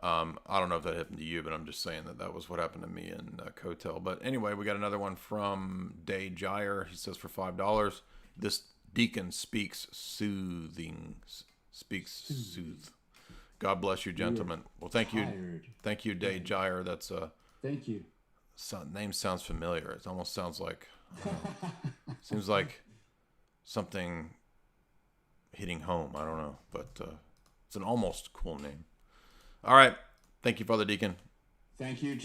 I don't know if that happened to you, but I'm just saying that was what happened to me in Cotel. But anyway, we got another one from Dyer. He says for $5, this deacon speaks soothing, soothe. God bless you, gentlemen. Well, thank you, Dyer. That's Thank you. name sounds familiar. It almost sounds like seems like something hitting home. I don't know, but it's an almost cool name. All right, thank you, Father Deacon. Thank you, Jay.